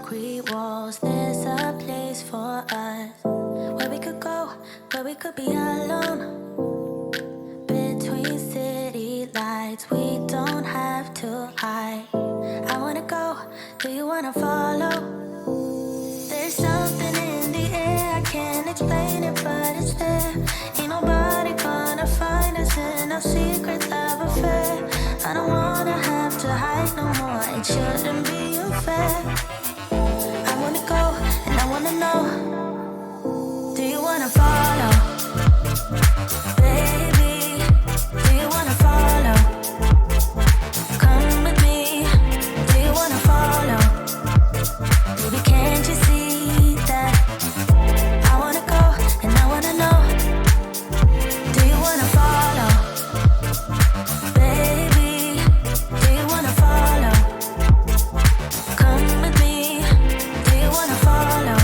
concrete walls. There's a place for us where we could go, where we could be alone. Between city lights, we don't have to hide. I wanna go, do you wanna follow? There's something in the air, I can't explain it, but it's there. Ain't nobody gonna find us in our secret love affair. I don't wanna have to hide no more, it shouldn't be unfair. I wanna go, and I wanna know, do you wanna follow? Baby, do you wanna follow? Come with me, do you wanna follow? Baby, can't you see that? I wanna go, and I wanna know, do you wanna follow? Baby, do you wanna follow? Come with me, do you wanna follow?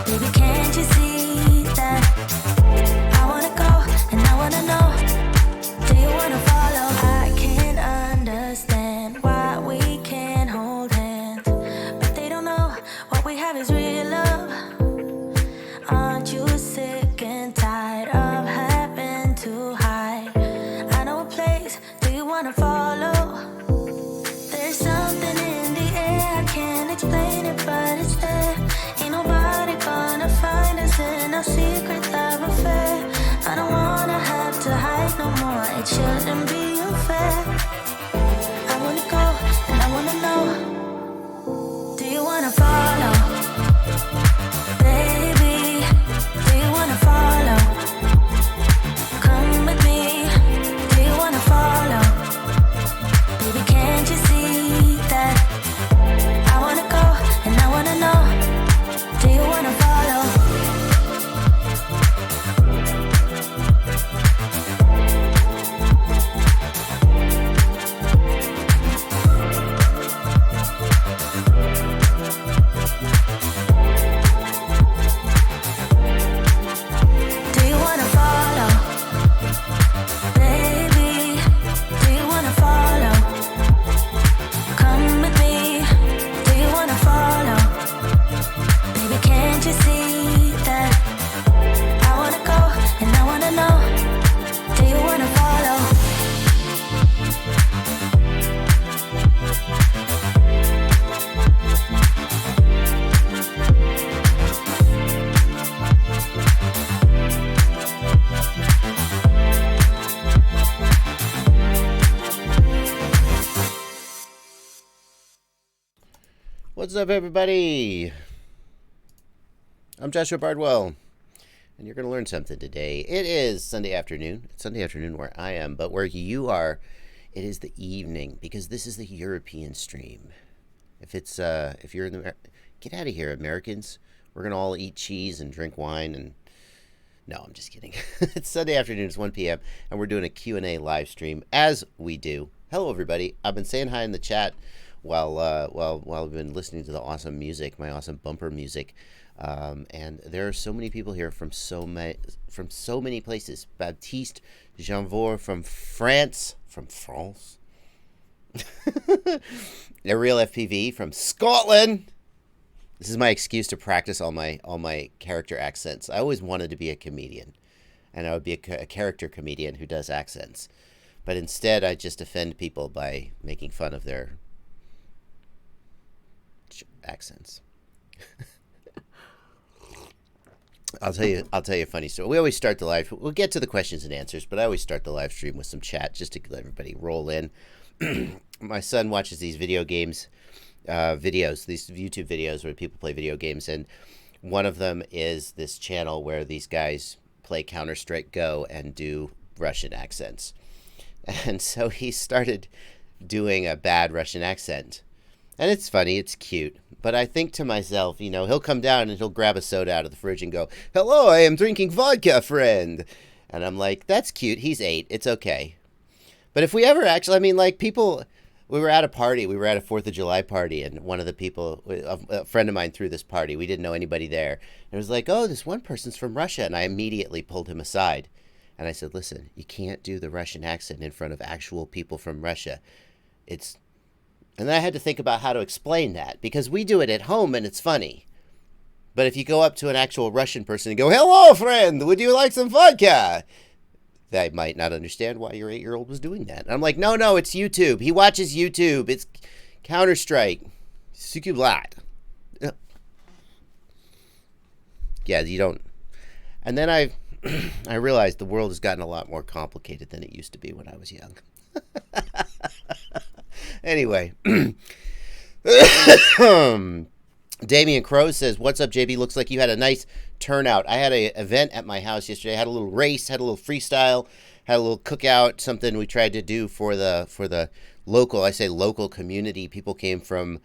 Baby, can't you see that? I wanna go, and I wanna know, do you wanna follow? I can't understand why we can't hold hands, but they don't know what we have is real love. Aren't you sick and tired of having to hide? I know a place, do you wanna follow? There's something in the air, I can't explain it, but it's there. Ain't nobody gonna find us in our secret love affair. I don't wanna have to hide no more, it shouldn't be unfair. I wanna go, and I wanna know, do you wanna follow? Baby, do you wanna follow? Come with me, do you wanna follow? Baby, can't you see that? I wanna go, and I wanna know, do you wanna follow? Do you wanna follow? Baby, do you wanna follow? Come with me, do you wanna follow? Baby, can't you see that? I wanna go, and I wanna know, do you wanna follow? What's up, everybody? I'm Joshua Bardwell, and you're going to learn something today. It is Sunday afternoon. It's Sunday afternoon where I am, but where you are, it is the evening, because this is the European stream. If you're in the... Get out of here, Americans. We're going to all eat cheese and drink wine and... No, I'm just kidding. It's Sunday afternoon. It's 1 p.m., and we're doing a Q&A live stream, as we do. Hello, everybody. I've been saying hi in the chat while I've been listening to the awesome music, my awesome bumper music, and there are so many people here from so many places. Baptiste Janvor from France, a real FPV from Scotland. This is my excuse to practice all my character accents. I always wanted to be a comedian, and I would be a character comedian who does accents, but instead I just offend people by making fun of their accents. I'll tell you a funny story. We always start the live. We'll get to the questions and answers, but I always start the live stream with some chat just to let everybody roll in. My son watches these video games, these YouTube videos where people play video games, and one of them is this channel where these guys play Counter-Strike Go and do Russian accents. And so he started doing a bad Russian accent. And it's funny, it's cute. But I think to myself, he'll come down and he'll grab a soda out of the fridge and go, "Hello, I am drinking vodka, friend." And I'm like, that's cute. He's 8. It's okay. But if we ever actually, people, we were at a party. We were at a 4th of July party, and one of the people, a friend of mine threw this party. We didn't know anybody there. And it was like, oh, this one person's from Russia. And I immediately pulled him aside. And I said, listen, you can't do the Russian accent in front of actual people from Russia. It's And then I had to think about how to explain that, because we do it at home and it's funny. But if you go up to an actual Russian person and go, "Hello, friend, would you like some vodka?" They might not understand why your 8-year-old was doing that. And I'm like, no, it's YouTube. He watches YouTube. It's Counter-Strike. Sukulat. Yeah, you don't. And then I realized the world has gotten a lot more complicated than it used to be when I was young. Anyway. Damian Crow says, "What's up, JB? Looks like you had a nice turnout. I had an event at my house yesterday. I had a little race, had a little freestyle, had a little cookout, something we tried to do for the local, I say local community. People came from,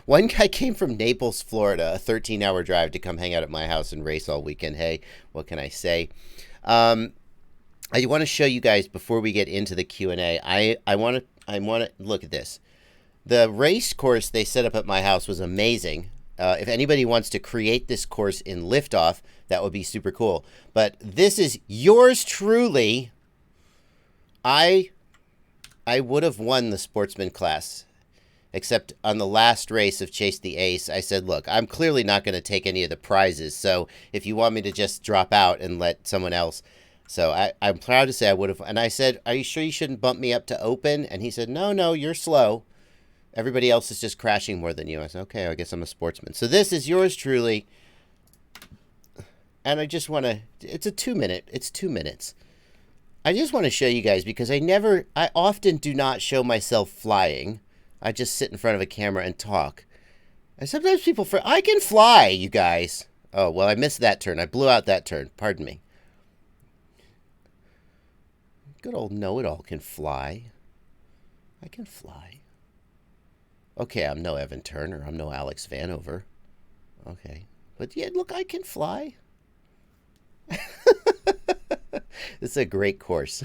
one guy came from Naples, Florida, a 13-hour drive to come hang out at my house and race all weekend. Hey, what can I say? I want to show you guys before we get into the Q&A. I want to look at this. The race course they set up at my house was amazing. If anybody wants to create this course in Liftoff, that would be super cool. But this is yours truly. I would have won the sportsman class, except on the last race of Chase the Ace, I said, look, I'm clearly not going to take any of the prizes. So if you want me to just drop out and let someone else. So I'm proud to say I would have. And I said, are you sure you shouldn't bump me up to open? And he said, no, you're slow. Everybody else is just crashing more than you. I said, okay, I guess I'm a sportsman. So this is yours truly. And I just want to, it's 2 minutes. I just want to show you guys because I often do not show myself flying. I just sit in front of a camera and talk. And sometimes people, I can fly, you guys. Oh, well, I missed that turn. I blew out that turn. Pardon me. Good old know-it-all can fly. I can fly. Okay, I'm no Evan Turner. I'm no Alex Vanover. Okay. But yeah, look, I can fly. This is a great course.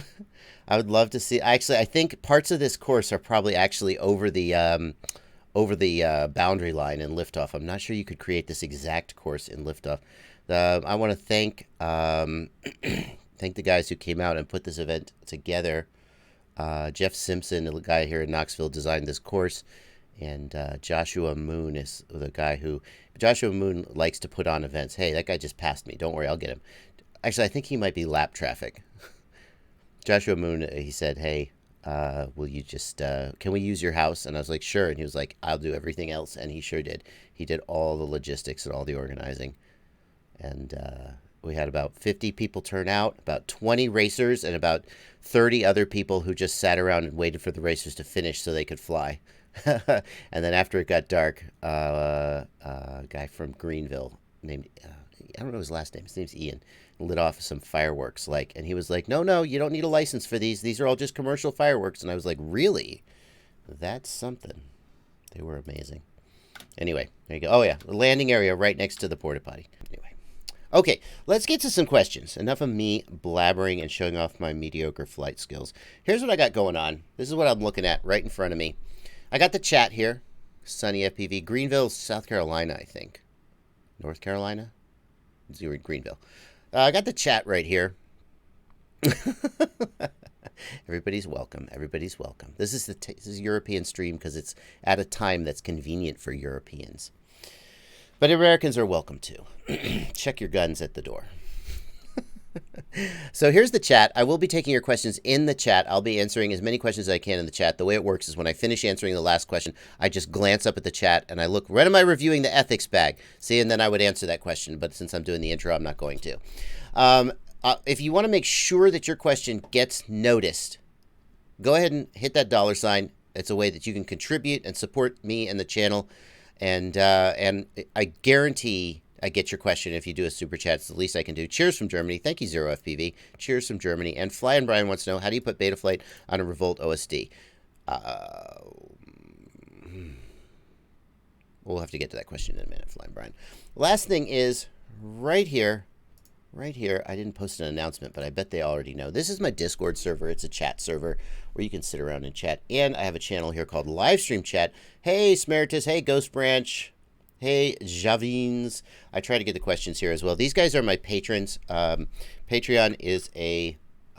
I would love to see. Actually, I think parts of this course are probably actually over the boundary line in Liftoff. I'm not sure you could create this exact course in Liftoff. I want to thank thank the guys who came out and put this event together. Jeff Simpson, the guy here in Knoxville, designed this course. And Joshua Moon is the guy who... Joshua Moon likes to put on events. Hey, that guy just passed me. Don't worry, I'll get him. Actually, I think he might be lap traffic. Joshua Moon, he said, hey, will you just... can we use your house? And I was like, sure. And he was like, I'll do everything else. And he sure did. He did all the logistics and all the organizing. And we had about 50 people turn out, about 20 racers, and about 30 other people who just sat around and waited for the racers to finish so they could fly. And then after it got dark, a guy from Greenville named, I don't know his last name. His name's Ian. Lit off some fireworks. And he was like, no, you don't need a license for these. These are all just commercial fireworks. And I was like, really? That's something. They were amazing. Anyway, there you go. Oh, yeah. The landing area right next to the porta potty. Anyway. Okay, let's get to some questions. Enough of me blabbering and showing off my mediocre flight skills. Here's what I got going on. This is what I'm looking at right in front of me. I got the chat here. Sunny FPV. Greenville, South Carolina, I think. North Carolina? You're in Greenville. I got the chat right here. Everybody's welcome. Everybody's welcome. This is this is European stream because it's at a time that's convenient for Europeans. But Americans are welcome too. Check your guns at the door. So here's the chat. I will be taking your questions in the chat. I'll be answering as many questions as I can in the chat. The way it works is when I finish answering the last question, I just glance up at the chat and I look, when am I reviewing the ethics bag? See, and then I would answer that question. But since I'm doing the intro, I'm not going to. If you want to make sure that your question gets noticed, go ahead and hit that $sign. It's a way that you can contribute and support me and the channel. And I guarantee I get your question if you do a super chat. It's the least I can do. Cheers from Germany. Thank you, Zero FPV. Cheers from Germany. And Fly and Brian wants to know, how do you put Betaflight on a Revolt OSD? We'll have to get to that question in a minute, Fly and Brian. Last thing is right here. Right here, I didn't post an announcement, but I bet they already know. This is my Discord server. It's a chat server where you can sit around and chat. And I have a channel here called Livestream Chat. Hey, Smeritus. Hey, Ghost Branch. Hey, Javines. I try to get the questions here as well. These guys are my patrons. Patreon is a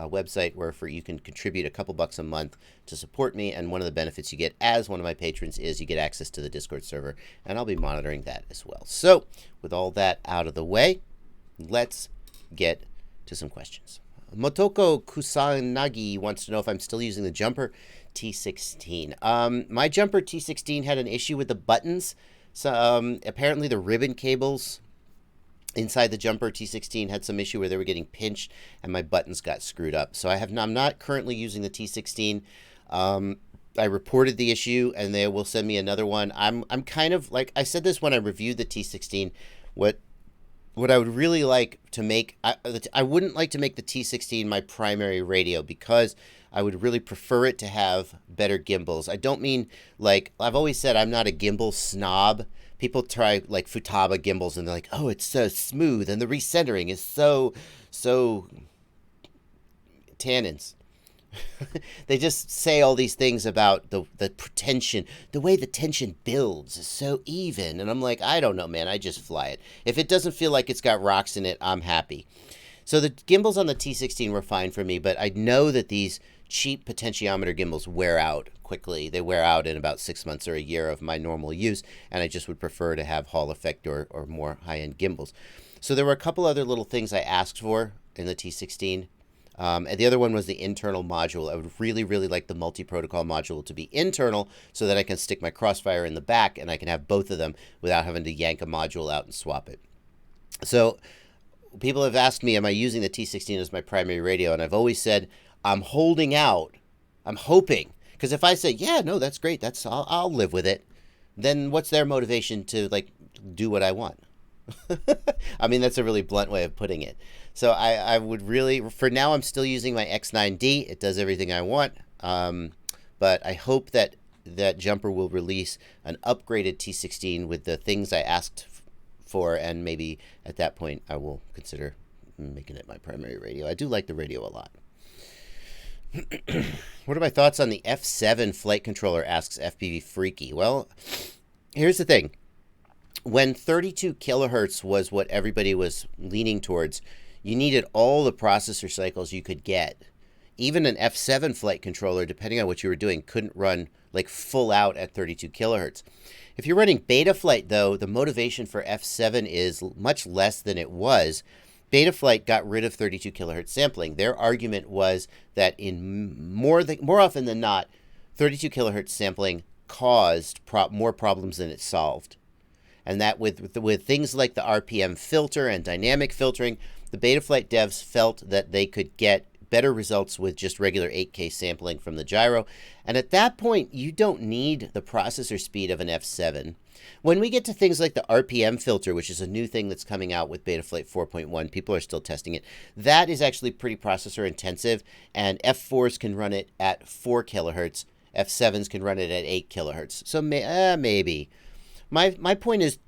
website where you can contribute a couple bucks a month to support me, and one of the benefits you get as one of my patrons is you get access to the Discord server, and I'll be monitoring that as well. So with all that out of the way, let's get to some questions. Motoko Kusanagi wants to know if I'm still using the Jumper T16. My Jumper T16 had an issue with the buttons. So apparently the ribbon cables inside the Jumper T16 had some issue where they were getting pinched and my buttons got screwed up. So I'm not currently using the T16. I reported the issue and they will send me another one. I'm kind of like, I said this when I reviewed the T16, what I would really like to make, I wouldn't like to make the T16 my primary radio because I would really prefer it to have better gimbals. I don't mean, like, I've always said I'm not a gimbal snob. People try, like, Futaba gimbals, and they're like, oh, it's so smooth, and the recentering is so tannins. They just say all these things about the tension, the way the tension builds is so even. And I'm like, I don't know, man. I just fly it. If it doesn't feel like it's got rocks in it, I'm happy. So the gimbals on the T16 were fine for me, but I know that these cheap potentiometer gimbals wear out quickly. They wear out in about 6 months or a year of my normal use, and I just would prefer to have Hall effect or more high-end gimbals. So there were a couple other little things I asked for in the T16. And the other one was the internal module. I would really, really like the multi-protocol module to be internal so that I can stick my Crossfire in the back and I can have both of them without having to yank a module out and swap it. So people have asked me, am I using the T16 as my primary radio? And I've always said, I'm holding out. I'm hoping. Because if I say, yeah, no, that's great. I'll live with it. Then what's their motivation to, like, do what I want? I mean, that's a really blunt way of putting it. So I would really, for now, I'm still using my X9D. It does everything I want. But I hope that Jumper will release an upgraded T16 with the things I asked for, and maybe at that point I will consider making it my primary radio. I do like the radio a lot. What are my thoughts on the F7 flight controller, asks FPV Freaky. Well, here's the thing. When 32 kilohertz was what everybody was leaning towards, you needed all the processor cycles you could get. Even an F7 flight controller, depending on what you were doing, couldn't run like full out at 32 kilohertz. If you're running Betaflight, though, the motivation for F7 is much less than it was. Betaflight got rid of 32 kilohertz sampling. Their argument was that in more often than not, 32 kilohertz sampling caused more problems than it solved. And that with things like the RPM filter and dynamic filtering, the Betaflight devs felt that they could get better results with just regular 8K sampling from the gyro. And at that point, you don't need the processor speed of an F7. When we get to things like the RPM filter, which is a new thing that's coming out with Betaflight 4.1, people are still testing it. That is actually pretty processor intensive, and F4s can run it at 4 kilohertz. F7s can run it at 8 kilohertz. So maybe. My point is,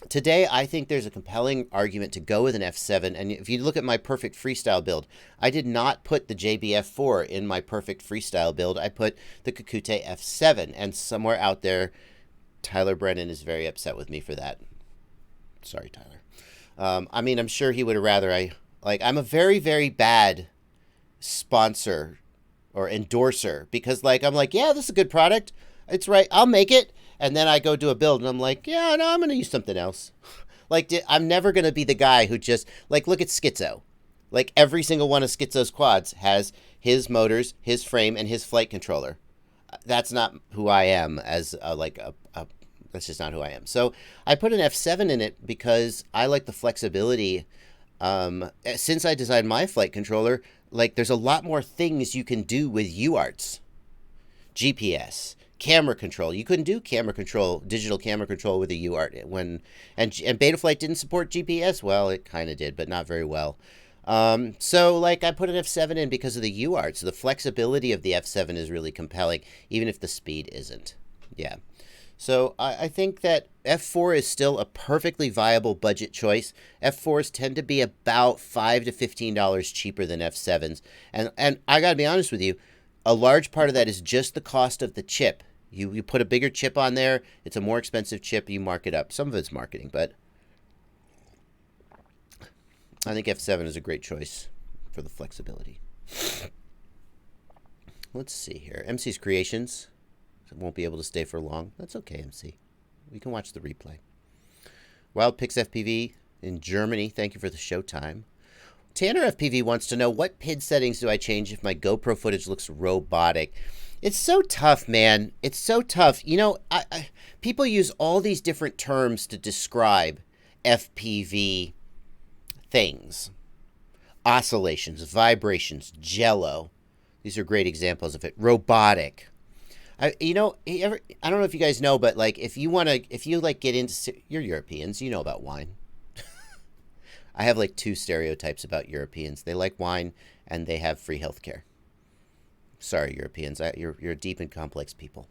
today, I think there's a compelling argument to go with an F7, and if you look at my perfect freestyle build, I did not put the JBF4 in my perfect freestyle build. I put the Kakute F7, and somewhere out there, Tyler Brennan is very upset with me for that. Sorry, Tyler. I mean, I'm sure he would have rather I'm a very, very bad sponsor or endorser because, I'm like, yeah, this is a good product. It's right. I'll make it. And then I go do a build, and I'm like, yeah, no, I'm going to use something else. I'm never going to be the guy who just, look at Schizo. Every single one of Schizo's quads has his motors, his frame, and his flight controller. That's not who I am that's just not who I am. So I put an F7 in it because I like the flexibility. Since I designed my flight controller, there's a lot more things you can do with UARTs. GPS. Camera control. You couldn't do digital camera control with a UART and Betaflight didn't support GPS. Well, it kind of did, but not very well. So I put an F7 in because of the UART. So the flexibility of the F7 is really compelling, even if the speed isn't. Yeah. So I think that F4 is still a perfectly viable budget choice. F4s tend to be about $5 to $15 cheaper than F7s. And I got to be honest with you, a large part of that is just the cost of the chip. You put a bigger chip on there, it's a more expensive chip, you mark it up. Some of it's marketing, but I think F7 is a great choice for the flexibility. let's see here. MC's Creations. Won't be able to stay for long. That's okay, MC. We can watch the replay. Wild Pix FPV in Germany. Thank you for the showtime. Tanner FPV wants to know, what PID settings do I change if my GoPro footage looks robotic? It's so tough, man. It's so tough. You know, people use all these different terms to describe FPV things. Oscillations, vibrations, jello. These are great examples of it. Robotic. I don't know if you guys know, but like if you get into, you're Europeans, you know about wine. I have like 2 stereotypes about Europeans. They like wine and they have free healthcare. Sorry, Europeans. You're deep and complex people.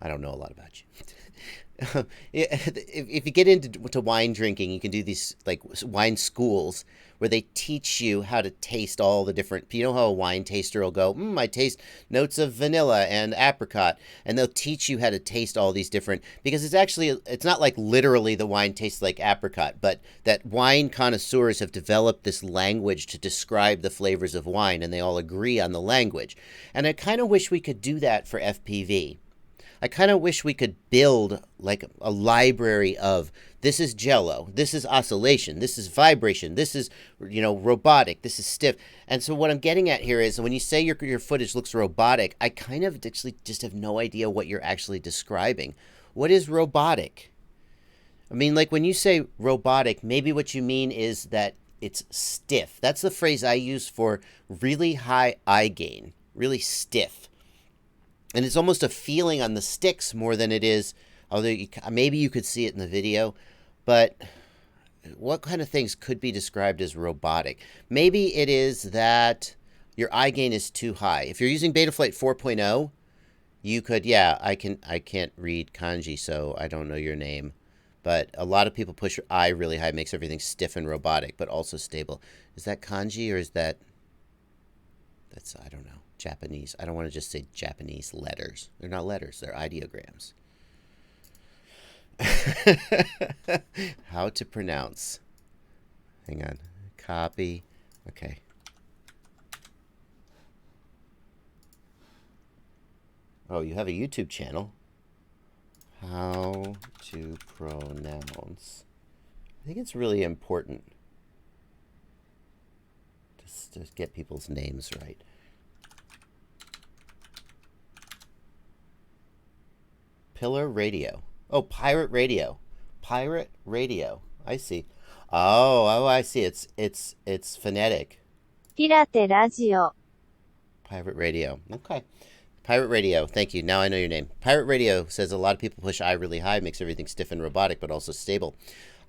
I don't know a lot about you. If you get into wine drinking, you can do these like wine schools where they teach you how to taste all the different. You know how a wine taster will go, I taste notes of vanilla and apricot, and they'll teach you how to taste all these different, because it's not like literally the wine tastes like apricot, but that wine connoisseurs have developed this language to describe the flavors of wine, and they all agree on the language. And I kind of wish we could do that for FPV. I kind of wish we could build like a library of, this is jello, this is oscillation, this is vibration, this is, robotic, this is stiff. And so what I'm getting at here is, when you say your footage looks robotic, I kind of actually just have no idea what you're actually describing. What is robotic? I mean, like when you say robotic, maybe what you mean is that it's stiff. That's the phrase I use for really high eye gain, really stiff. And it's almost a feeling on the sticks more than it is, although maybe you could see it in the video, but what kind of things could be described as robotic? Maybe it is that your eye gain is too high. If you're using Betaflight 4.0, you could, I can't read kanji, so I don't know your name. But a lot of people push your eye really high, makes everything stiff and robotic, but also stable. Is that kanji or is that's, I don't know. Japanese. I don't want to just say Japanese letters. They're not letters. They're ideograms. How to pronounce. Hang on. Copy. Okay. Oh, you have a YouTube channel. How to pronounce. I think it's really important to get people's names right. Pillar Radio. Oh, Pirate Radio. Pirate Radio. I see. Oh, I see. It's phonetic. Pirate Radio. Pirate Radio. Okay. Pirate Radio. Thank you. Now I know your name. Pirate Radio says a lot of people push eye really high, makes everything stiff and robotic, but also stable.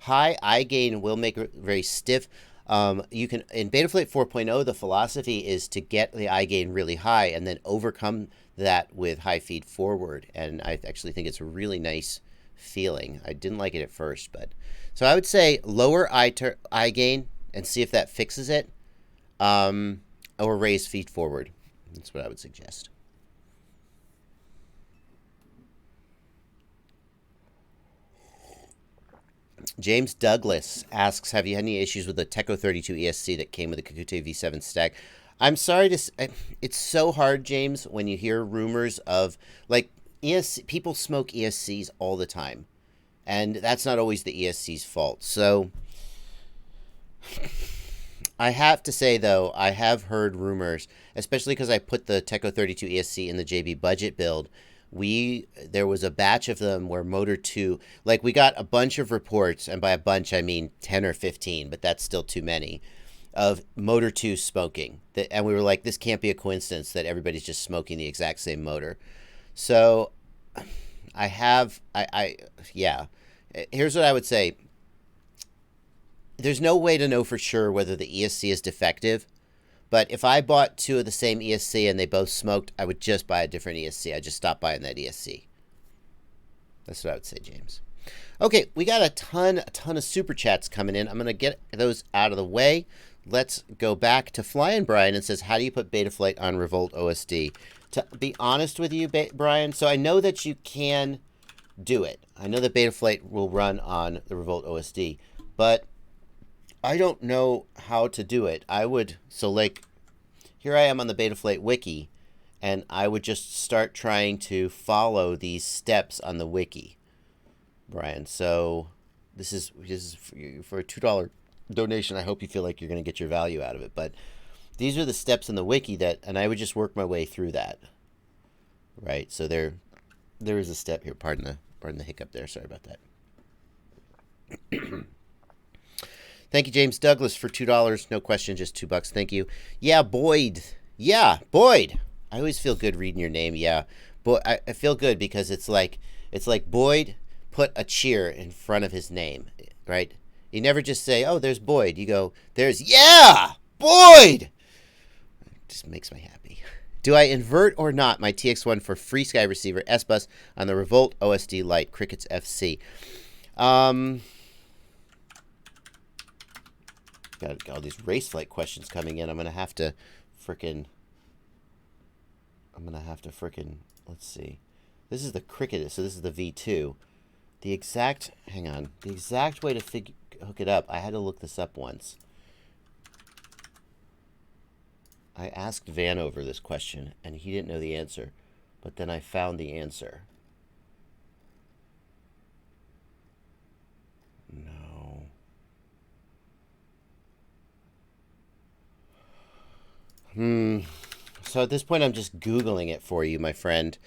High eye gain will make it very stiff. You can, in Betaflight 4.0, the philosophy is to get the eye gain really high and then overcome that with high feed forward. And I actually think it's a really nice feeling. I didn't like it at first, but so I would say lower eye gain and see if that fixes it, or raise feed forward. That's what I would suggest. James Douglas asks, have you had any issues with the Teco 32 ESC that came with the Kakute V7 stack? I'm sorry to say, it's so hard, James, when you hear rumors of, like, ESC, people smoke ESCs all the time. And that's not always the ESC's fault. So, I have to say, though, I have heard rumors, especially because I put the Teco 32 ESC in the JB budget build. There was a batch of them where Motor 2, like we got a bunch of reports, and by a bunch I mean 10 or 15, but that's still too many, of Motor 2 smoking. And we were like, this can't be a coincidence that everybody's just smoking the exact same motor. So yeah. Here's what I would say. There's no way to know for sure whether the ESC is defective. But if I bought 2 of the same ESC and they both smoked, I would just buy a different ESC. I'd just stop buying that ESC. That's what I would say, James. Okay, we got a ton of super chats coming in. I'm going to get those out of the way. Let's go back to Flying Brian and says, how do you put Betaflight on Revolt OSD? To be honest with you, Brian, so I know that you can do it. I know that Betaflight will run on the Revolt OSD, but I don't know how to do it. So like, here I am on the Betaflight wiki, and I would just start trying to follow these steps on the wiki, Brian. So this is for a $2 donation. I hope you feel like you're going to get your value out of it. But these are the steps in the wiki and I would just work my way through that. Right. So there is a step here. Pardon the hiccup there. Sorry about that. Thank you, James Douglas, for $2. No question, just $2. Thank you. Yeah, Boyd. Yeah, Boyd. I always feel good reading your name. Yeah, but I feel good because it's like Boyd put a cheer in front of his name, right? You never just say, "Oh, there's Boyd." You go, "There's Boyd." It just makes me happy. Do I invert or not my TX1 for FreeSky receiver S-Bus on the Revolt OSD Lite Crickets FC? Got all these race flight questions coming in. I'm gonna have to frickin'. Let's see. This is the Cricket, so this is the V2. The exact way to hook it up. I had to look this up once. I asked Vanover this question, and he didn't know the answer, but then I found the answer. No. So at this point, I'm just Googling it for you, my friend.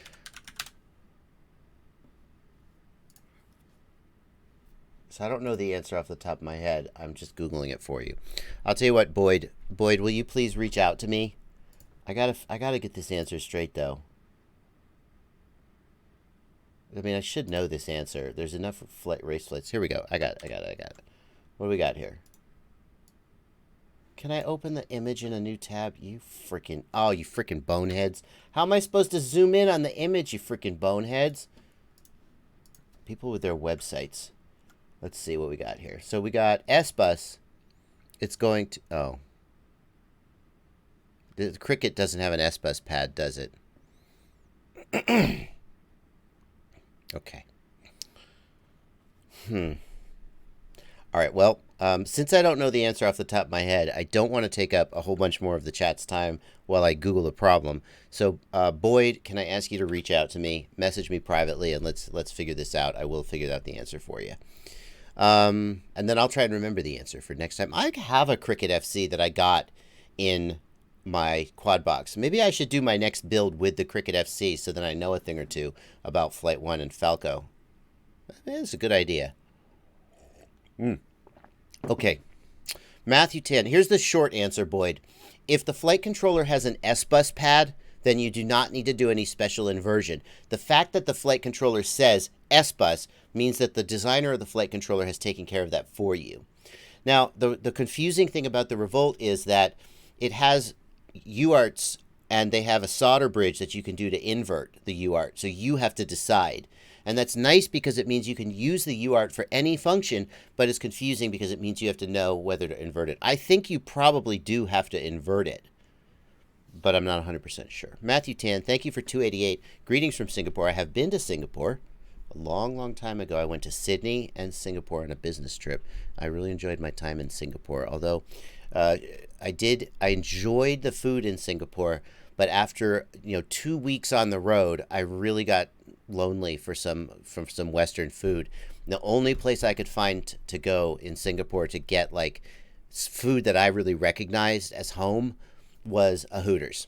So I don't know the answer off the top of my head. I'm just Googling it for you. I'll tell you what, Boyd. Boyd, will you please reach out to me? I gotta get this answer straight, though. I mean, I should know this answer. There's enough race flights. Here we go. I got it. What do we got here? Can I open the image in a new tab? You freaking boneheads. How am I supposed to zoom in on the image, you freaking boneheads? People with their websites. Let's see what we got here. So we got S-Bus. It's going to... Oh. The Cricket doesn't have an S-Bus pad, does it? Okay. All right, well, since I don't know the answer off the top of my head, I don't want to take up a whole bunch more of the chat's time while I Google the problem. So, Boyd, can I ask you to reach out to me, message me privately, and let's figure this out. I will figure out the answer for you. And then I'll try and remember the answer for next time. I have a Cricket FC that I got in my quad box. Maybe I should do my next build with the Cricket FC so that I know a thing or two about Flight 1 and Falco. That's a good idea. Okay. Matthew 10. Here's the short answer, Boyd. If the flight controller has an S-Bus pad, then you do not need to do any special inversion. The fact that the flight controller says S-Bus means that the designer of the flight controller has taken care of that for you. Now, the confusing thing about the Revolt is that it has UARTs, and they have a solder bridge that you can do to invert the UART. So you have to decide. And that's nice because it means you can use the UART for any function, but it's confusing because it means you have to know whether to invert it. I think you probably do have to invert it, but I'm not 100% sure. Matthew Tan, thank you for 288. Greetings from Singapore. I have been to Singapore a long, long time ago. I went to Sydney and Singapore on a business trip. I really enjoyed my time in Singapore, although I enjoyed the food in Singapore, but after 2 weeks on the road, I really got lonely from some Western food. The only place I could find to go in Singapore to get like food that I really recognized as home was a Hooters.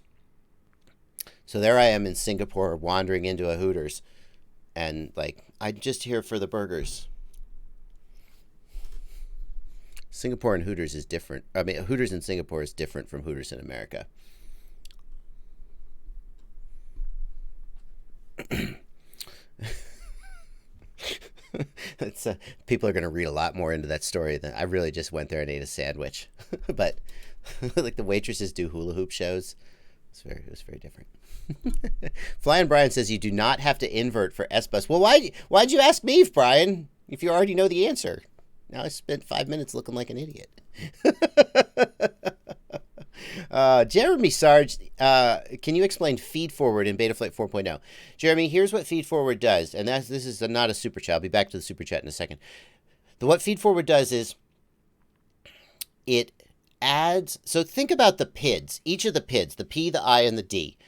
So there I am in Singapore wandering into a Hooters, and like, I'm just here for the burgers. Singapore and Hooters is different. I mean, Hooters in Singapore is different from Hooters in America. People are going to read a lot more into that story than I really just went there and ate a sandwich. But like the waitresses do hula hoop shows. It was very different. Flying Brian says you do not have to invert for S-Bus. Well, why'd you ask me, Brian, if you already know the answer? Now I spent 5 minutes looking like an idiot. Jeremy Sarge, can you explain feed forward in Betaflight 4.0? Jeremy, here's what feed forward does, and this is not a super chat. I'll be back to the super chat in a second. What feed forward does is it adds. So think about the PIDs. Each of the PIDs, the P, the I, and the D.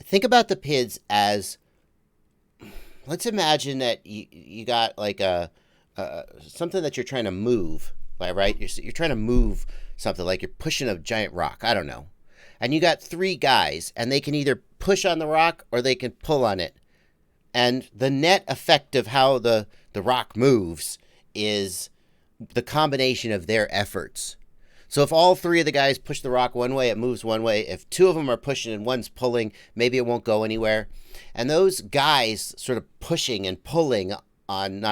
Think about the PIDs as, let's imagine that you got like something that you're trying to move, right? You're trying to move something, like you're pushing a giant rock. I don't know. And you got 3 guys, and they can either push on the rock or they can pull on it. And the net effect of how the rock moves is the combination of their efforts. So if all 3 of the guys push the rock one way, it moves one way. If 2 of them are pushing and one's pulling, maybe it won't go anywhere. And those guys sort of pushing and pulling on,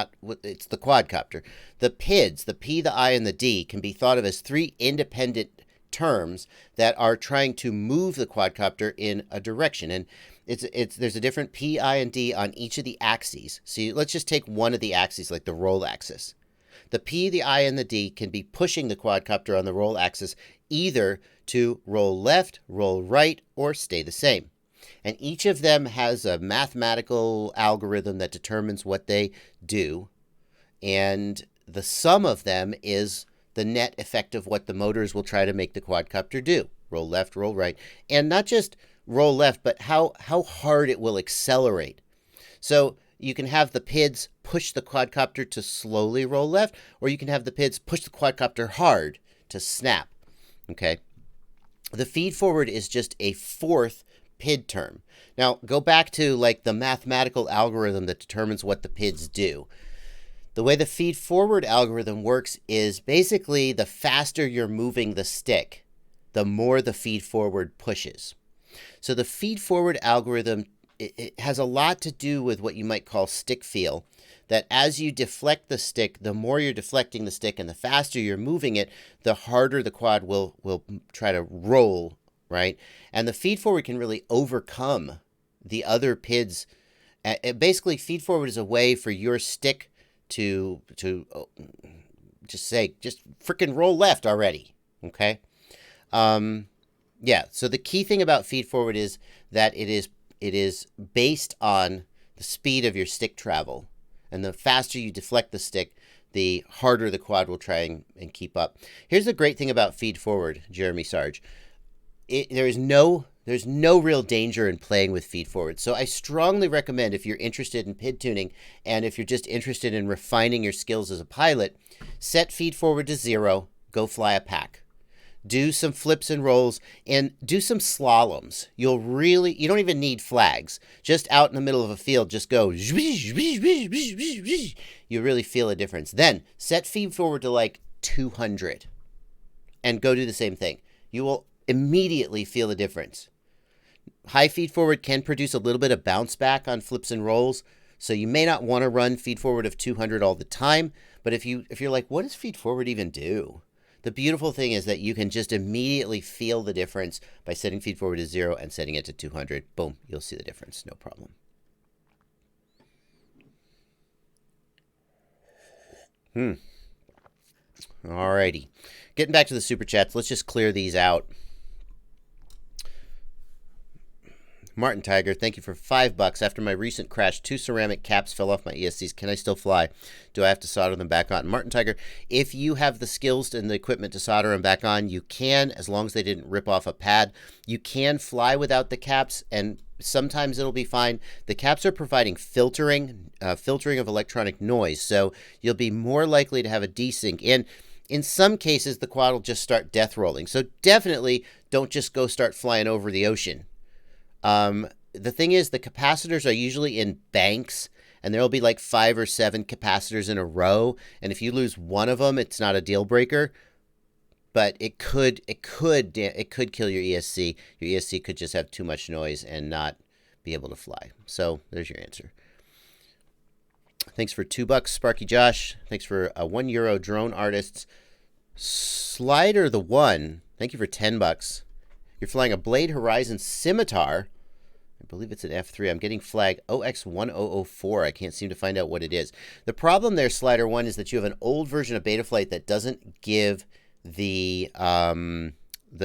it's the quadcopter. The PIDs, the P, the I, and the D, can be thought of as 3 independent terms that are trying to move the quadcopter in a direction. And there's a different P, I, and D on each of the axes. So let's just take one of the axes, like the roll axis. The P, the I, and the D can be pushing the quadcopter on the roll axis either to roll left, roll right, or stay the same. And each of them has a mathematical algorithm that determines what they do. And the sum of them is the net effect of what the motors will try to make the quadcopter do. Roll left, roll right. And not just roll left, but how hard it will accelerate. So you can have the PIDs push the quadcopter to slowly roll left, or you can have the PIDs push the quadcopter hard to snap. Okay. The feed forward is just a 4th PID term. Now go back to like the mathematical algorithm that determines what the PIDs do. The way the feed forward algorithm works is basically the faster you're moving the stick, the more the feed forward pushes. So the feed forward algorithm, it has a lot to do with what you might call stick feel, that as you deflect the stick, the more you're deflecting the stick and the faster you're moving it, the harder the quad will try to roll, right? And the feed forward can really overcome the other PIDs. Basically, feed forward is a way for your stick to just freaking roll left already, okay? Yeah, so the key thing about feed forward is that it is based on the speed of your stick travel. And the faster you deflect the stick, the harder the quad will try and keep up. Here's the great thing about feed forward, Jeremy Sarge. There's no real danger in playing with feed forward. So I strongly recommend, if you're interested in PID tuning and if you're just interested in refining your skills as a pilot, set feed forward to 0, go fly a pack. Do some flips and rolls and do some slaloms. You don't even need flags. Just out in the middle of a field, just go. You really feel a difference. Then set feed forward to like 200 and go do the same thing. You will immediately feel the difference. High feed forward can produce a little bit of bounce back on flips and rolls. So you may not want to run feed forward of 200 all the time. But if you're like, what does feed forward even do? The beautiful thing is that you can just immediately feel the difference by setting feed forward to 0 and setting it to 200. Boom, you'll see the difference. No problem. Alrighty. Getting back to the super chats, let's just clear these out. Martin Tiger, thank you for $5. After my recent crash, 2 ceramic caps fell off my ESCs. Can I still fly? Do I have to solder them back on? Martin Tiger, if you have the skills and the equipment to solder them back on, you can, as long as they didn't rip off a pad. You can fly without the caps, and sometimes it'll be fine. The caps are providing filtering of electronic noise, so you'll be more likely to have a desync. And in some cases, the quad will just start death rolling. So definitely don't just go start flying over the ocean. The thing is, the capacitors are usually in banks, and there'll be like 5 or 7 capacitors in a row. And if you lose one of them, it's not a deal breaker, but it could kill your ESC. Your ESC could just have too much noise and not be able to fly. So there's your answer. Thanks for $2, Sparky Josh. Thanks for a €1 drone artists. Slider the One. Thank you for $10. You're flying a Blade Horizon Scimitar. I believe it's an F3. I'm getting flag OX1004. I can't seem to find out what it is. The problem there, Slider One, is that you have an old version of Betaflight that doesn't give the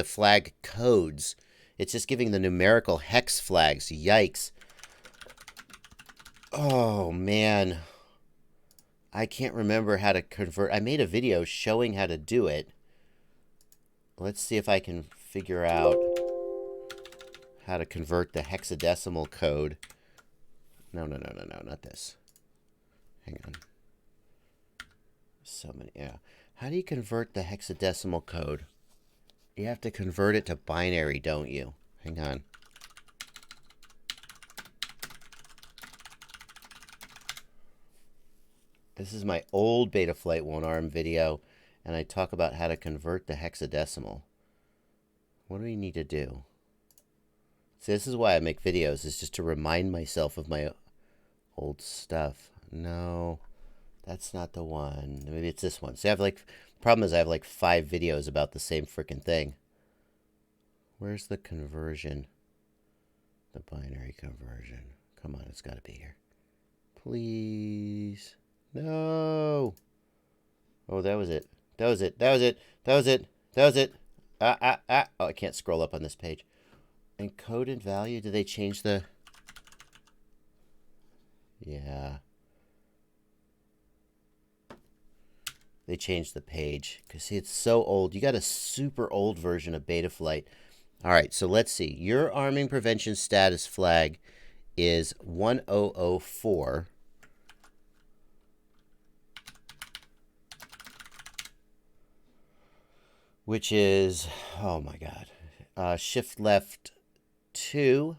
flag codes. It's just giving the numerical hex flags. Yikes. Oh, man. I can't remember how to convert. I made a video showing how to do it. Let's see if I can figure out how to convert the hexadecimal code. No, not this. Hang on. So many, yeah. How do you convert the hexadecimal code? You have to convert it to binary, don't you? Hang on. This is my old Betaflight 1ARM video, and I talk about how to convert the hexadecimal. What do we need to do? See, this is why I make videos, is just to remind myself of my old stuff. No, that's not the one. Maybe it's this one. See, I have like, problem is I have like 5 videos about the same freaking thing. Where's the conversion? The binary conversion. Come on, it's got to be here. Please. No. Oh, that was it. That was it. That was it. That was it. That was it. Oh, I can't scroll up on this page. Encoded value? Did they change the... Yeah. They changed the page. Because, see, it's so old. You got a super old version of Betaflight. All right, so let's see. Your arming prevention status flag is 1004. Which is, oh my God, shift left 2,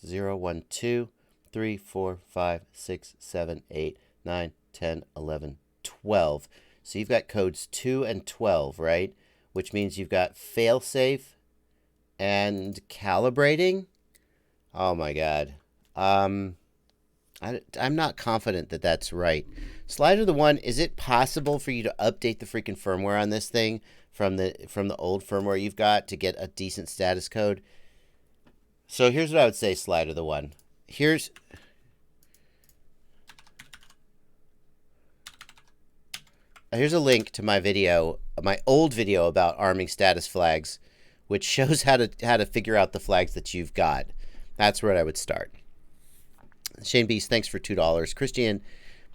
0, 1, 2, 3, 4, 5, 6, 7, 8, 9, 10, 11, 12. So you've got codes 2 and 12, right? Which means you've got failsafe and calibrating. Oh my God. I'm not confident that that's right. Slider the one, is it possible for you to update the freaking firmware on this thing from the old firmware you've got to get a decent status code? So here's what I would say, Slider the one. Here's a link to my video, my old video about arming status flags, which shows how to figure out the flags that you've got. That's where I would start. Shane Beast, thanks for $2. Christian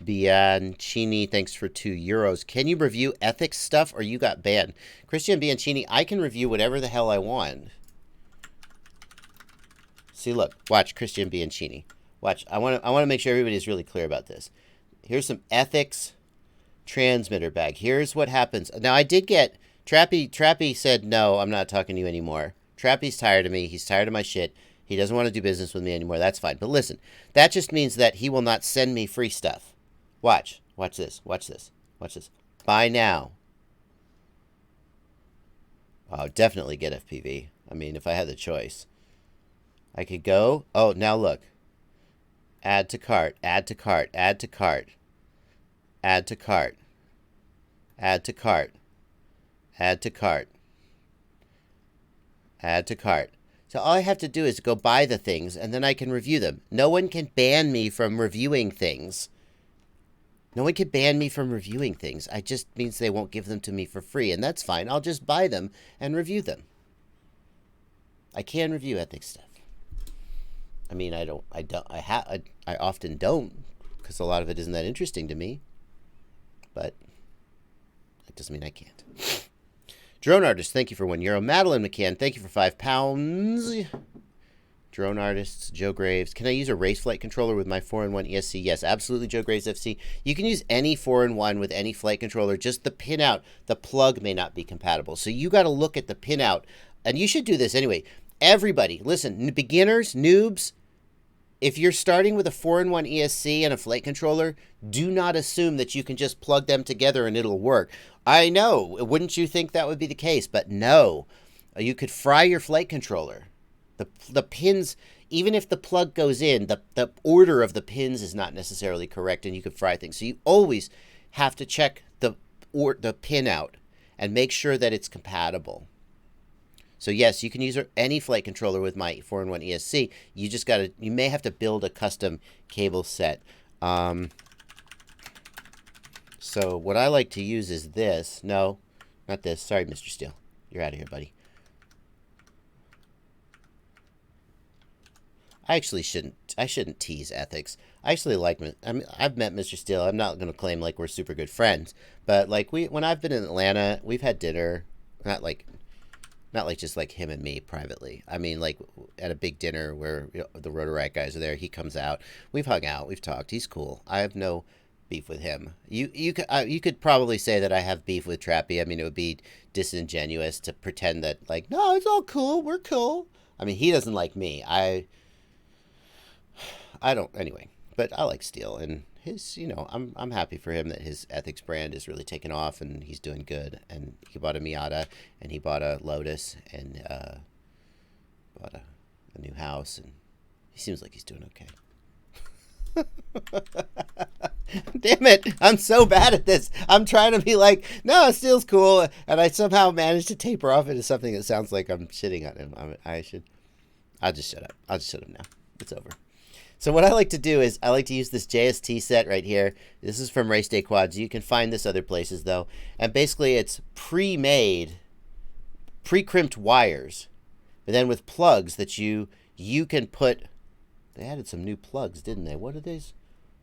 Bianchini, thanks for €2. Can you review ethics stuff or you got banned? Christian Bianchini, I can review whatever the hell I want. See, look, watch Christian Bianchini. Watch. I want to make sure everybody's really clear about this. Here's some ethics transmitter bag. Here's what happens. Now, I did get Trappy said, no, I'm not talking to you anymore. Trappy's tired of me. He's tired of my shit. He doesn't want to do business with me anymore. That's fine. But listen, that just means that he will not send me free stuff. Watch. Watch this. Watch this. Watch this. Buy now. Oh, definitely get FPV. I mean, if I had the choice. I could go. Oh, now look. Add to cart. Add to cart. Add to cart. Add to cart. Add to cart. Add to cart. Add to cart. So all I have to do is go buy the things, and then I can review them. No one can ban me from reviewing things. No one can ban me from reviewing things. It just means they won't give them to me for free, and that's fine. I'll just buy them and review them. I can review ethics stuff. I mean, I often don't, because a lot of it isn't that interesting to me. But that doesn't mean I can't. Drone Artist, thank you for €1. Madeline McCann, thank you for £5. Drone Artists, Joe Graves. Can I use a race flight controller with my 4-in-1 ESC? Yes, absolutely, Joe Graves FC. You can use any 4-in-1 with any flight controller. Just the pinout, the plug may not be compatible. So you got to look at the pinout. And you should do this anyway. Everybody, listen, beginners, noobs, if you're starting with a 4-in-1 ESC and a flight controller, do not assume that you can just plug them together and it'll work. I know, wouldn't you think that would be the case? But no, you could fry your flight controller. The pins, even if the plug goes in, the order of the pins is not necessarily correct, and you could fry things. So you always have to check the pin out and make sure that it's compatible. So yes, you can use any flight controller with my 4-in-1 ESC. You just you may have to build a custom cable set. So what I like to use is this. No, not this. Sorry, Mr. Steele. You're out of here, buddy. I shouldn't tease ethics. I actually like, I mean, I've met Mr. Steele. I'm not going to claim like we're super good friends, but like when I've been in Atlanta, we've had dinner. Not Not like just like him and me privately. I mean, like at a big dinner where the Rotorite guys are there. He comes out. We've hung out. We've talked. He's cool. I have no beef with him. You could probably say that I have beef with Trappy. I mean, it would be disingenuous to pretend that like, no, it's all cool. We're cool. I mean, he doesn't like me. I don't anyway. But I like Steel, and his, I'm happy for him that his ethics brand is really taking off and he's doing good. And he bought a Miata and he bought a Lotus and bought a new house, and he seems like he's doing okay. Damn it, I'm so bad at this. I'm trying to be like, no, Steel's cool, and I somehow managed to taper off into something that sounds like I'm shitting on him. I'll just shut up. I'll just shut up now. It's over. So what I like to do is I like to use this JST set right here. This is from Race Day Quads. You can find this other places though. And basically it's pre-made, pre-crimped wires. But then with plugs that you can put. They added some new plugs, didn't they? What are these?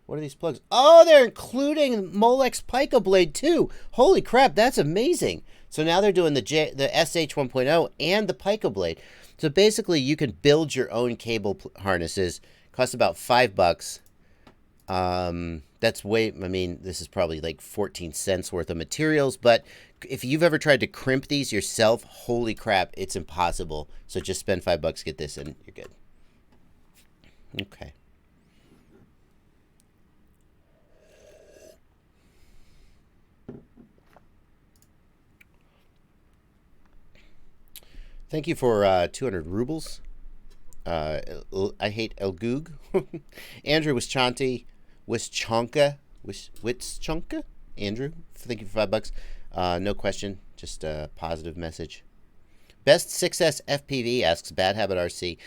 What are these plugs? Oh, they're including Molex Pico Blade too. Holy crap, that's amazing. So now they're doing the SH 1.0 and the Pico Blade. So basically you can build your own cable harnesses. Costs about $5. That's way, I mean, this is probably like 14 cents worth of materials, but if you've ever tried to crimp these yourself, holy crap, it's impossible. So just spend $5, get this, and you're good. Okay. Thank you for 200 rubles. I hate El Goog. Andrew Wischanka. Andrew, thank you for $5. No question, just a positive message. Best 6S FPV asks Bad Habit RC.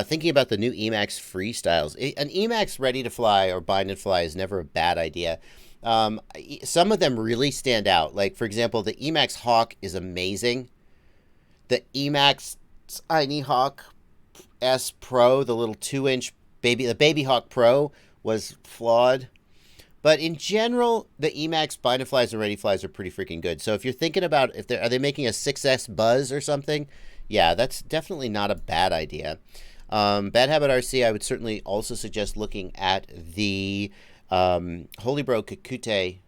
Thinking about the new Emax freestyles. An Emax ready to fly or bind and fly is never a bad idea. Some of them really stand out. Like, for example, the Emax Hawk is amazing. The Emax Tiny Hawk S Pro, the little 2-inch the Baby Hawk Pro was flawed. But in general, the Emax bind and flies and ready flies are pretty freaking good. So if you're thinking about are they making a 6S Buzz or something? Yeah, that's definitely not a bad idea. Bad Habit RC, I would certainly also suggest looking at the Holybro Kakute.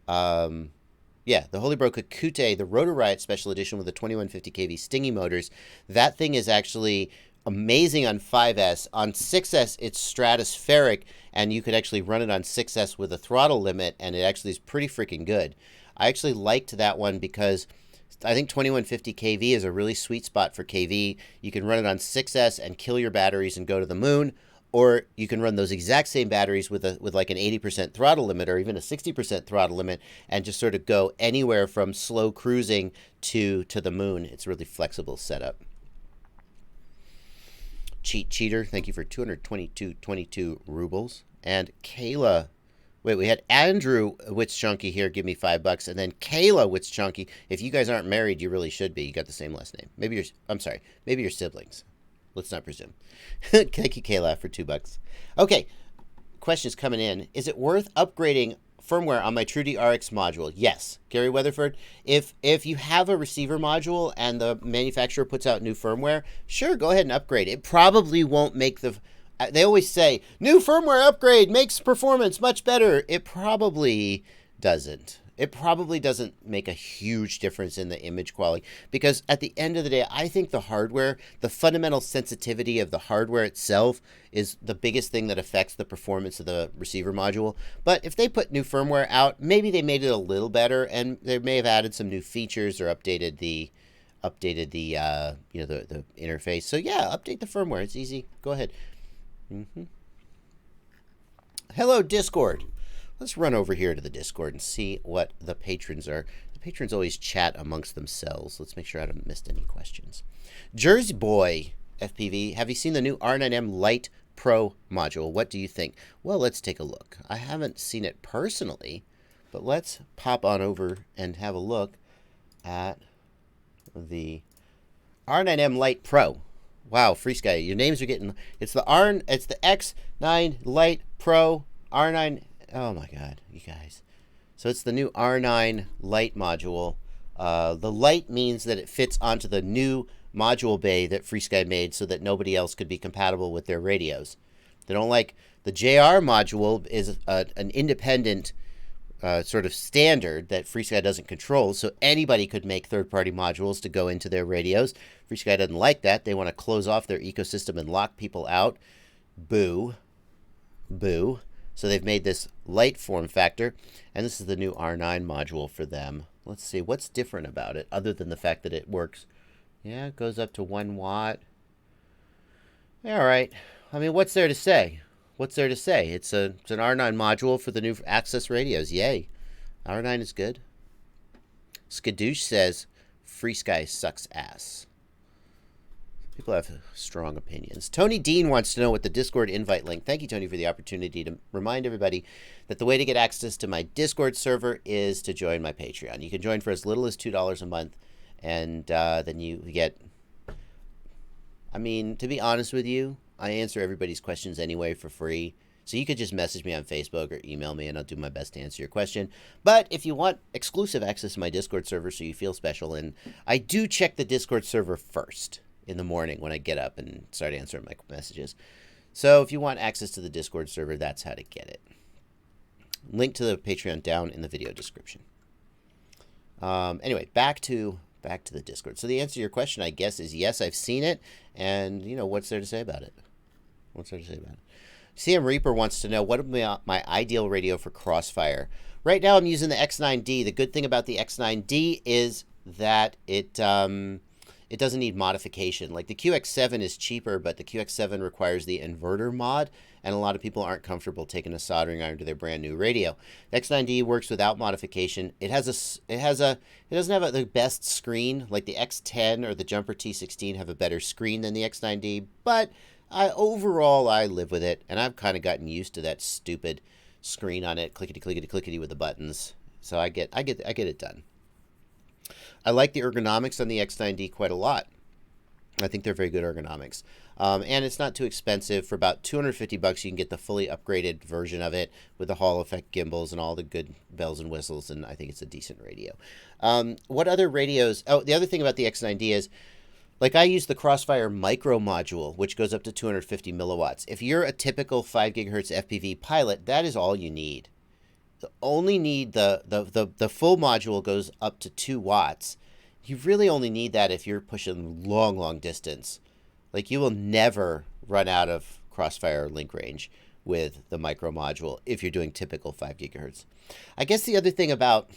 The Holybro Kakute, the Rotor Riot Special Edition with the 2150 kV Stingy motors. That thing is actually amazing on 5S. On 6S, it's stratospheric, and you could actually run it on 6S with a throttle limit, and it actually is pretty freaking good. I actually liked that one because I think 2150 kV is a really sweet spot for kV. You can run it on 6S and kill your batteries and go to the moon, or you can run those exact same batteries with like an 80% throttle limit or even a 60% throttle limit and just sort of go anywhere from slow cruising to the moon. It's a really flexible setup. Cheater, thank you for 222 rubles. And Kayla, we had Andrew Witzchunky here give me $5, and then Kayla Witzchunky. If you guys aren't married, you really should be. You got the same last name. Maybe you're siblings. Let's not presume. Thank you, Kayla, for $2. Okay, questions coming in. Is it worth upgrading firmware on my Trudy RX module? Yes. Gary Weatherford, if you have a receiver module and the manufacturer puts out new firmware, sure, go ahead and upgrade. It probably won't make they always say, new firmware upgrade makes performance much better. It probably doesn't. It probably doesn't make a huge difference in the image quality because at the end of the day, I think the hardware, the fundamental sensitivity of the hardware itself is the biggest thing that affects the performance of the receiver module. But if they put new firmware out, maybe they made it a little better and they may have added some new features or updated the interface. So yeah, update the firmware. It's easy. Go ahead. Hello, Discord. Let's run over here to the Discord and see what the patrons are. The patrons always chat amongst themselves. Let's make sure I haven't missed any questions. Jersey Boy FPV, have you seen the new R9M Lite Pro module? What do you think? Well, let's take a look. I haven't seen it personally, but let's pop on over and have a look at the R9M Lite Pro. Wow, Free Sky, your names are getting... It's the X9 Lite Pro R9... Oh my God, you guys. So it's the new R9 Lite module. The light means that it fits onto the new module bay that FreeSky made so that nobody else could be compatible with their radios. They don't like the JR module is an independent sort of standard that FreeSky doesn't control, so anybody could make third-party modules to go into their radios. FreeSky doesn't like that. They want to close off their ecosystem and lock people out. Boo. Boo. So they've made this light form factor, and this is the new R9 module for them. Let's see, what's different about it, other than the fact that it works? Yeah, it goes up to 1 watt. All right. I mean, what's there to say? What's there to say? It's an R9 module for the new access radios. Yay. R9 is good. Skadoosh says, FreeSky sucks ass. People have strong opinions. Tony Dean wants to know what the Discord invite link. Thank you, Tony, for the opportunity to remind everybody that the way to get access to my Discord server is to join my Patreon. You can join for as little as $2 a month, and then you get... I mean, to be honest with you, I answer everybody's questions anyway for free. So you could just message me on Facebook or email me, and I'll do my best to answer your question. But if you want exclusive access to my Discord server so you feel special, and I do check the Discord server first in the morning when I get up and start answering my messages. So if you want access to the Discord server, that's how to get it. Link to the Patreon down in the video description. Anyway, back to the Discord. So the answer to your question, I guess, is yes, I've seen it. And, you know, what's there to say about it? What's there to say about it? CM Reaper wants to know, what would be my ideal radio for Crossfire? Right now I'm using the X9D. The good thing about the X9D is that it doesn't need modification. Like the QX7 is cheaper, but the QX7 requires the inverter mod, and a lot of people aren't comfortable taking a soldering iron to their brand new radio. The X9D works without modification. It doesn't have the best screen. Like the X10 or the Jumper T16 have a better screen than the X9D, but overall I live with it, and I've kind of gotten used to that stupid screen on it, clickety clickety clickety with the buttons. So I get it done. I like the ergonomics on the X9D quite a lot. I think they're very good ergonomics. And it's not too expensive. For about $250, you can get the fully upgraded version of it with the Hall effect gimbals and all the good bells and whistles, and I think it's a decent radio. What other radios? Oh, the other thing about the X9D is, like, I use the Crossfire micro module, which goes up to 250 milliwatts. If you're a typical 5 gigahertz FPV pilot, that is all you need. You only need the full module goes up to 2 watts. You really only need that if you're pushing long distance. Like, you will never run out of Crossfire link range with the micro module if you're doing typical 5 gigahertz. I guess the other thing about...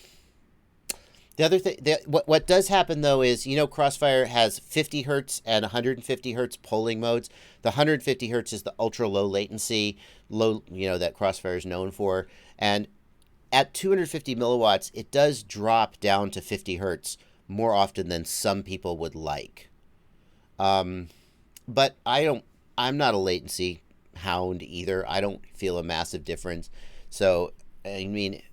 what does happen, though, is, you know, Crossfire has 50 hertz and 150 hertz polling modes. The 150 hertz is the ultra low latency, that Crossfire is known for. And at 250 milliwatts, it does drop down to 50 hertz more often than some people would like. But I'm not a latency hound either. I don't feel a massive difference. So, I mean...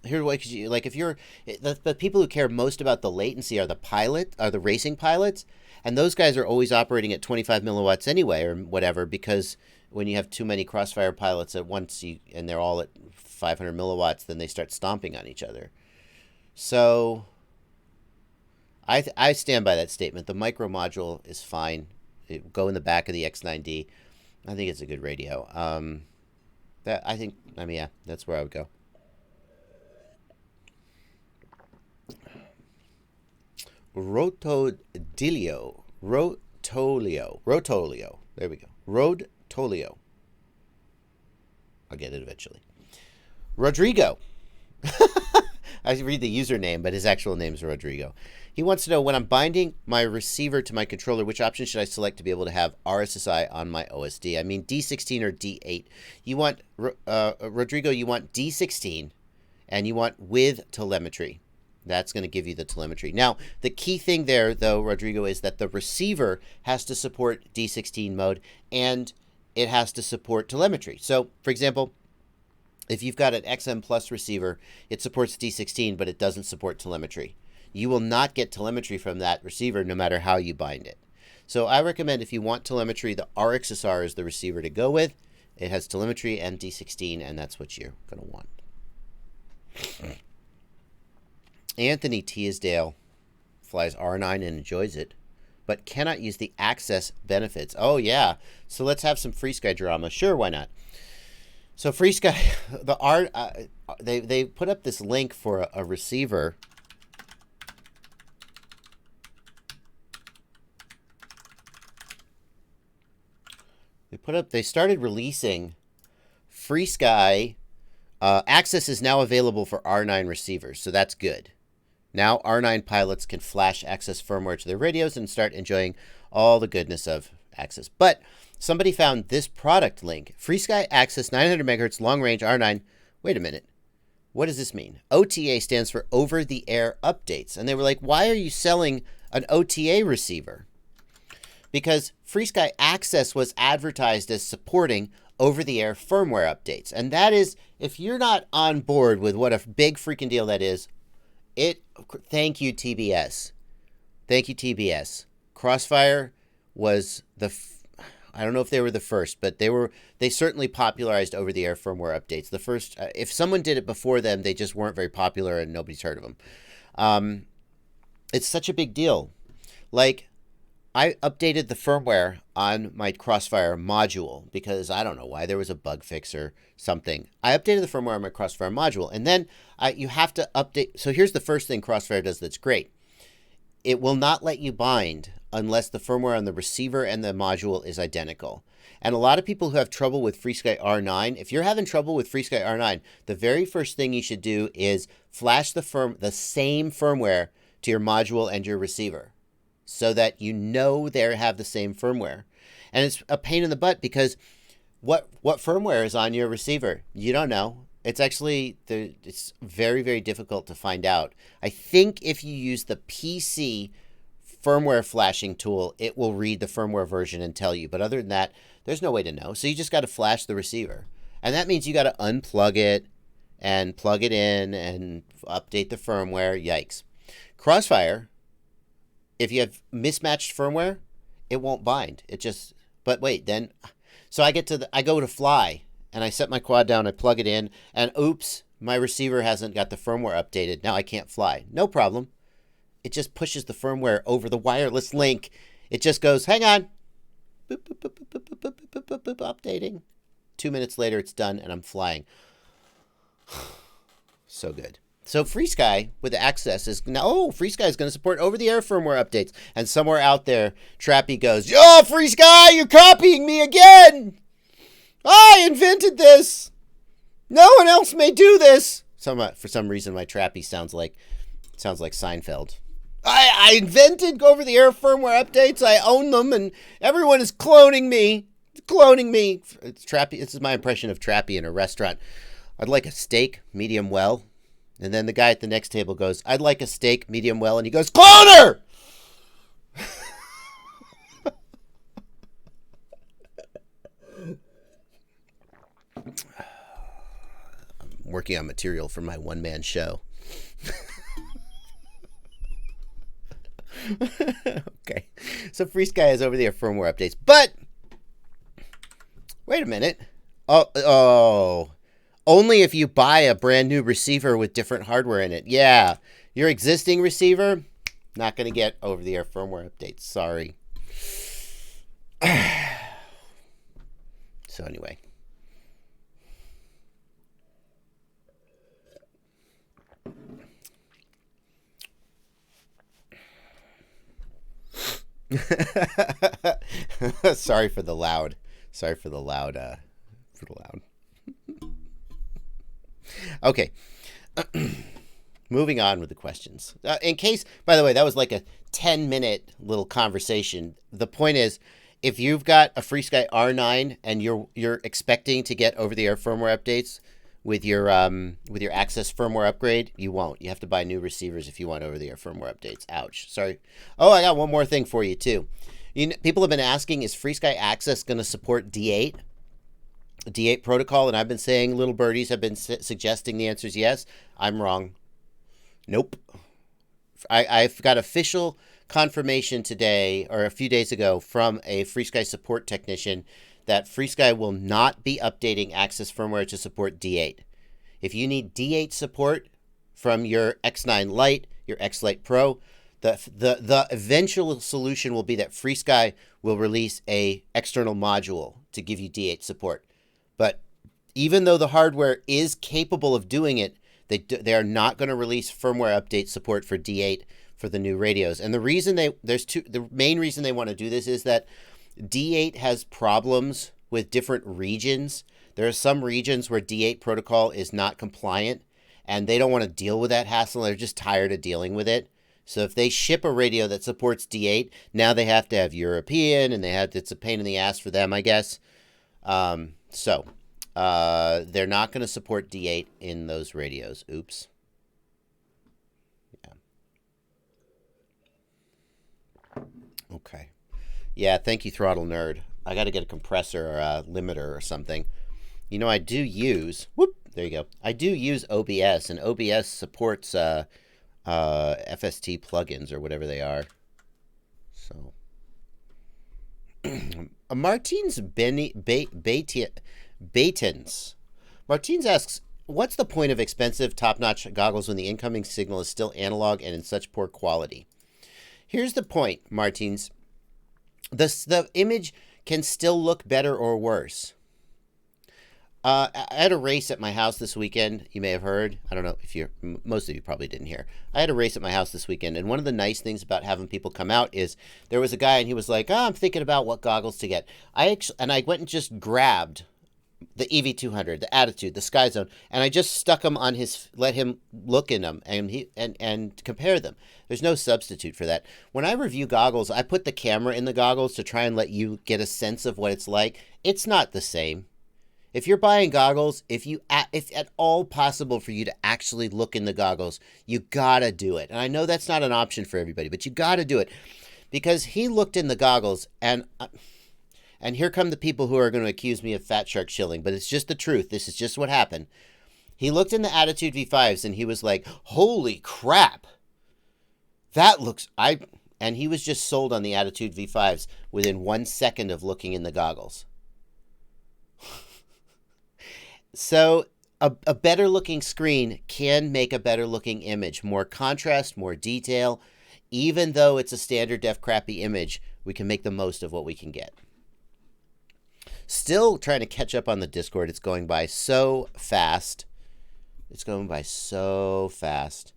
Here's what you like. If you're the people who care most about the latency are the racing pilots, and those guys are always operating at 25 milliwatts anyway, or whatever. Because when you have too many Crossfire pilots at once, and they're all at 500 milliwatts, then they start stomping on each other. So I stand by that statement. The micro module is fine. Go in the back of the X9D. I think it's a good radio. That's where I would go. Rotolio. There we go. Rodtolio. I'll get it eventually. Rodrigo. I read the username, but his actual name is Rodrigo. He wants to know, when I'm binding my receiver to my controller, which option should I select to be able to have RSSI on my OSD? I mean, D16 or D8. You want, Rodrigo, you want D16, and you want with telemetry. That's going to give you the telemetry. Now, the key thing there, though, Rodrigo, is that the receiver has to support D16 mode, and it has to support telemetry. So, for example, if you've got an XM Plus receiver, it supports D16, but it doesn't support telemetry. You will not get telemetry from that receiver no matter how you bind it. So I recommend, if you want telemetry, the RXSR is the receiver to go with. It has telemetry and D16, and that's what you're going to want. Anthony Teasdale flies R9 and enjoys it, but cannot use the access benefits. Oh, yeah. So let's have some FreeSky drama. Sure, why not? So FreeSky, they put up this link for a receiver. They started releasing FreeSky. Access is now available for R9 receivers, so that's good. Now R9 pilots can flash access firmware to their radios and start enjoying all the goodness of access. But somebody found this product link, FreeSky Access 900 megahertz long range R9. Wait a minute. What does this mean? OTA stands for over the air updates. And they were like, why are you selling an OTA receiver? Because FreeSky Access was advertised as supporting over the air firmware updates. And that is, if you're not on board with what a big freaking deal that is, thank you, TBS. Thank you, TBS. Crossfire was I don't know if they were the first, but they certainly popularized over the air firmware updates. The first, if someone did it before them, they just weren't very popular and nobody's heard of them. It's such a big deal. Like, I updated the firmware on my Crossfire module because I don't know why, there was a bug fix or something. I updated the firmware on my Crossfire module, and then you have to update. So here's the first thing Crossfire does that's great. It will not let you bind unless the firmware on the receiver and the module is identical. And a lot of people who have trouble with FreeSky R9, if you're having trouble with FreeSky R9, the very first thing you should do is flash the same firmware to your module and your receiver, so that you know they have the same firmware. And it's a pain in the butt because what firmware is on your receiver? You don't know. It's actually, it's very, very difficult to find out. I think if you use the PC firmware flashing tool, it will read the firmware version and tell you. But other than that, there's no way to know. So you just got to flash the receiver. And that means you got to unplug it and plug it in and update the firmware. Yikes. Crossfire, if you have mismatched firmware, it won't bind. It just, but wait, then, so I go to fly and I set my quad down, I plug it in, and oops, my receiver hasn't got the firmware updated. Now I can't fly. No problem. It just pushes the firmware over the wireless link. It just goes, hang on. Boop, boop, boop, boop, boop, boop, boop, boop, boop, boop, updating. 2 minutes later, it's done and I'm flying. So good. So FreeSky with the access is now, FreeSky is going to support over-the-air firmware updates. And somewhere out there, Trappy goes, "Yo, FreeSky, you're copying me again. I invented this. No one else may do this." For some reason, my Trappy sounds like Seinfeld. I invented over-the-air firmware updates. I own them, and everyone is cloning me. It's Trappy. This is my impression of Trappy in a restaurant. "I'd like a steak, medium well." And then the guy at the next table goes, "I'd like a steak, medium well." And he goes, "Cloner!" I'm working on material for my one-man show. Okay. So FreeSky has over-the-air firmware updates. But, wait a minute. Only if you buy a brand new receiver with different hardware in it. Yeah, your existing receiver, not going to get over-the-air firmware updates. Sorry. So anyway. Sorry for the loud. Okay. Moving on with the questions. In case, by the way, that was like a 10-minute little conversation. The point is, if you've got a FreeSky R9 and you're expecting to get over-the-air firmware updates with your Access firmware upgrade, you won't. You have to buy new receivers if you want over-the-air firmware updates. Ouch. Sorry. Oh, I got one more thing for you too. People have been asking, is FreeSky Access going to support D8? D8 protocol, and I've been saying, little birdies have been suggesting the answer is yes. I'm wrong. Nope. I've got official confirmation today, or a few days ago, from a FreeSky support technician that FreeSky will not be updating Access firmware to support D8. If you need D8 support, from your X9 Lite, your X Lite Pro. The eventual solution will be that FreeSky will release a external module to give you D8 support. But even though the hardware is capable of doing it, they are not going to release firmware update support for D8 for the new radios. And the main reason they want to do this is that D8 has problems with different regions. There are some regions where D8 protocol is not compliant, and they don't want to deal with that hassle. They're just tired of dealing with it. So if they ship a radio that supports D8, now they have to have European, and it's a pain in the ass for them, I guess. They're not going to support D8 in those radios. Oops. Yeah. Okay. Yeah, thank you, Throttle Nerd. I got to get a compressor or a limiter or something. You know, I do use... Whoop! There you go. I do use OBS, and OBS supports FST plugins or whatever they are. So... Martins Baitens. Martins asks, what's the point of expensive top-notch goggles when the incoming signal is still analog and in such poor quality? Here's the point, Martins. The image can still look better or worse. I had a race at my house this weekend. You may have heard. I don't know if most of you probably didn't hear. I had a race at my house this weekend, and one of the nice things about having people come out is there was a guy, and he was like, I'm thinking about what goggles to get. I went and just grabbed the EV200, the Attitude, the Sky Zone, and I just stuck them on let him look in them and compare them. There's no substitute for that. When I review goggles, I put the camera in the goggles to try and let you get a sense of what it's like. It's not the same. If you're buying goggles, if at all possible for you to actually look in the goggles, you gotta do it. And I know that's not an option for everybody, but you gotta do it. Because he looked in the goggles, and here come the people who are going to accuse me of fat shark shilling, but it's just the truth. This is just what happened. He looked in the Attitude V5s, and he was like, holy crap. That looks... And he was just sold on the Attitude V5s within 1 second of looking in the goggles. So a better looking screen can make a better looking image. More contrast, more detail. Even though it's a standard def crappy image, we can make the most of what we can get. Still trying to catch up on the Discord. It's going by so fast. It's going by so fast.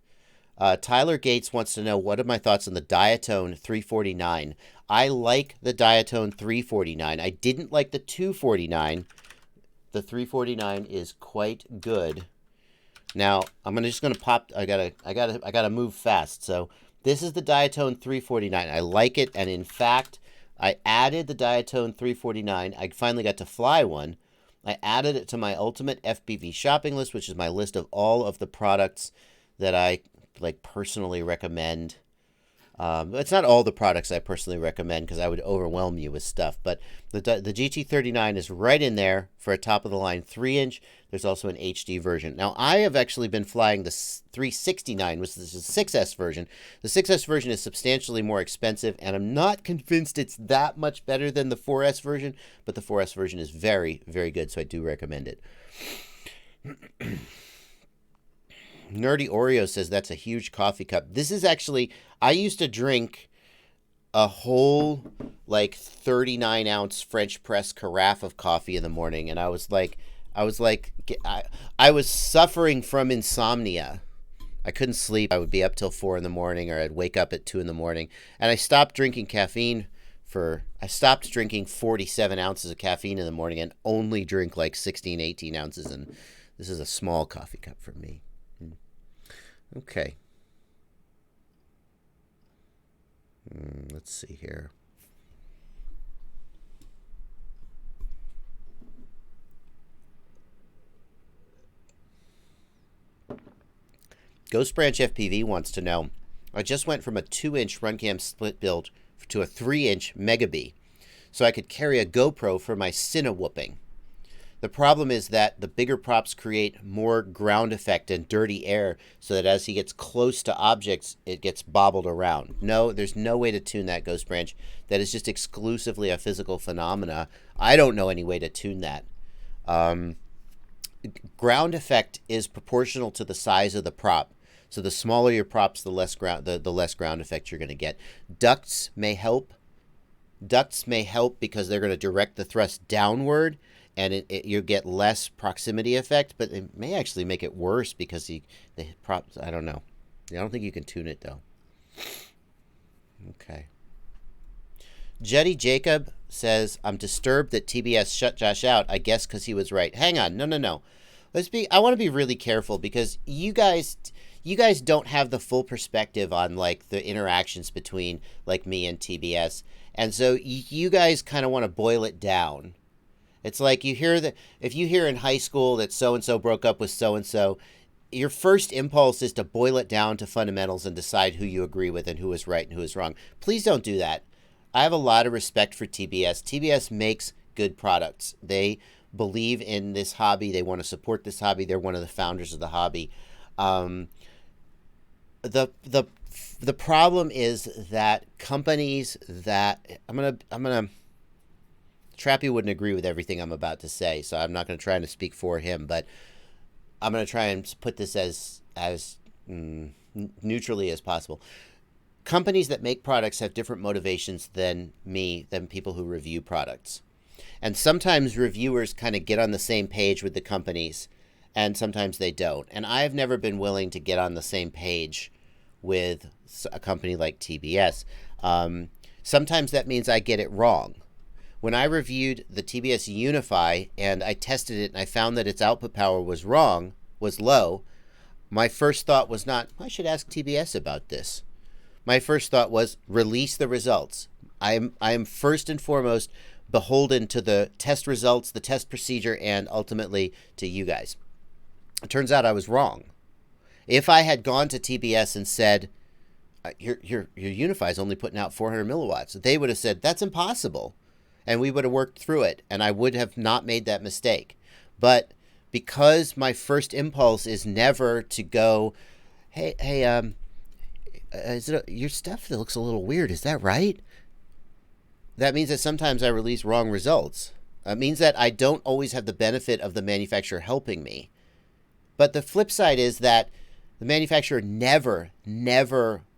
Tyler Gates wants to know, what are my thoughts on the Diatone 349? I like the Diatone 349. I didn't like the 249. The 349 is quite good. Now, I'm just gonna pop. I gotta move fast. So this is the Diatone 349. I like it, and in fact, I added the Diatone 349. I finally got to fly one. I added it to my ultimate FPV shopping list, which is my list of all of the products that I personally recommend. It's not all the products I personally recommend because I would overwhelm you with stuff, but the GT39 is right in there for a top-of-the-line 3-inch. There's also an HD version. Now, I have actually been flying the 369, which is the 6S version. The 6S version is substantially more expensive, and I'm not convinced it's that much better than the 4S version, but the 4S version is very, very good, so I do recommend it. Nerdy Oreo says that's a huge coffee cup. This is actually, I used to drink a whole 39-ounce French press carafe of coffee in the morning, and I was suffering from insomnia. I couldn't sleep. I would be up till 4 in the morning, or I'd wake up at 2 in the morning, and I stopped drinking caffeine I stopped drinking 47 ounces of caffeine in the morning and only drink 16, 18 ounces, and this is a small coffee cup for me. Okay. Let's see here. Ghost Branch FPV wants to know, I just went from a 2-inch RunCam split build to a 3-inch Megabee, so I could carry a GoPro for my Cine whooping. The problem is that the bigger props create more ground effect and dirty air, so that as he gets close to objects, it gets bobbled around. No, there's no way to tune that, Ghost Branch. That is just exclusively a physical phenomena. I don't know any way to tune that. Ground effect is proportional to the size of the prop. So the smaller your props, the less ground effect you're going to get. Ducts may help. Ducts may help because they're going to direct the thrust downward, and you get less proximity effect, but it may actually make it worse because the props, I don't know. I don't think you can tune it, though. Okay. Jetty Jacob says, I'm disturbed that TBS shut Josh out, I guess because he was right. Hang on. No. I want to be really careful because you guys don't have the full perspective on like the interactions between like me and TBS. And so you guys kind of want to boil it down. It's like if you hear in high school that so-and-so broke up with so-and-so, your first impulse is to boil it down to fundamentals and decide who you agree with and who is right and who is wrong. Please don't do that. I have a lot of respect for TBS. TBS makes good products. They believe in this hobby. They want to support this hobby. They're one of the founders of the hobby. The problem is that companies that I'm gonna Trappy wouldn't agree with everything I'm about to say, so I'm not going to try to speak for him, but I'm going to try and put this as neutrally as possible. Companies that make products have different motivations than people who review products. And sometimes reviewers kind of get on the same page with the companies, and sometimes they don't. And I've never been willing to get on the same page with a company like TBS. Sometimes that means I get it wrong. When I reviewed the TBS Unify and I tested it and I found that its output power was low, my first thought was not, I should ask TBS about this. My first thought was release the results. I am first and foremost beholden to the test results, the test procedure, and ultimately to you guys. It turns out I was wrong. If I had gone to TBS and said, your Unify is only putting out 400 milliwatts, they would have said, that's impossible. And we would have worked through it, and I would have not made that mistake. But because my first impulse is never to go, hey, your stuff that looks a little weird, is that right? That means that sometimes I release wrong results. It means that I don't always have the benefit of the manufacturer helping me. But the flip side is that the manufacturer never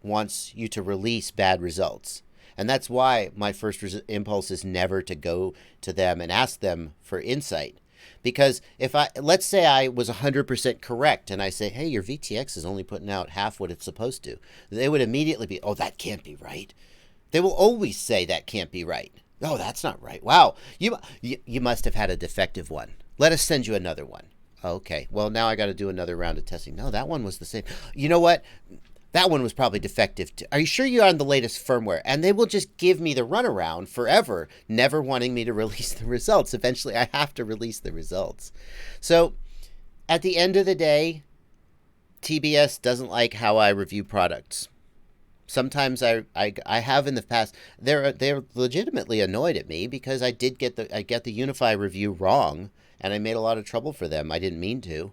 wants you to release bad results. And that's why my first impulse is never to go to them and ask them for insight. Because let's say I was 100% correct and I say, hey, your VTX is only putting out half what it's supposed to. They would immediately be, oh, that can't be right. They will always say that can't be right. Oh, that's not right. Wow, you must have had a defective one. Let us send you another one. Okay, well, now I got to do another round of testing. No, that one was the same. You know what? That one was probably defective too. Are you sure you're on the latest firmware? And they will just give me the runaround forever, never wanting me to release the results. Eventually, I have to release the results. So, at the end of the day, TBS doesn't like how I review products. Sometimes I have in the past. They're legitimately annoyed at me because I get the Unify review wrong, and I made a lot of trouble for them. I didn't mean to,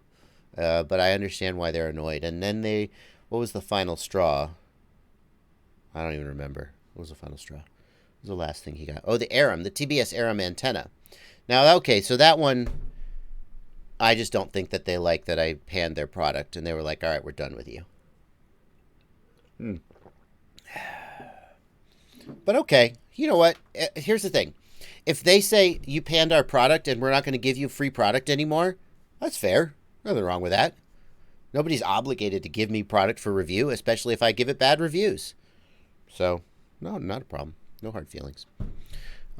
but I understand why they're annoyed. And then what was the final straw? I don't even remember. What was the final straw? What was the last thing he got? Oh, the TBS Aram antenna. Now, okay, so that one, I just don't think that they like that I panned their product, and they were like, all right, we're done with you. But okay, you know what? Here's the thing. If they say you panned our product and we're not going to give you free product anymore, that's fair. Nothing wrong with that. Nobody's obligated to give me product for review, especially if I give it bad reviews. So, no, not a problem. No hard feelings.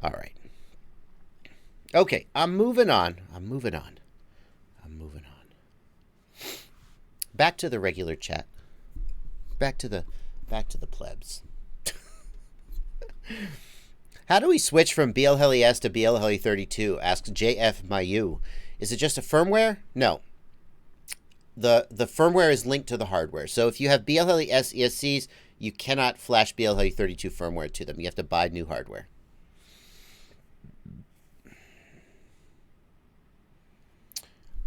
All right. Okay, I'm moving on. Back to the regular chat. Back to the plebs. How do we switch from BLHeli-S to BLHeli-32? Asks JF Mayu. Is it just a firmware? No. The firmware is linked to the hardware. So if you have BLHeli-S ESCs, you cannot flash BLHeli-32 firmware to them. You have to buy new hardware.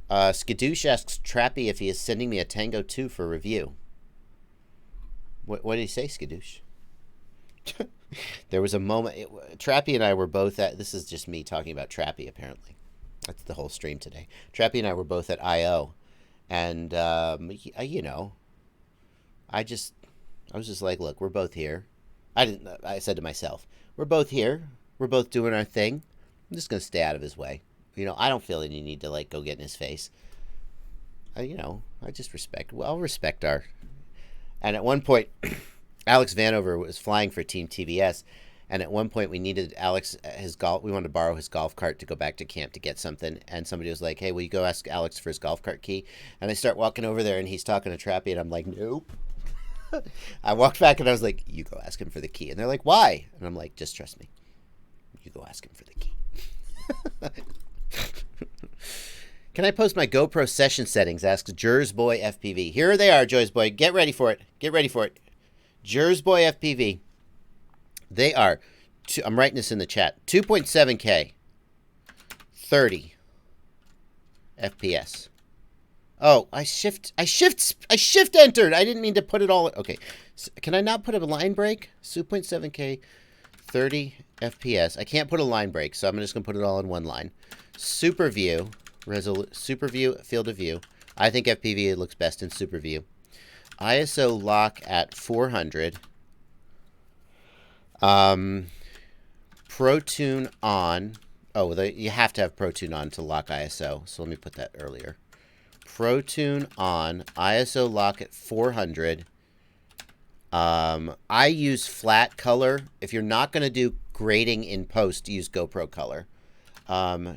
Skadoosh asks Trappy if he is sending me a Tango 2 for review. What did he say, Skadoosh? There was a moment. Trappy and I were both at. This is just me talking about Trappy, apparently. That's the whole stream today. Trappy and I were both at I.O. And, you know, I was just like, look, we're both here. I said to myself, we're both here. We're both doing our thing. I'm just going to stay out of his way. You know, I don't feel any need to, like, go get in his face. You know, I just I'll respect our. And at one point, Alex Vanover was flying for Team TBS. And at one point, we needed we wanted to borrow his golf cart to go back to camp to get something. And somebody was like, hey, will you go ask Alex for his golf cart key? And I start walking over there, and he's talking to Trappy, and I'm like, nope. I walked back, and I was like, you go ask him for the key. And they're like, why? And I'm like, just trust me. You go ask him for the key. Can I post my GoPro session settings? Asks Jersboy FPV. Here they are, Jersboy. Get ready for it. Get ready for it. Jersboy FPV. They are, I'm writing this in the chat, 2.7K, 30 FPS. Oh, I shift entered. I didn't mean to put it all. Okay. So can I not put a line break? 2.7K, 30 FPS. I can't put a line break, so I'm just going to put it all in one line. Super view, super view, field of view. I think FPV looks best in super view. ISO lock at 400. ProTune on. Oh, you have to have ProTune on to lock ISO. So let me put that earlier. ProTune on. ISO lock at 400. I use flat color. If you're not going to do grading in post, use GoPro color.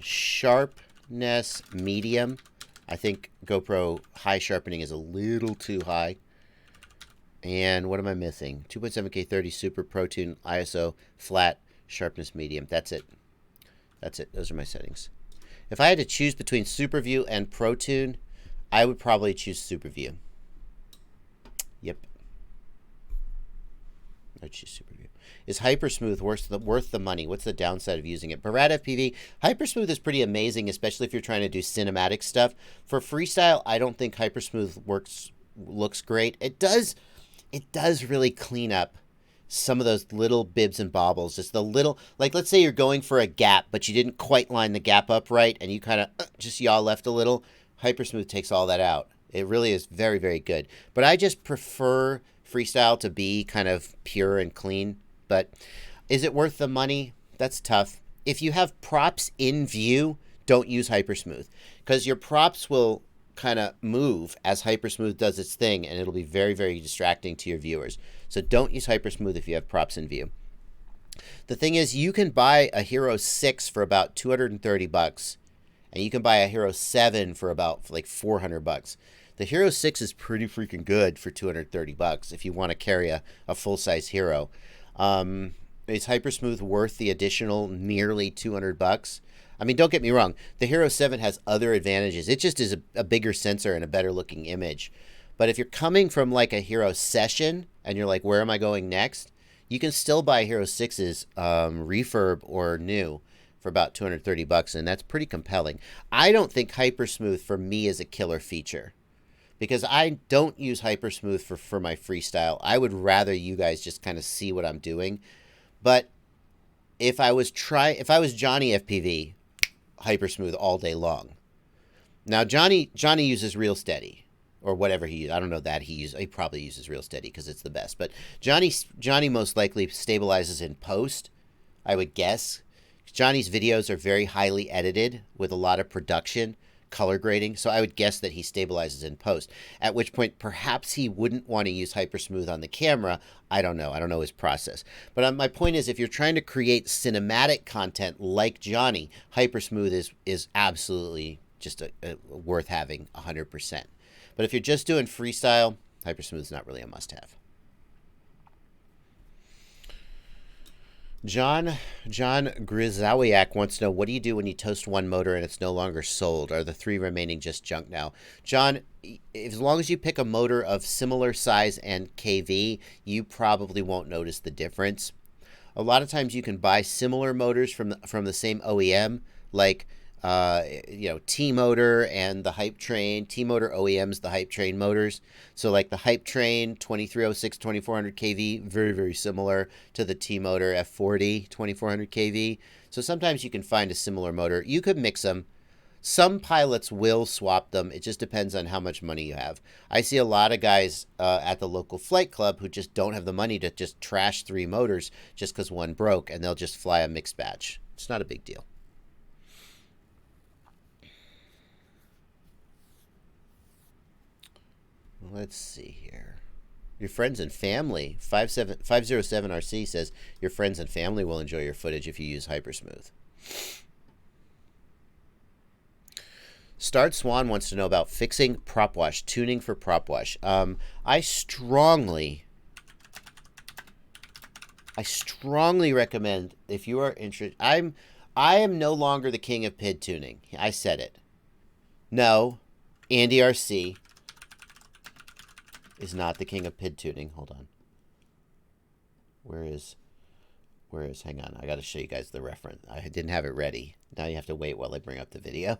Sharpness medium. I think GoPro high sharpening is a little too high. And what am I missing? 2.7K 30 super ProTune ISO flat sharpness medium. That's it. That's it. Those are my settings. If I had to choose between Super View and ProTune, I would probably choose Super View. Yep. I'd choose Super View. Is Hypersmooth worth the money? What's the downside of using it? Barad FPV, Hypersmooth is pretty amazing, especially if you're trying to do cinematic stuff. For freestyle, I don't think Hypersmooth looks great. It does really clean up some of those little bibs and bobbles. Just the little, like, let's say you're going for a gap, but you didn't quite line the gap up right, and you kind of just yaw left a little. Hypersmooth takes all that out. It really is very, very good. But I just prefer freestyle to be kind of pure and clean. But is it worth the money? That's tough. If you have props in view, don't use Hypersmooth, because your props will kind of move as Hypersmooth does its thing, and it'll be very, very distracting to your viewers. So don't use Hypersmooth if you have props in view. The thing is, you can buy a Hero 6 for about $230, and you can buy a Hero 7 for about like $400. The Hero 6 is pretty freaking good for $230 if you want to carry a full-size Hero. Is Hypersmooth worth the additional nearly $200? I mean, don't get me wrong. The Hero 7 has other advantages. It just is a bigger sensor and a better looking image. But if you're coming from like a Hero session and you're like, where am I going next? You can still buy Hero 6's refurb or new for about $230, and that's pretty compelling. I don't think Hypersmooth for me is a killer feature, because I don't use Hypersmooth for my freestyle. I would rather you guys just kind of see what I'm doing. But if I was Johnny FPV, Hypersmooth all day long. Now Johnny uses Real Steady, or whatever he uses. I don't know that he probably uses Real Steady because it's the best. But Johnny most likely stabilizes in post, I would guess. Johnny's videos are very highly edited with a lot of production, color grading, so I would guess that he stabilizes in post, at which point perhaps he wouldn't want to use Hypersmooth on the camera. I don't know his process. But my point is, if you're trying to create cinematic content like Johnny, Hypersmooth is absolutely just worth having 100%. But if you're just doing freestyle, Hypersmooth is not really a must-have. John Grizawiak wants to know, what do you do when you toast one motor and it's no longer sold? Are the 3 remaining just junk now? John, as long as you pick a motor of similar size and KV, you probably won't notice the difference. A lot of times you can buy similar motors from the same OEM, like T-Motor and the Hype Train. T-Motor OEMs the Hype Train motors. So like the Hype Train 2306 2400 kV, very, very similar to the T-Motor F40 2400 kV. So sometimes you can find a similar motor. You could mix them. Some pilots will swap them. It just depends on how much money you have. I see a lot of guys at the local flight club who just don't have the money to just trash 3 motors just because one broke, and they'll just fly a mixed batch. It's not a big deal. Let's see here. Your friends and family. 507RC says your friends and family will enjoy your footage if you use Hypersmooth. Start Swan wants to know about fixing prop wash, tuning for prop wash. I strongly recommend, if you are interested. I am no longer the king of PID tuning. I said it. No, Andy RC is not the king of PID tuning. Hold on. Where is, hang on. I got to show you guys the reference. I didn't have it ready. Now you have to wait while I bring up the video.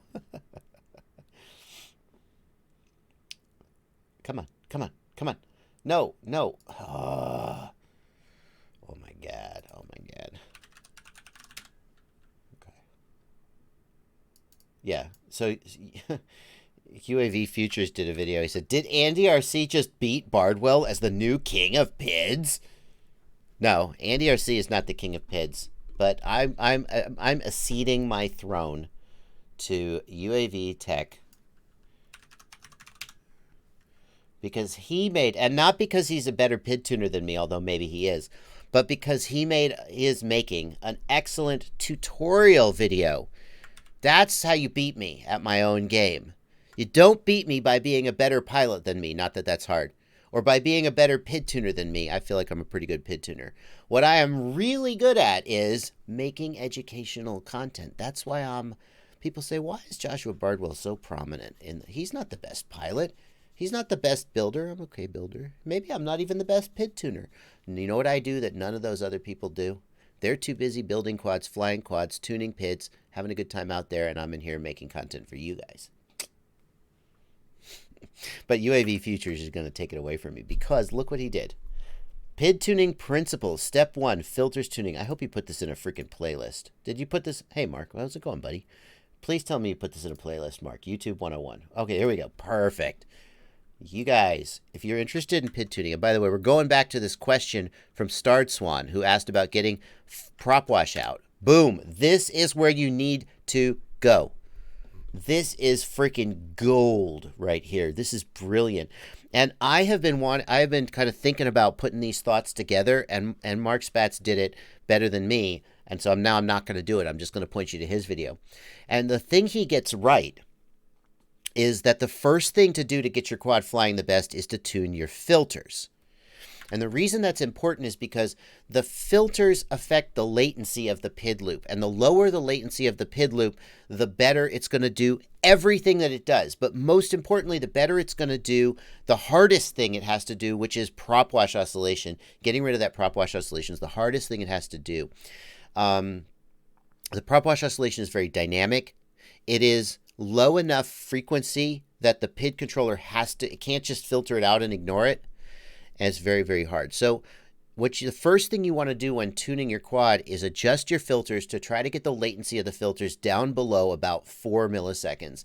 Come on, come on, come on. No, no. Oh my God. Oh my God. Okay. Yeah. So UAV Futures did a video. He said, "Did Andy RC just beat Bardwell as the new king of PIDs?" No, Andy RC is not the king of PIDs, but I'm acceding my throne to UAV Tech because he made, and not because he's a better PID tuner than me, although maybe he is, but because he is making an excellent tutorial video. That's how you beat me at my own game. You don't beat me by being a better pilot than me, not that that's hard, or by being a better PID tuner than me. I feel like I'm a pretty good PID tuner. What I am really good at is making educational content. That's why people say, why is Joshua Bardwell so prominent? He's not the best pilot. He's not the best builder. I'm okay builder. Maybe I'm not even the best PID tuner. And you know what I do that none of those other people do? They're too busy building quads, flying quads, tuning PIDs, having a good time out there, and I'm in here making content for you guys. But UAV Futures is going to take it away from me because look what he did. PID tuning principles. Step 1, filters tuning. I hope you put this in a freaking playlist. Did you put this? Hey, Mark, how's it going, buddy? Please tell me you put this in a playlist, Mark. YouTube 101. Okay, here we go. Perfect. You guys, if you're interested in PID tuning, and by the way, we're going back to this question from Starred Swan, who asked about getting prop wash out. Boom. This is where you need to go. This is freaking gold right here. This is brilliant. And I have been kind of thinking about putting these thoughts together, and Mark Spatz did it better than me. And so now I'm not going to do it. I'm just going to point you to his video. And the thing he gets right is that the first thing to do to get your quad flying the best is to tune your filters. And the reason that's important is because the filters affect the latency of the PID loop. And the lower the latency of the PID loop, the better it's going to do everything that it does. But most importantly, the better it's going to do the hardest thing it has to do, which is prop wash oscillation. Getting rid of that prop wash oscillation is the hardest thing it has to do. The prop wash oscillation is very dynamic. It is low enough frequency that the PID controller it can't just filter it out and ignore it. And it's very, very hard. So the first thing you want to do when tuning your quad is adjust your filters to try to get the latency of the filters down below about 4 milliseconds.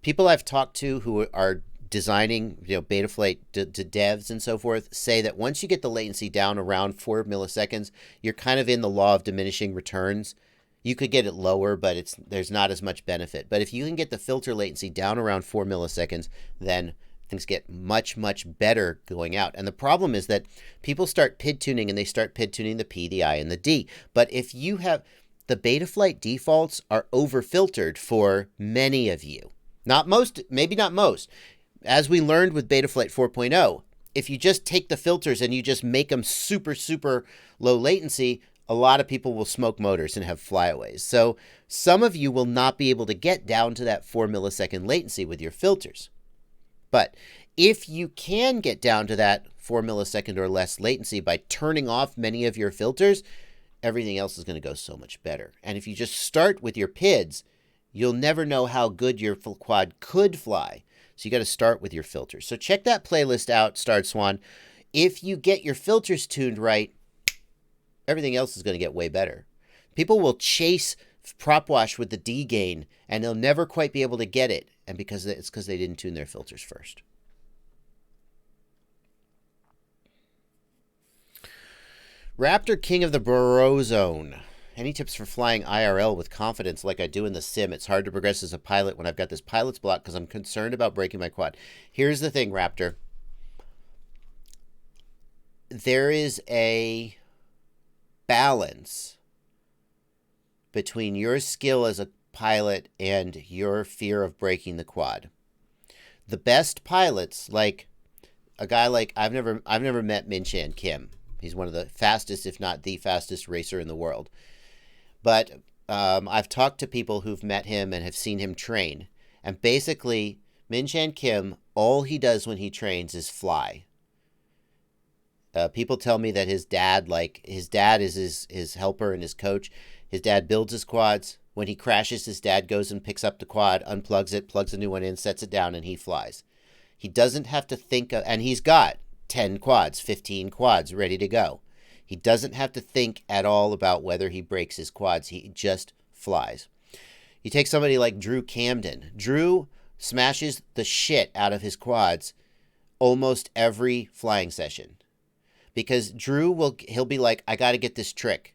People I've talked to who are designing, Betaflight to devs and so forth say that once you get the latency down around 4 milliseconds, you're kind of in the law of diminishing returns. You could get it lower, but there's not as much benefit. But if you can get the filter latency down around 4 milliseconds, then things get much, much better going out. And the problem is that people start PID tuning and they start PID tuning the P, the I, and the D. But if you have the Betaflight defaults are over filtered for many of you. Not most, maybe not most. As we learned with Betaflight 4.0, if you just take the filters and you just make them super, super low latency, a lot of people will smoke motors and have flyaways. So some of you will not be able to get down to that 4 millisecond latency with your filters. But if you can get down to that 4 millisecond or less latency by turning off many of your filters, everything else is going to go so much better. And if you just start with your PIDs, you'll never know how good your quad could fly. So you got to start with your filters. So check that playlist out, Starred Swan. If you get your filters tuned right, everything else is going to get way better. People will chase prop wash with the D gain, and they'll never quite be able to get it. And it's because they didn't tune their filters first. Raptor King of the Brozone. Any tips for flying IRL with confidence like I do in the sim? It's hard to progress as a pilot when I've got this pilot's block because I'm concerned about breaking my quad. Here's the thing, Raptor. There is a balance between your skill as a pilot and your fear of breaking the quad. The best pilots, like a guy like I've never met Min Chan Kim. He's one of the fastest, if not the fastest racer in the world. But I've talked to people who've met him and have seen him train. And basically, Min Chan Kim, all he does when he trains is fly. People tell me that his dad is his helper and his coach. His dad builds his quads. When he crashes, his dad goes and picks up the quad, unplugs it, plugs a new one in, sets it down, and he flies. He doesn't have to think of, and he's got 10 quads, 15 quads ready to go. He doesn't have to think at all about whether he breaks his quads. He just flies. You take somebody like Drew Camden. Drew smashes the shit out of his quads almost every flying session. Because he'll be like, I got to get this trick.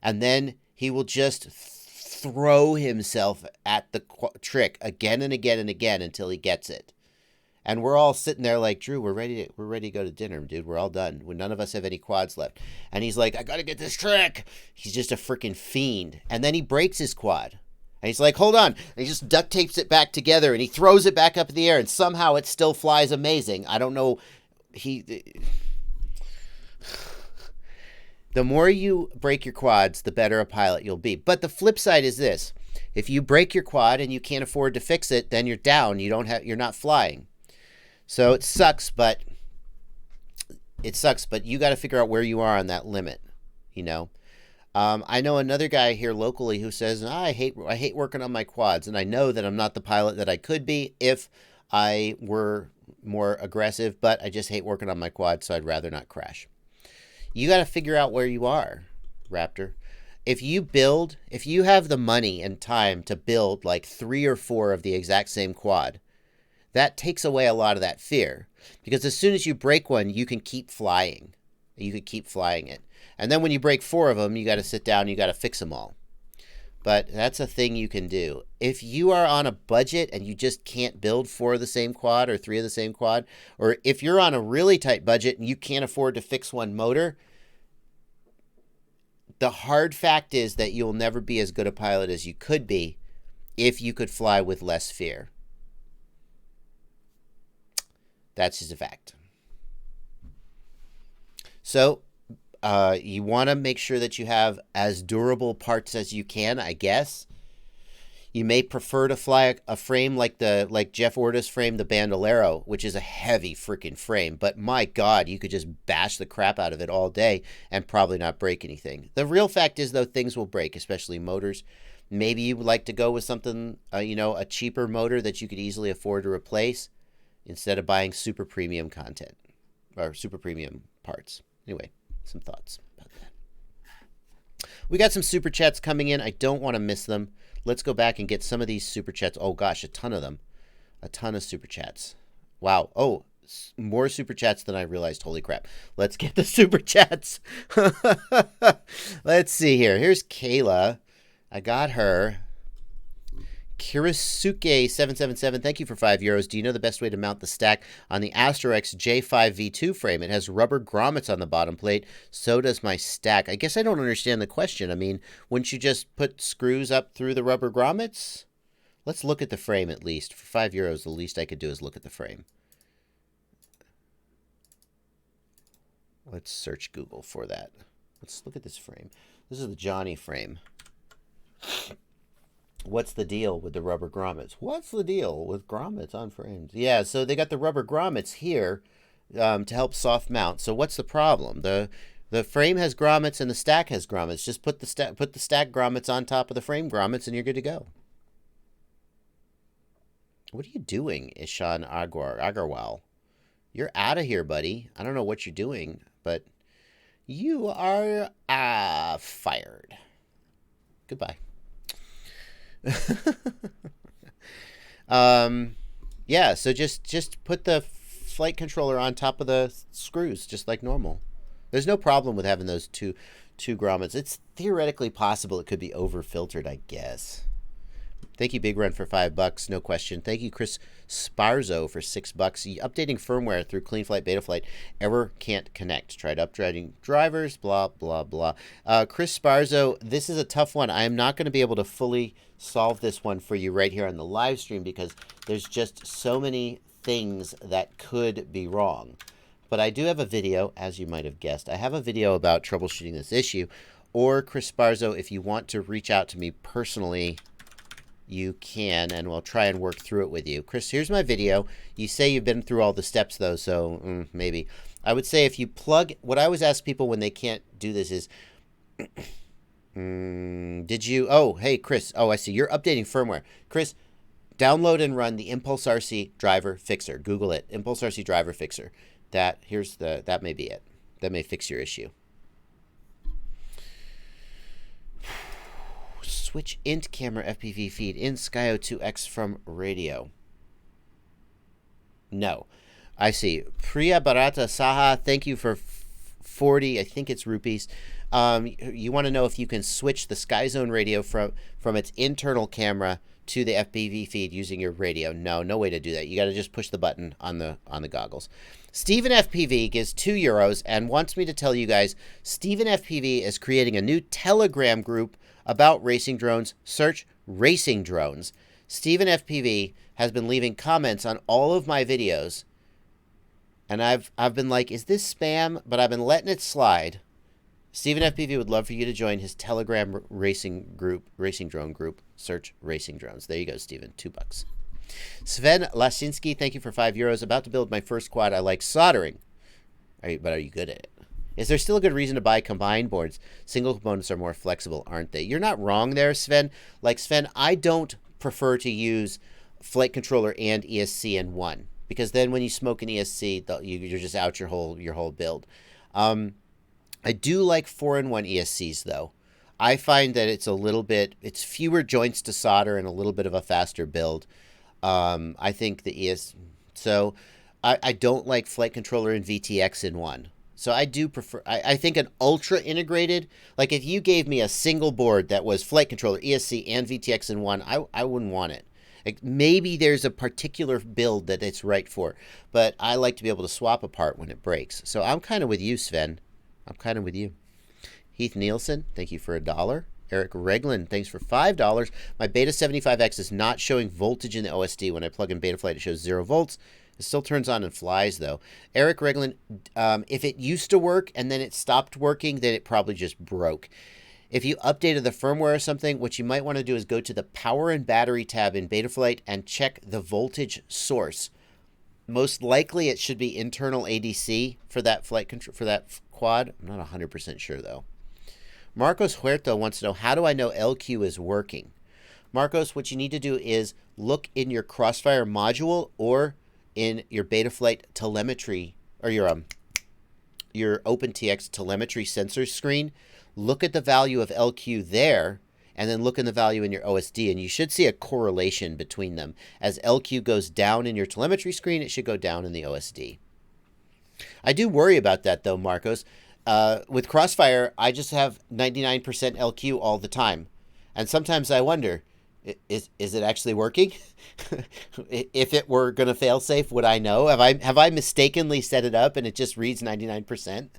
And then he will just throw himself at the trick again and again and again until he gets it. And we're all sitting there like, Drew, we're ready to go to dinner, dude. We're all done. None of us have any quads left. And he's like, I got to get this trick. He's just a freaking fiend. And then he breaks his quad. And he's like, hold on. And he just duct tapes it back together and he throws it back up in the air and somehow it still flies amazing. I don't know. The more you break your quads, the better a pilot you'll be. But the flip side is this. If you break your quad and you can't afford to fix it, then you're down. You're not flying. So it sucks, but you got to figure out where you are on that limit, you know. I know another guy here locally who says, I hate working on my quads, and I know that I'm not the pilot that I could be if I were more aggressive, but I just hate working on my quads, so I'd rather not crash. You got to figure out where you are, Raptor. If you have the money and time to build like 3 or 4 of the exact same quad, that takes away a lot of that fear. Because as soon as you break one, you can keep flying. You can keep flying it. And then when you break 4 of them, you got to sit down, you got to fix them all. But that's a thing you can do. If you are on a budget and you just can't build 4 of the same quad or 3 of the same quad, or if you're on a really tight budget and you can't afford to fix one motor, the hard fact is that you'll never be as good a pilot as you could be if you could fly with less fear. That's just a fact. So you want to make sure that you have as durable parts as you can, I guess. You may prefer to fly a frame like Jeff Orta's frame, the Bandolero, which is a heavy freaking frame. But my God, you could just bash the crap out of it all day and probably not break anything. The real fact is, though, things will break, especially motors. Maybe you would like to go with something, a cheaper motor that you could easily afford to replace, instead of buying super premium content or super premium parts. Anyway, some thoughts about that. We got some super chats coming in. I don't want to miss them. Let's go back and get some of these super chats. Oh gosh, a ton of them. A ton of super chats. Wow. Oh, more super chats than I realized. Holy crap. Let's get the super chats. Let's see here. Here's Kayla. I got her. Kirisuke777, thank you for €5. Do you know the best way to mount the stack on the Astrox J5 V2 frame? It has rubber grommets on the bottom plate. So does my stack. I guess I don't understand the question. I mean, wouldn't you just put screws up through the rubber grommets? Let's look at the frame at least. For €5, the least I could do is look at the frame. Let's search Google for that. Let's look at this frame. This is the Johnny frame. What's the deal with the rubber grommets? What's the deal with grommets on frames? Yeah, so they got the rubber grommets here to help soft mount. So what's the problem? The frame has grommets and the stack has grommets. Just put the stack grommets on top of the frame grommets and you're good to go. What are you doing, Ishan Agarwal? You're out of here, buddy. I don't know what you're doing, but you are fired. Goodbye. Yeah, so just put the flight controller on top of the screws, just like normal. There's no problem with having those two grommets. It's theoretically possible it could be over filtered, I guess. Thank you, Big Run, for $5. No question. Thank you, Chris Sparzo, for $6. Updating firmware through CleanFlight, Betaflight. Error, can't connect. Tried upgrading drivers, blah, blah, blah. Chris Sparzo, this is a tough one. I am not going to be able to fully solve this one for you right here on the live stream because there's just so many things that could be wrong. But I do have a video, as you might have guessed. I have a video about troubleshooting this issue. Or, Chris Sparzo, if you want to reach out to me personally, you can, and we'll try and work through it with you. Chris, here's my video. You say you've been through all the steps, though, so maybe. I would say if you plug... What I always ask people when they can't do this is... did you... Oh, hey, Chris. Oh, I see. You're updating firmware. Chris, download and run the Impulse RC Driver Fixer. Google it. Impulse RC Driver Fixer. That may be it. That may fix your issue. Switch int camera FPV feed in SkyO2X from radio. No. I see. Priya Bharata Saha, thank you for 40, I think it's rupees. You want to know if you can switch the SkyZone radio from its internal camera to the FPV feed using your radio. No way to do that. You got to just push the button on the goggles. Stephen FPV gives €2 and wants me to tell you guys, Stephen FPV is creating a new Telegram group about racing drones. Search racing drones. Stephen FPV has been leaving comments on all of my videos, and I've been like, is this spam? But I've been letting it slide. Stephen FPV would love for you to join his Telegram racing drone group. Search racing drones. There you go, Stephen. $2. Sven Lasinski, thank you for €5. About to build my first quad. I like soldering. But are you good at it? Is there still a good reason to buy combined boards? Single components are more flexible, aren't they? You're not wrong there, Sven. Like, Sven, I don't prefer to use flight controller and ESC in one, because then when you smoke an ESC, you're just out your whole build. I do like 4-in-1 ESCs, though. I find that it's fewer joints to solder and a little bit of a faster build. I think so I don't like flight controller and VTX in one. So I do prefer, I think an ultra integrated, like if you gave me a single board that was flight controller, ESC, and VTX in one, I wouldn't want it. Like maybe there's a particular build that it's right for, but I like to be able to swap a part when it breaks. So I'm kind of with you, Sven. I'm kind of with you. Heath Nielsen, thank you for $1. Eric Reglin, thanks for $5. My Beta 75X is not showing voltage in the OSD. When I plug in Betaflight, it shows 0 volts. It still turns on and flies, though. Eric Reglin, if it used to work and then it stopped working, then it probably just broke. If you updated the firmware or something, what you might want to do is go to the Power and Battery tab in Betaflight and check the voltage source. Most likely, it should be internal ADC for that quad. I'm not 100% sure, though. Marcos Huerta wants to know, how do I know LQ is working? Marcos, what you need to do is look in your Crossfire module or in your Betaflight telemetry, or your OpenTX telemetry sensor screen. Look at the value of LQ there, and then look in the value in your OSD, and you should see a correlation between them. As LQ goes down in your telemetry screen, it should go down in the OSD. I do worry about that, though, Marcos. With Crossfire, I just have 99% LQ all the time. And sometimes I wonder, is it actually working? If it were going to fail safe, would I know? Have I mistakenly set it up and it just reads 99%?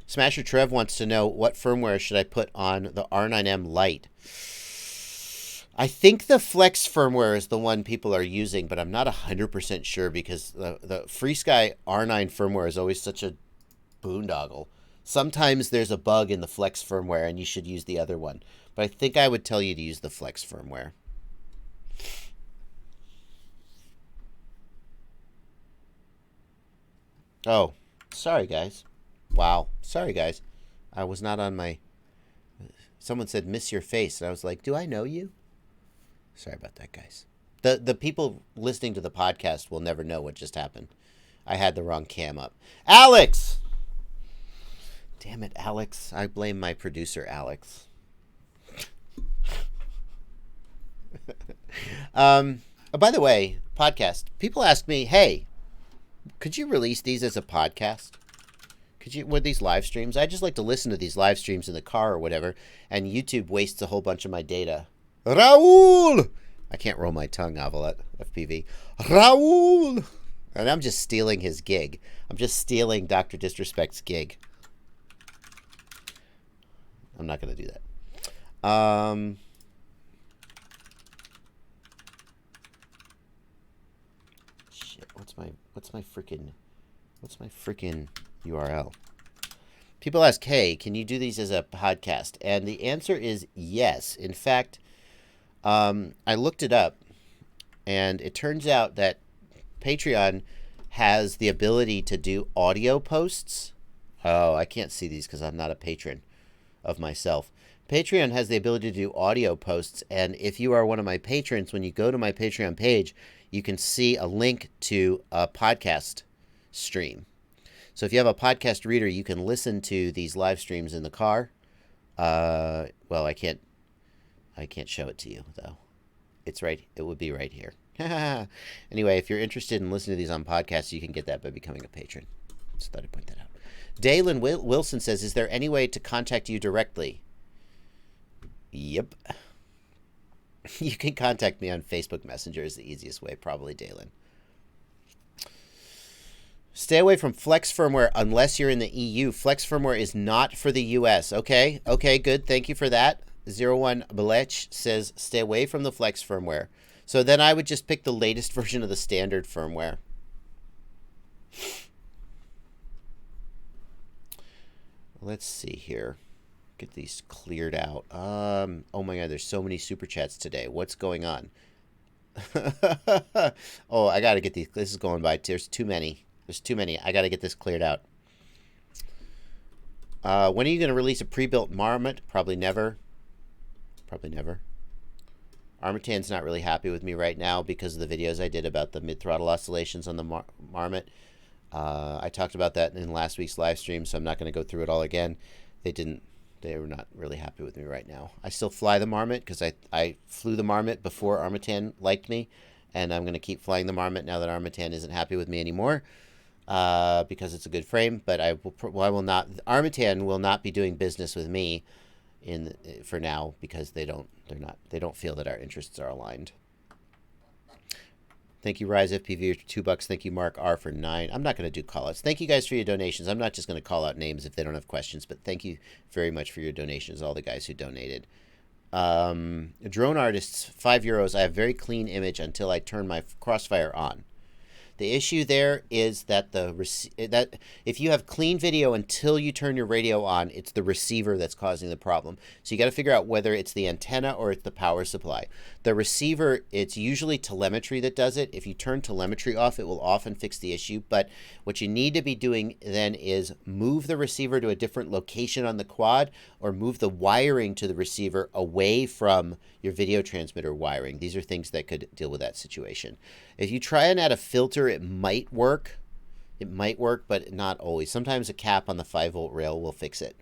Smasher Trev wants to know, what firmware should I put on the R9M Lite? I think the Flex firmware is the one people are using, but I'm not 100% sure because the FreeSky R9 firmware is always such a boondoggle. Sometimes there's a bug in the Flex firmware and you should use the other one. But I think I would tell you to use the Flex firmware. Oh, sorry, guys. Wow. Sorry, guys. I was not on my... Someone said, miss your face. And I was like, do I know you? Sorry about that, guys. The people listening to the podcast will never know what just happened. I had the wrong cam up. Alex! Damn it, Alex. I blame my producer, Alex. By the way, podcast. People ask me, hey, could you release these as a podcast? With these live streams? I just like to listen to these live streams in the car or whatever, and YouTube wastes a whole bunch of my data. Raul! I can't roll my tongue, Avalet, FPV. Raul! And I'm just stealing his gig. I'm just stealing Dr. Disrespect's gig. I'm not going to do that. Shit, what's my freaking URL? People ask, hey, can you do these as a podcast? And the answer is yes. In fact, I looked it up, and it turns out that Patreon has the ability to do audio posts. Oh, I can't see these because I'm not a patron of myself. Patreon has the ability to do audio posts, and if you are one of my patrons, when you go to my Patreon page, you can see a link to a podcast stream. So if you have a podcast reader, you can listen to these live streams in the car. Well, I can't show it to you, though. It would be right here. Anyway, if you're interested in listening to these on podcasts, you can get that by becoming a patron. Just thought I'd point that out. Dalen Wilson says, is there any way to contact you directly? Yep. You can contact me on Facebook Messenger is the easiest way, probably, Dalen. Stay away from Flex firmware unless you're in the EU. Flex firmware is not for the US. Okay, good. Thank you for that. 01 Belech says stay away from the Flex firmware. So then I would just pick the latest version of the standard firmware. Let's see here. Get these cleared out. Oh my God, there's so many super chats today. What's going on? Oh, I got to get these. This is going by. There's too many. I got to get this cleared out. When are you going to release a pre-built Marmot? Probably never. Armatan's not really happy with me right now because of the videos I did about the mid-throttle oscillations on the Marmot. I talked about that in last week's live stream, so I'm not going to go through it all again. They were not really happy with me right now. I still fly the Marmot because I flew the Marmot before Armatan liked me, and I'm going to keep flying the Marmot now that Armatan isn't happy with me anymore. Because it's a good frame, but I will not. Armatan will not be doing business with me for now because they don't feel that our interests are aligned. Thank you, Rise FPV for $2. Thank you, Mark R for 9. I'm not going to do call-outs. Thank you guys for your donations. I'm not just going to call out names if they don't have questions, but thank you very much for your donations, all the guys who donated. Drone Artists, €5. I have very clean image until I turn my Crossfire on. The issue there is that that if you have clean video until you turn your radio on, it's the receiver that's causing the problem. So you got to figure out whether it's the antenna or it's the power supply. The receiver, it's usually telemetry that does it. If you turn telemetry off, it will often fix the issue. But what you need to be doing then is move the receiver to a different location on the quad or move the wiring to the receiver away from your video transmitter wiring. These are things that could deal with that situation. If you try and add a filter, it might work. It might work, but not always. Sometimes a cap on the 5-volt rail will fix it.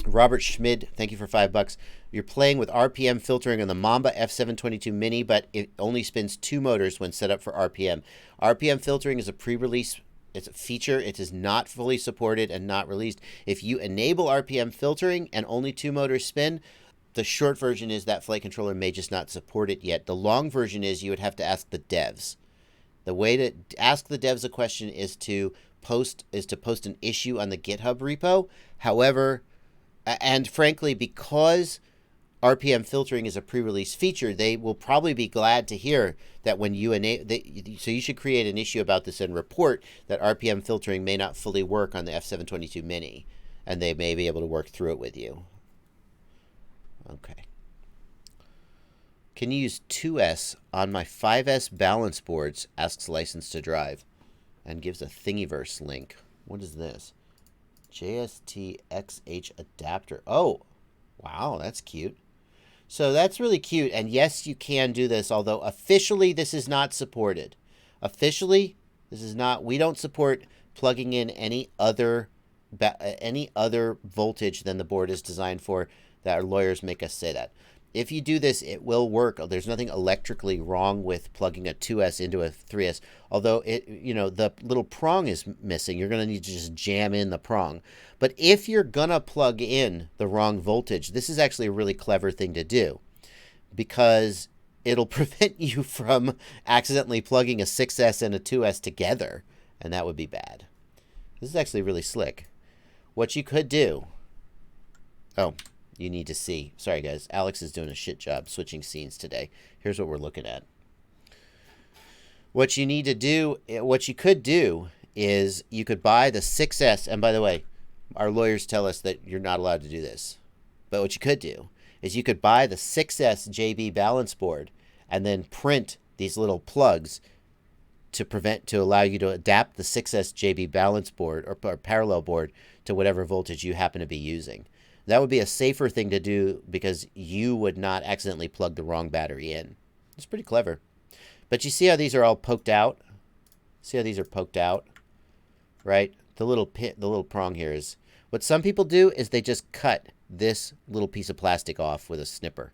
Robert Schmid, thank you for $5. You're playing with RPM filtering on the Mamba F722 Mini, but it only spins 2 motors when set up for RPM. RPM filtering is a pre-release. It's a feature. It is not fully supported and not released. If you enable RPM filtering and only 2 motors spin, the short version is that flight controller may just not support it yet. The long version is you would have to ask the devs. The way to ask the devs a question is to post an issue on the GitHub repo. However, and frankly, because RPM filtering is a pre-release feature, they will probably be glad to hear that when you enable. So you should create an issue about this and report that RPM filtering may not fully work on the F722 Mini, and they may be able to work through it with you. Okay. Can you use 2S on my 5S balance boards? Asks License to Drive. And gives a Thingiverse link. What is this? JST-XH adapter. Oh, wow, that's cute. So that's really cute. And yes, you can do this, although officially this is not supported. Officially, this is not. We don't support plugging in any other voltage than the board is designed for. That our lawyers make us say that. If you do this, it will work. There's nothing electrically wrong with plugging a 2S into a 3S. Although the little prong is missing, you're going to need to just jam in the prong. But if you're going to plug in the wrong voltage, this is actually a really clever thing to do, because it'll prevent you from accidentally plugging a 6S and a 2S together, and that would be bad. This is actually really slick. What you could do... Oh, you need to see. Sorry, guys. Alex is doing a shit job switching scenes today. Here's what we're looking at. What you need to do, what you could do is you could buy the 6S. And by the way, our lawyers tell us that you're not allowed to do this. But what you could do is you could buy the 6S JB balance board and then print these little plugs to allow you to adapt the 6S JB balance board or parallel board to whatever voltage you happen to be using. That would be a safer thing to do because you would not accidentally plug the wrong battery in. It's pretty clever. But you see how these are all poked out? See how these are poked out? Right? The little prong here is... What some people do is they just cut this little piece of plastic off with a snipper.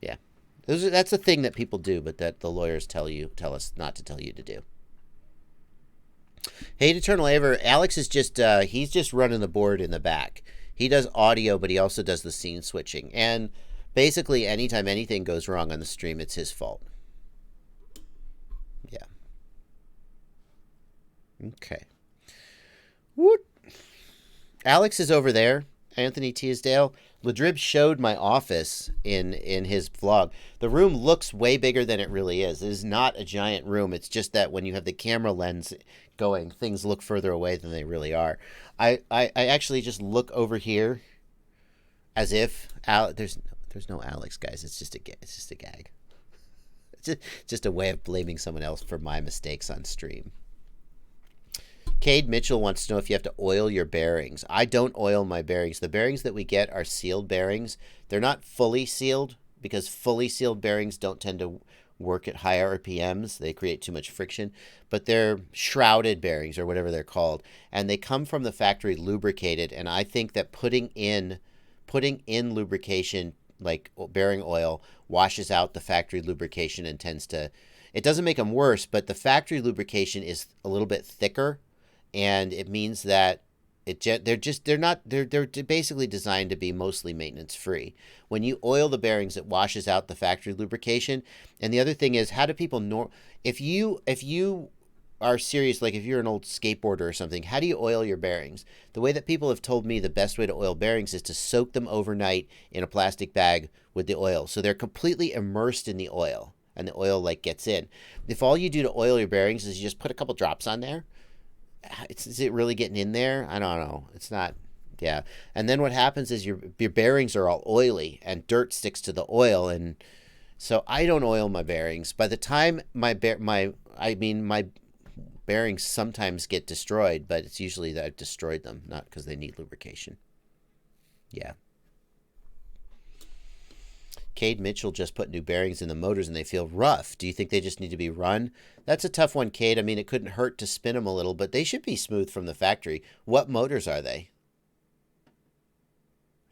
Yeah. That's a thing that people do, but that the lawyers tell us not to tell you to do. Hey, Eternal Aver, Alex is he's just running the board in the back. He does audio, but he also does the scene switching. And basically, anytime anything goes wrong on the stream, it's his fault. Yeah. Okay. Whoop. Alex is over there. Anthony Teasdale. Ladrib showed my office in his vlog. The room looks way bigger than it really is. It is not a giant room. It's just that when you have the camera lens going, things look further away than they really are. I actually just look over here as if there's no Alex, guys. It's just a gag. It's just a way of blaming someone else for my mistakes on stream. Cade Mitchell wants to know if you have to oil your bearings. I don't oil my bearings. The bearings that we get are sealed bearings. They're not fully sealed because fully sealed bearings don't tend to work at high RPMs. They create too much friction. But they're shrouded bearings or whatever they're called. And they come from the factory lubricated. And I think that putting in lubrication like bearing oil washes out the factory lubrication and tends to... It doesn't make them worse, but the factory lubrication is a little bit thicker. And it means that they're basically designed to be mostly maintenance free. When you oil the bearings, it washes out the factory lubrication. And the other thing is, how do people know if you are serious, like if you're an old skateboarder or something, how do you oil your bearings? The way that people have told me the best way to oil bearings is to soak them overnight in a plastic bag with the oil. So they're completely immersed in the oil and the oil like gets in. If all you do to oil your bearings is you just put a couple drops on there, is it really getting in there? I don't know. It's not. Yeah. And then what happens is your bearings are all oily and dirt sticks to the oil. And so I don't oil my bearings. By the time my bearings sometimes get destroyed, but it's usually that I've destroyed them, not because they need lubrication. Yeah. Cade Mitchell just put new bearings in the motors and they feel rough. Do you think they just need to be run? That's a tough one, Cade. I mean, it couldn't hurt to spin them a little, but they should be smooth from the factory. What motors are they?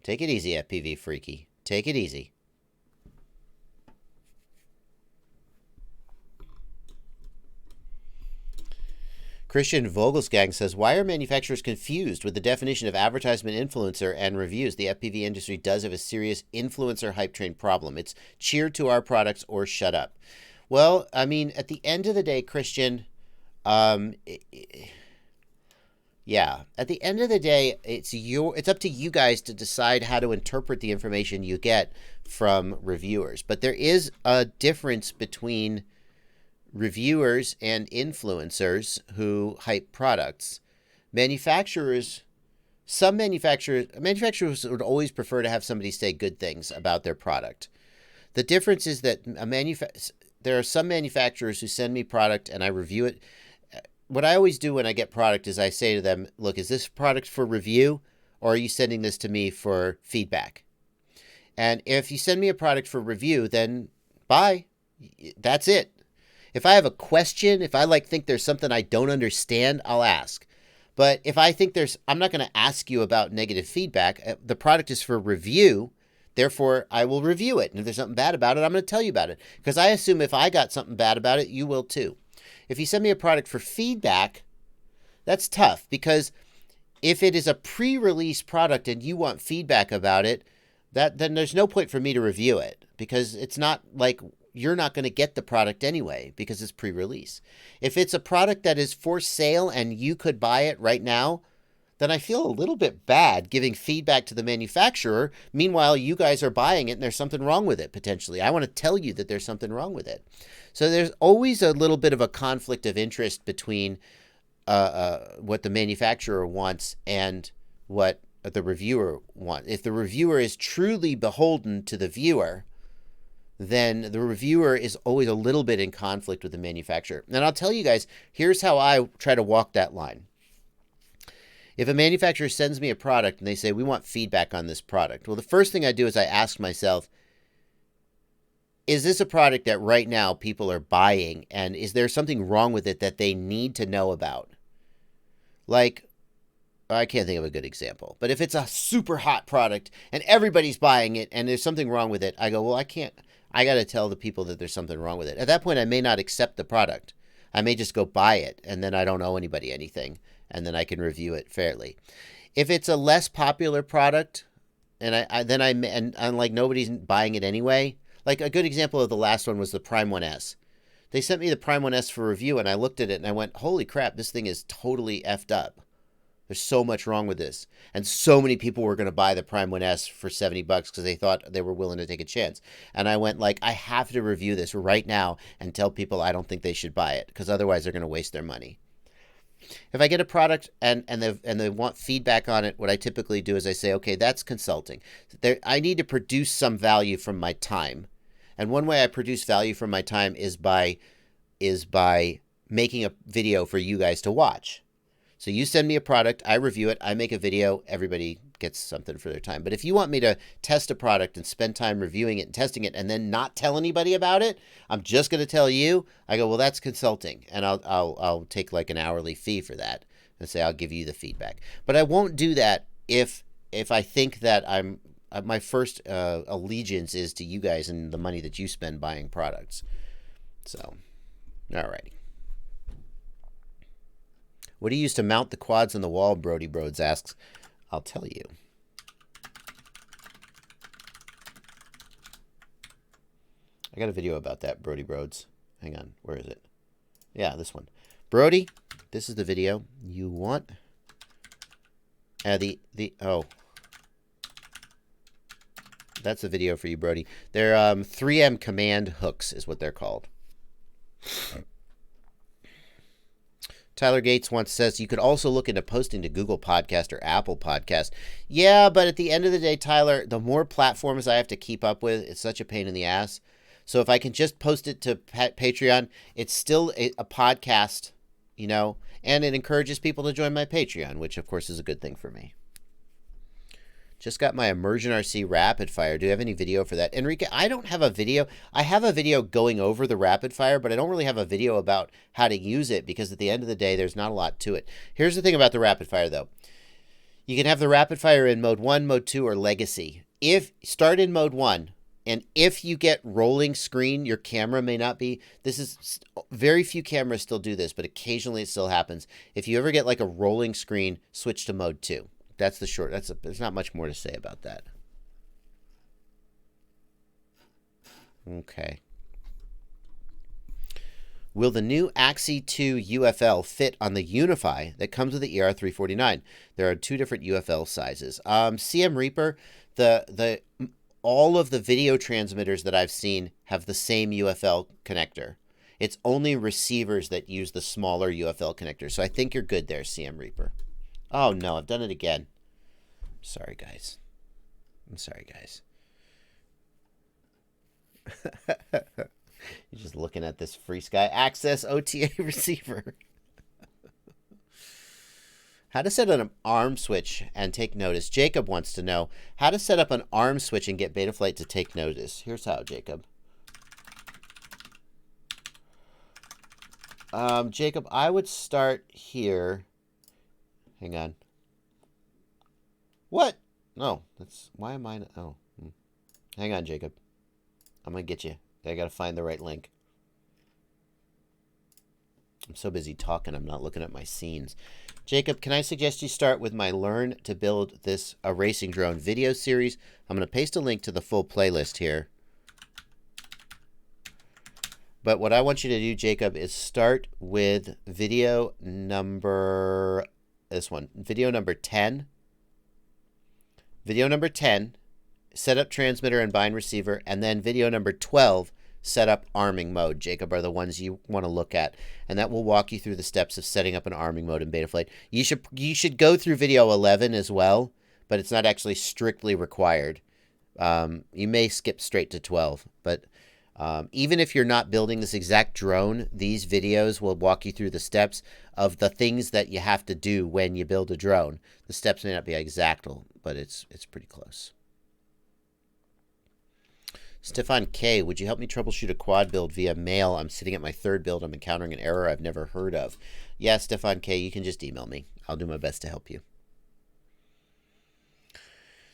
Take it easy, FPV Freaky. Take it easy. Christian Vogelsgang says, why are manufacturers confused with the definition of advertisement influencer and reviews? The FPV industry does have a serious influencer hype train problem. It's cheer to our products or shut up. Well, I mean, at the end of the day, Christian, yeah, at the end of the day, it's up to you guys to decide how to interpret the information you get from reviewers. But there is a difference between reviewers and influencers who hype products. Some manufacturers would always prefer to have somebody say good things about their product. The difference is that there are some manufacturers who send me product and I review it. What I always do when I get product is I say to them, look, is this product for review or are you sending this to me for feedback? And if you send me a product for review, then bye. That's it. If I have a question, if I think there's something I don't understand, I'll ask. But if I think I'm not going to ask you about negative feedback. The product is for review. Therefore, I will review it. And if there's something bad about it, I'm going to tell you about it. Because I assume if I got something bad about it, you will too. If you send me a product for feedback, that's tough. Because if it is a pre-release product and you want feedback about it, then there's no point for me to review it. Because it's not like you're not going to get the product anyway because it's pre-release. If it's a product that is for sale and you could buy it right now, then I feel a little bit bad giving feedback to the manufacturer. Meanwhile, you guys are buying it and there's something wrong with it, potentially. I want to tell you that there's something wrong with it. So there's always a little bit of a conflict of interest between what the manufacturer wants and what the reviewer wants. If the reviewer is truly beholden to the viewer, then the reviewer is always a little bit in conflict with the manufacturer. And I'll tell you guys, here's how I try to walk that line. If a manufacturer sends me a product and they say, we want feedback on this product. Well, the first thing I do is I ask myself, is this a product that right now people are buying? And is there something wrong with it that they need to know about? Like, I can't think of a good example. But if it's a super hot product and everybody's buying it and there's something wrong with it, I go, well, I got to tell the people that there's something wrong with it. At that point, I may not accept the product. I may just go buy it and then I don't owe anybody anything. And then I can review it fairly. If it's a less popular product, and I'm like nobody's buying it anyway. Like a good example of the last one was the Prime 1S. They sent me the Prime 1S for review, and I looked at it and I went, "Holy crap! This thing is totally effed up. There's so much wrong with this." And so many people were going to buy the Prime 1S for $70 because they thought they were willing to take a chance. And I went like, I have to review this right now and tell people I don't think they should buy it because otherwise they're going to waste their money. If I get a product and they want feedback on it, what I typically do is I say, okay, that's consulting. I need to produce some value from my time. And one way I produce value from my time is by making a video for you guys to watch. So you send me a product, I review it, I make a video, everybody gets something for their time. But if you want me to test a product and spend time reviewing it and testing it and then not tell anybody about it, I'm just going to tell you, I go, well, that's consulting. And I'll take like an hourly fee for that and say, I'll give you the feedback. But I won't do that if I think that my first allegiance is to you guys and the money that you spend buying products. So, alrighty. What do you use to mount the quads on the wall? Brody Broads asks. I'll tell you. I got a video about that, Brody Broads. Hang on. Where is it? Yeah, this one. Brody, this is the video you want. Oh. That's the video for you, Brody. They're 3M command hooks is what they're called. Tyler Gates once says, you could also look into posting to Google Podcast or Apple Podcast. Yeah, but at the end of the day, Tyler, the more platforms I have to keep up with, it's such a pain in the ass. So if I can just post it to Patreon, it's still a podcast, you know, and it encourages people to join my Patreon, which of course is a good thing for me. Just got my Immersion RC rapid fire. Do you have any video for that? Enrique, I don't have a video. I have a video going over the rapid fire, but I don't really have a video about how to use it because at the end of the day, there's not a lot to it. Here's the thing about the rapid fire, though. You can have the rapid fire in mode 1, mode 2, or legacy. Start in mode 1, and if you get rolling screen, your camera may not be. Very few cameras still do this, but occasionally it still happens. If you ever get like a rolling screen, switch to mode 2. That's the short. There's not much more to say about that. Okay. Will the new Axie 2 UFL fit on the Unify that comes with the ER349? There are 2 different UFL sizes. CM Reaper, all of the video transmitters that I've seen have the same UFL connector. It's only receivers that use the smaller UFL connector. So I think you're good there, CM Reaper. Oh, no, I've done it again. Sorry, guys. I'm sorry, guys. You're just looking at this Free Sky Access OTA receiver. How to set an arm switch and take notice. Jacob wants to know how to set up an arm switch and get Betaflight to take notice. Here's how, Jacob. Jacob, I would start here. Hang on. What? No, why am I? Oh. Hang on, Jacob. I'm going to get you. I got to find the right link. I'm so busy talking, I'm not looking at my scenes. Jacob, can I suggest you start with my Learn to Build This a Racing Drone video series? I'm going to paste a link to the full playlist here. But what I want you to do, Jacob, is start with video number, this one, video number 10. Video number 10, set up transmitter and bind receiver, and then video number 12, set up arming mode, Jacob, are the ones you want to look at. And that will walk you through the steps of setting up an arming mode in Betaflight. You should go through video 11 as well, but it's not actually strictly required. You may skip straight to 12, but even if you're not building this exact drone, these videos will walk you through the steps of the things that you have to do when you build a drone. The steps may not be exact, but it's pretty close. Stefan K, would you help me troubleshoot a quad build via mail? I'm sitting at my third build. I'm encountering an error I've never heard of. Yeah, Stefan K, you can just email me. I'll do my best to help you.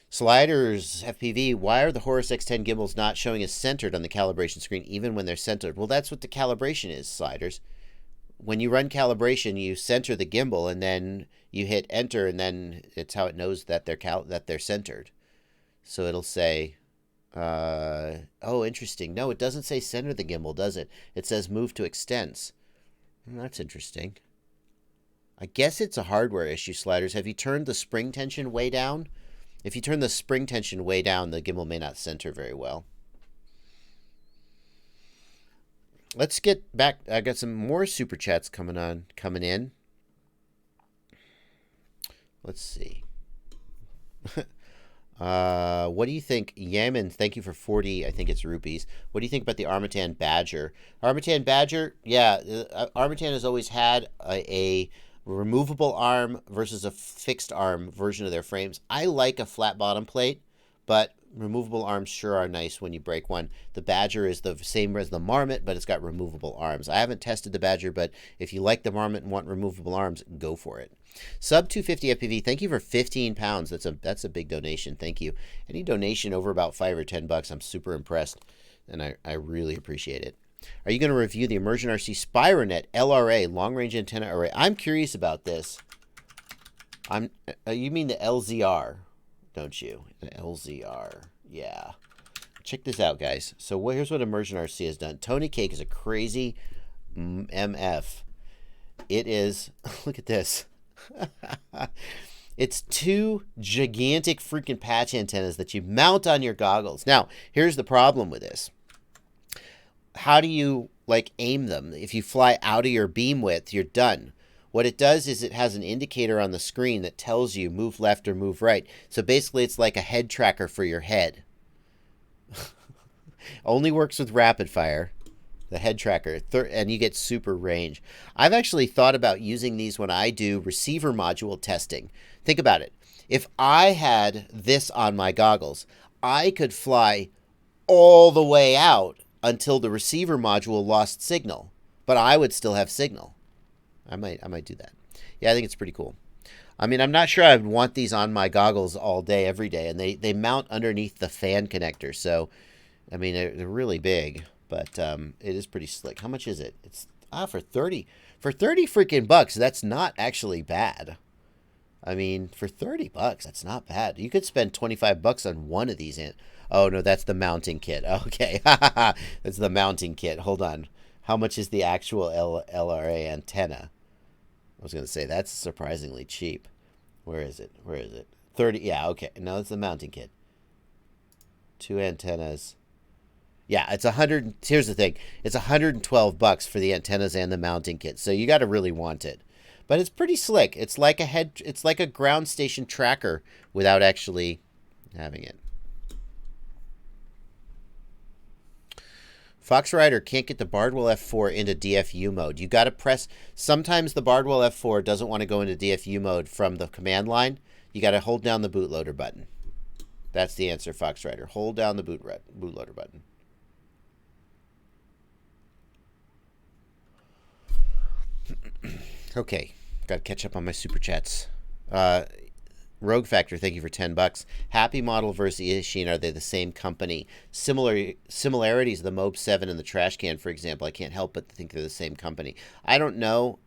Sliders, FPV, why are the Horus X10 gimbals not showing as centered on the calibration screen even when they're centered? Well, that's what the calibration is, Sliders. When you run calibration, you center the gimbal and then you hit enter, and then it's how it knows that they're centered. So it'll say, oh, interesting. No, it doesn't say center the gimbal, does it? It says move to extents. That's interesting. I guess it's a hardware issue, Sliders. Have you turned the spring tension way down? If you turn the spring tension way down, the gimbal may not center very well. Let's get back. I got some more super chats coming in. Let's see. What do you think? Yaman, thank you for 40, I think it's rupees. What do you think about the Armatan Badger? Armatan Badger, yeah, Armatan has always had a removable arm versus a fixed arm version of their frames. I like a flat bottom plate, but removable arms sure are nice when you break one. The Badger is the same as the Marmot, but it's got removable arms. I haven't tested the Badger, but if you like the Marmot and want removable arms, go for it. Sub 250 FPV, thank you for 15 pounds. That's a big donation. Thank you. Any donation over about $5 or $10, I'm super impressed, and I really appreciate it. Are you going to review the Immersion RC Spironet LRA long-range antenna array? I'm curious about this. You mean the LZR, don't you? The LZR, yeah. Check this out, guys. So here's what Immersion RC has done. Tony Cake is a crazy MF. It is, look at this. It's two gigantic freaking patch antennas that you mount on your goggles. Now, here's the problem with this. How do you aim them? If you fly out of your beam width, you're done. What it does is it has an indicator on the screen that tells you move left or move right. So basically it's like a head tracker for your head. Only works with rapid fire, the head tracker, and you get super range. I've actually thought about using these when I do receiver module testing. Think about it. If I had this on my goggles, I could fly all the way out until the receiver module lost signal, but I would still have signal. I might do that. Yeah, I think it's pretty cool. I mean, I'm not sure I'd want these on my goggles all day, every day, and they mount underneath the fan connector. So, I mean, they're really big, but it is pretty slick. How much is it? It's for 30 freaking bucks. That's not actually bad. I mean, for 30 bucks, that's not bad. You could spend 25 bucks on one of these. Oh, no, that's the mounting kit. Okay. That's the mounting kit. Hold on. How much is the actual LRA antenna? I was going to say, that's surprisingly cheap. Where is it? 30. Yeah, okay. No, it's the mounting kit. Two antennas. Yeah, it's 100. Here's the thing. It's 112 bucks for the antennas and the mounting kit. So you got to really want it. But it's pretty slick. It's like a ground station tracker without actually having it. Fox Rider can't get the Bardwell F4 into DFU mode. You got to press. Sometimes the Bardwell F4 doesn't want to go into DFU mode from the command line. You got to hold down the bootloader button. That's the answer, Fox Rider. Hold down the bootloader button. Okay, got to catch up on my super chats. Rogue Factor, thank you for $10. Happy Model versus Eachine, are they the same company? Similarities, the Mob 7 and the trash can, for example. I can't help but think they're the same company. I don't know.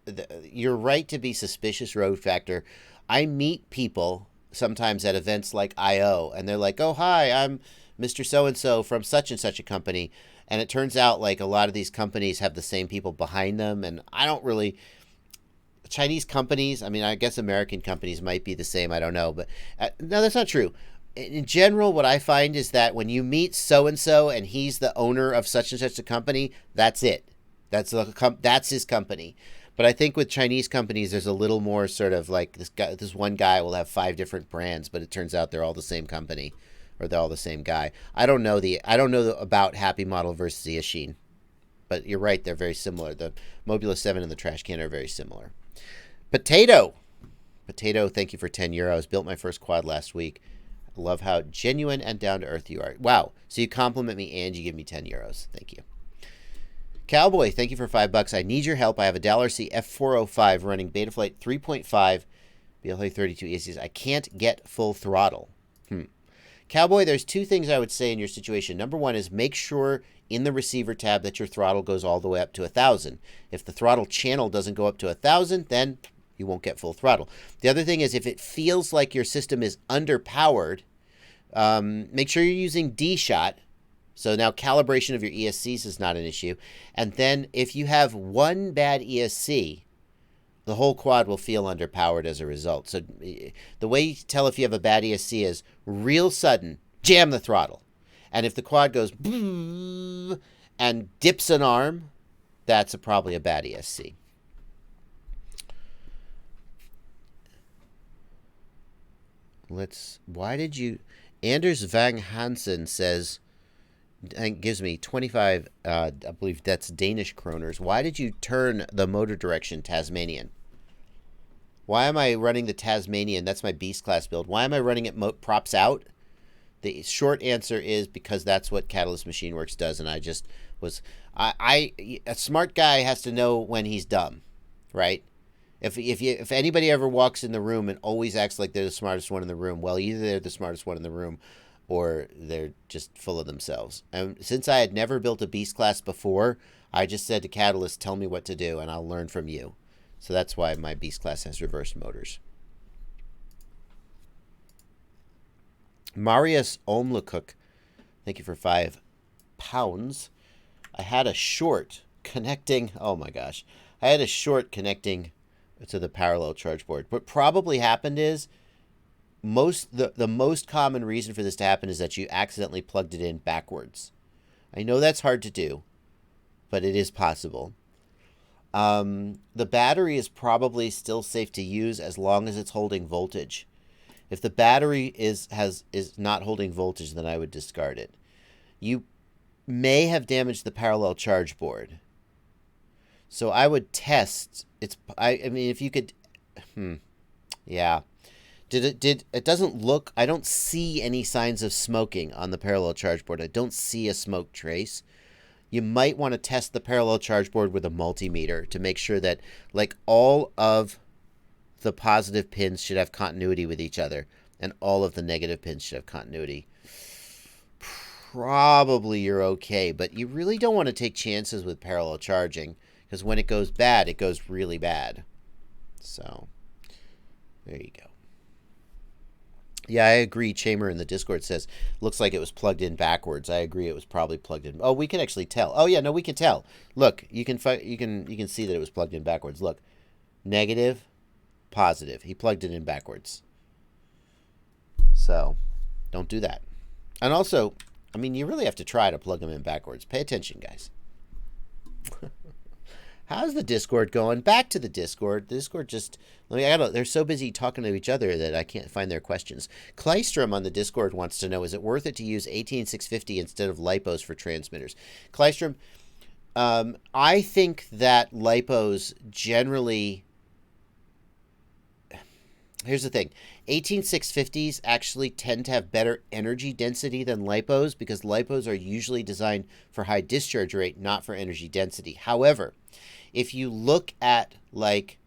You're right to be suspicious, Rogue Factor. I meet people sometimes at events like I.O., and they're like, oh, hi, I'm Mr. So-and-so from such and such a company. And it turns out like a lot of these companies have the same people behind them, and I don't really... Chinese companies, I mean, I guess American companies might be the same. I don't know. But no, that's not true. In general, what I find is that when you meet so-and-so and he's the owner of such and such a company, that's it. That's his company. But I think with Chinese companies, there's a little more sort of like this one guy will have 5 different brands, but it turns out they're all the same company or they're all the same guy. I don't know about Happy Model versus the Eachine. But you're right, they're very similar. The Mobula 7 and the trash can are very similar. Potato, thank you for €10. Built my first quad last week. I love how genuine and down to earth you are. Wow. So you compliment me and you give me €10. Thank you. Cowboy, thank you for $5. I need your help. I have a C F405 running Betaflight 3.5 BLA 32 ESCs. I can't get full throttle. Cowboy, there's 2 things I would say in your situation. Number 1 is make sure in the receiver tab that your throttle goes all the way up to 1,000. If the throttle channel doesn't go up to 1,000, then you won't get full throttle. The other thing is if it feels like your system is underpowered, make sure you're using D-Shot. So now calibration of your ESCs is not an issue. And then if you have one bad ESC, the whole quad will feel underpowered as a result. So the way you tell if you have a bad ESC is real sudden, jam the throttle. And if the quad goes and dips an arm, that's probably a bad ESC. Anders Vang Hansen says, and gives me 25, I believe that's Danish kroners. Why did you turn the motor direction Tasmanian? Why am I running the Tasmanian? That's my Beast class build. Why am I running it props out? The short answer is because that's what Catalyst Machine Works does, and I just was... a smart guy has to know when he's dumb, right? If anybody ever walks in the room and always acts like they're the smartest one in the room, well, either they're the smartest one in the room or they're just full of themselves. And since I had never built a Beast class before, I just said to Catalyst, tell me what to do, and I'll learn from you. So that's why my Beast class has reversed motors. Marius Omlakuk, thank you for £5. I had a short connecting... Oh my gosh. I had a short connecting to the parallel charge board. What probably happened is the most common reason for this to happen is that you accidentally plugged it in backwards. I know that's hard to do, but it is possible. The battery is probably still safe to use as long as it's holding voltage. If the battery is not holding voltage, then I would discard it. You may have damaged the parallel charge board. So I would test. I mean, if you could, yeah. It doesn't look. I don't see any signs of smoking on the parallel charge board. I don't see a smoke trace. You might want to test the parallel charge board with a multimeter to make sure that like all of the positive pins should have continuity with each other and all of the negative pins should have continuity. Probably you're okay, but you really don't want to take chances with parallel charging because when it goes bad, it goes really bad. So there you go. Yeah, I agree. Chamber in the Discord says, looks like it was plugged in backwards. I agree. It was probably plugged in. Oh, we can actually tell. Oh, yeah, no, we can tell. Look, you can see that it was plugged in backwards. Look, negative, positive. He plugged it in backwards. So, don't do that. And also, I mean, you really have to try to plug them in backwards. Pay attention, guys. How's the Discord going? Back to the Discord. The Discord just... they're so busy talking to each other that I can't find their questions. Klystrom on the Discord wants to know, is it worth it to use 18650 instead of LiPos for transmitters? Klystrom, I think that LiPos generally... Here's the thing. 18650s actually tend to have better energy density than LiPos because LiPos are usually designed for high discharge rate, not for energy density. However, if you look at like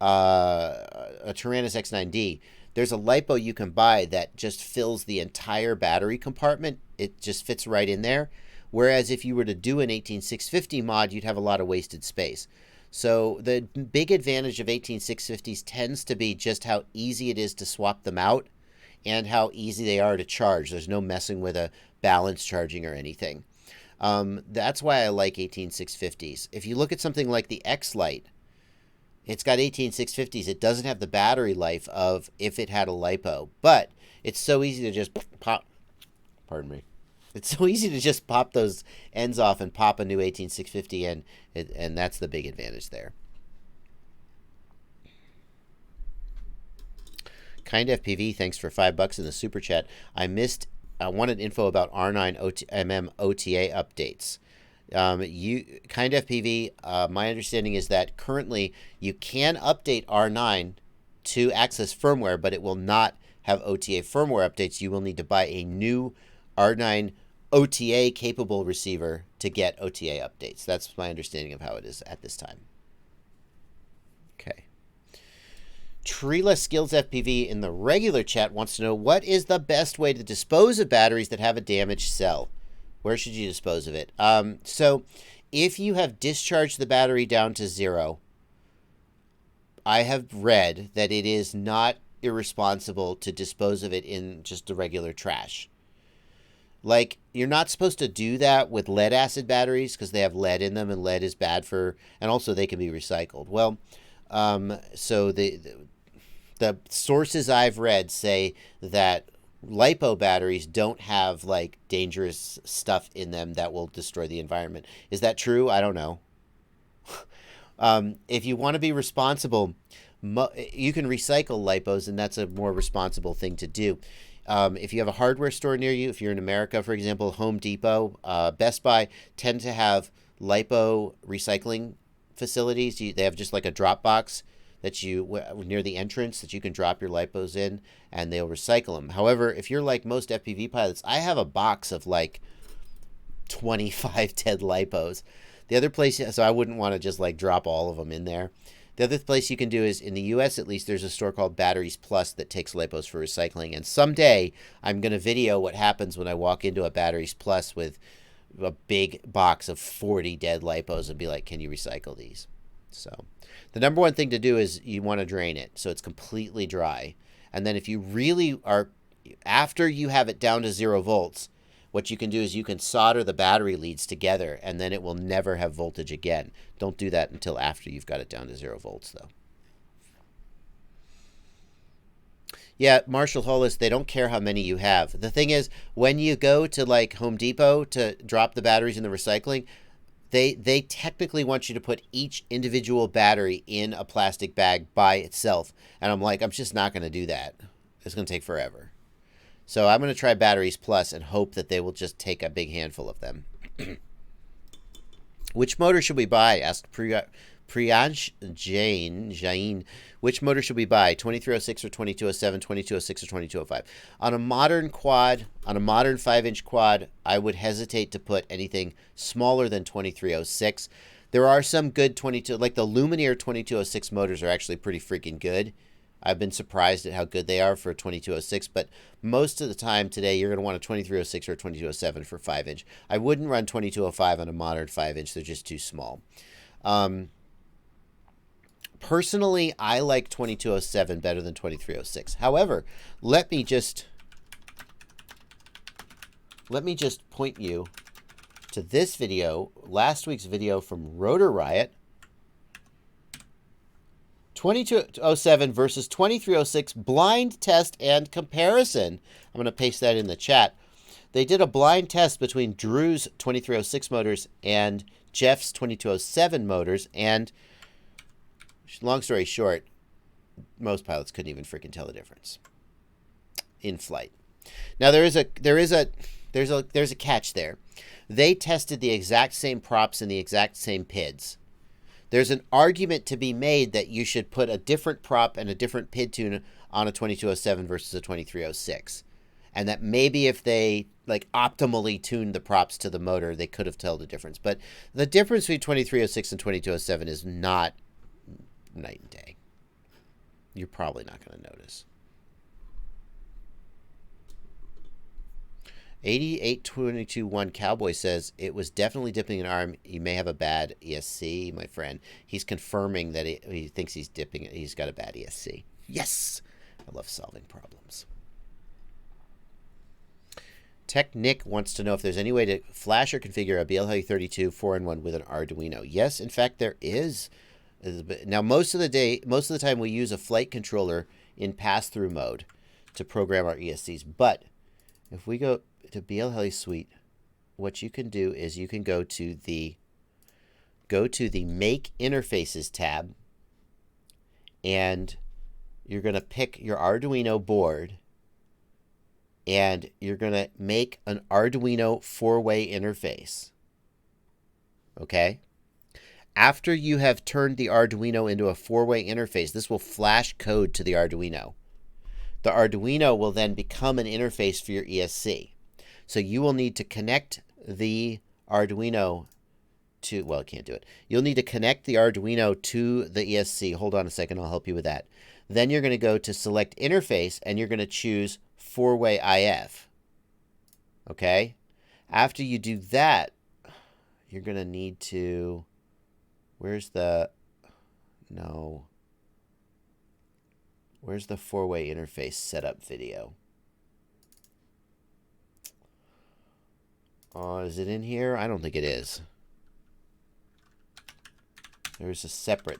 a Tyrannus X9D, There's a LiPo you can buy that just fills the entire battery compartment. It just fits right in there. Whereas if you were to do an 18650 mod, you'd have a lot of wasted space. So the big advantage of 18650s tends to be just how easy it is to swap them out and how easy they are to charge. There's no messing with a balance charging or anything. That's why I like 18650s. If you look at something like the X-Lite, it's got 18650s. It doesn't have the battery life of if it had a LiPo, but it's so easy to just pop. Pardon me. It's so easy to just pop those ends off and pop a new 18650 in, and that's the big advantage there. Kind FPV, thanks for $5 in the super chat. I wanted info about R9 OTA updates. Kind FPV, my understanding is that currently you can update R9 to access firmware, but it will not have OTA firmware updates. You will need to buy a new R9 OTA capable receiver to get OTA updates. That's my understanding of how it is at this time. Okay. Treeless Skills FPV in the regular chat wants to know, what is the best way to dispose of batteries that have a damaged cell? Where should you dispose of it? So if you have discharged the battery down to 0, I have read that it is not irresponsible to dispose of it in just the regular trash. Like, you're not supposed to do that with lead acid batteries because they have lead in them, and lead is bad for, and also they can be recycled. Well, so the sources I've read say that LiPo batteries don't have like dangerous stuff in them that will destroy the environment. Is that true? I don't know. If you want to be responsible, you can recycle LiPos, and that's a more responsible thing to do. If you have a hardware store near you, if you're in America, for example, Home Depot, Best Buy tend to have LiPo recycling facilities. They have just like a drop box that you near the entrance that you can drop your LiPos in, and they'll recycle them. However, if you're like most FPV pilots, I have a box of like 25 dead LiPos. The other place, so I wouldn't want to just like drop all of them in there. The other place you can do is, in the U.S. at least, there's a store called Batteries Plus that takes LiPos for recycling. And someday I'm going to video what happens when I walk into a Batteries Plus with a big box of 40 dead LiPos and be like, can you recycle these? So the number one thing to do is you want to drain it so it's completely dry. And then if you really are, after you have it down to 0 volts, what you can do is you can solder the battery leads together, and then it will never have voltage again. Don't do that until after you've got it down to 0 volts, though. Yeah, Marshall Hollis, they don't care how many you have. The thing is, when you go to like Home Depot to drop the batteries in the recycling, they technically want you to put each individual battery in a plastic bag by itself. And I'm like, I'm just not going to do that. It's going to take forever. So I'm going to try Batteries Plus and hope that they will just take a big handful of them. Which motor should we buy? Asked Priyansh Jain. Which motor should we buy? 2306 or 2207, 2206 or 2205? On a modern quad, on a modern 5-inch quad, I would hesitate to put anything smaller than 2306. There are some good 22, like the Lumineer 2206 motors are actually pretty freaking good. I've been surprised at how good they are for a 2206, but most of the time today you're going to want a 2306 or a 2207 for 5-inch. I wouldn't run 2205 on a modern 5-inch. They're just too small. Personally, I like 2207 better than 2306. However, let me just point you to this video, last week's video from Rotor Riot. 2207 versus 2306 blind test and comparison. I'm going to paste that in the chat. They did a blind test between Drew's 2306 motors and Jeff's 2207 motors, and long story short, most pilots couldn't even freaking tell the difference in flight. Now there's a catch there. They tested the exact same props and the exact same PIDs. There's an argument to be made that you should put a different prop and a different PID tune on a 2207 versus a 2306. And that maybe if they like optimally tuned the props to the motor, they could have told the difference. But the difference between 2306 and 2207 is not night and day. You're probably not going to notice. 8822-1 Cowboy says it was definitely dipping an arm. You may have a bad ESC, my friend. He's confirming that he thinks he's dipping it. He's got a bad ESC. Yes! I love solving problems. Tech Nick wants to know if there's any way to flash or configure a BLH32 4-in-1 with an Arduino. Yes, in fact, there is. Now, most of the time, we use a flight controller in pass-through mode to program our ESCs. But if we go to BLH Suite, what you can do is you can go to the Make Interfaces tab, and you're going to pick your Arduino board, and you're going to make an Arduino 4-way interface. Okay? After you have turned the Arduino into a 4-way interface, this will flash code to the Arduino. The Arduino will then become an interface for your ESC. So you will need to connect the Arduino to, well, I can't do it. You'll need to connect the Arduino to the ESC. Hold on a second, I'll help you with that. Then you're going to go to Select Interface, and you're going to choose 4-way IF. Okay? After you do that, you're going to need to, where's the 4-way interface setup video? Is it in here? I don't think it is. There's a separate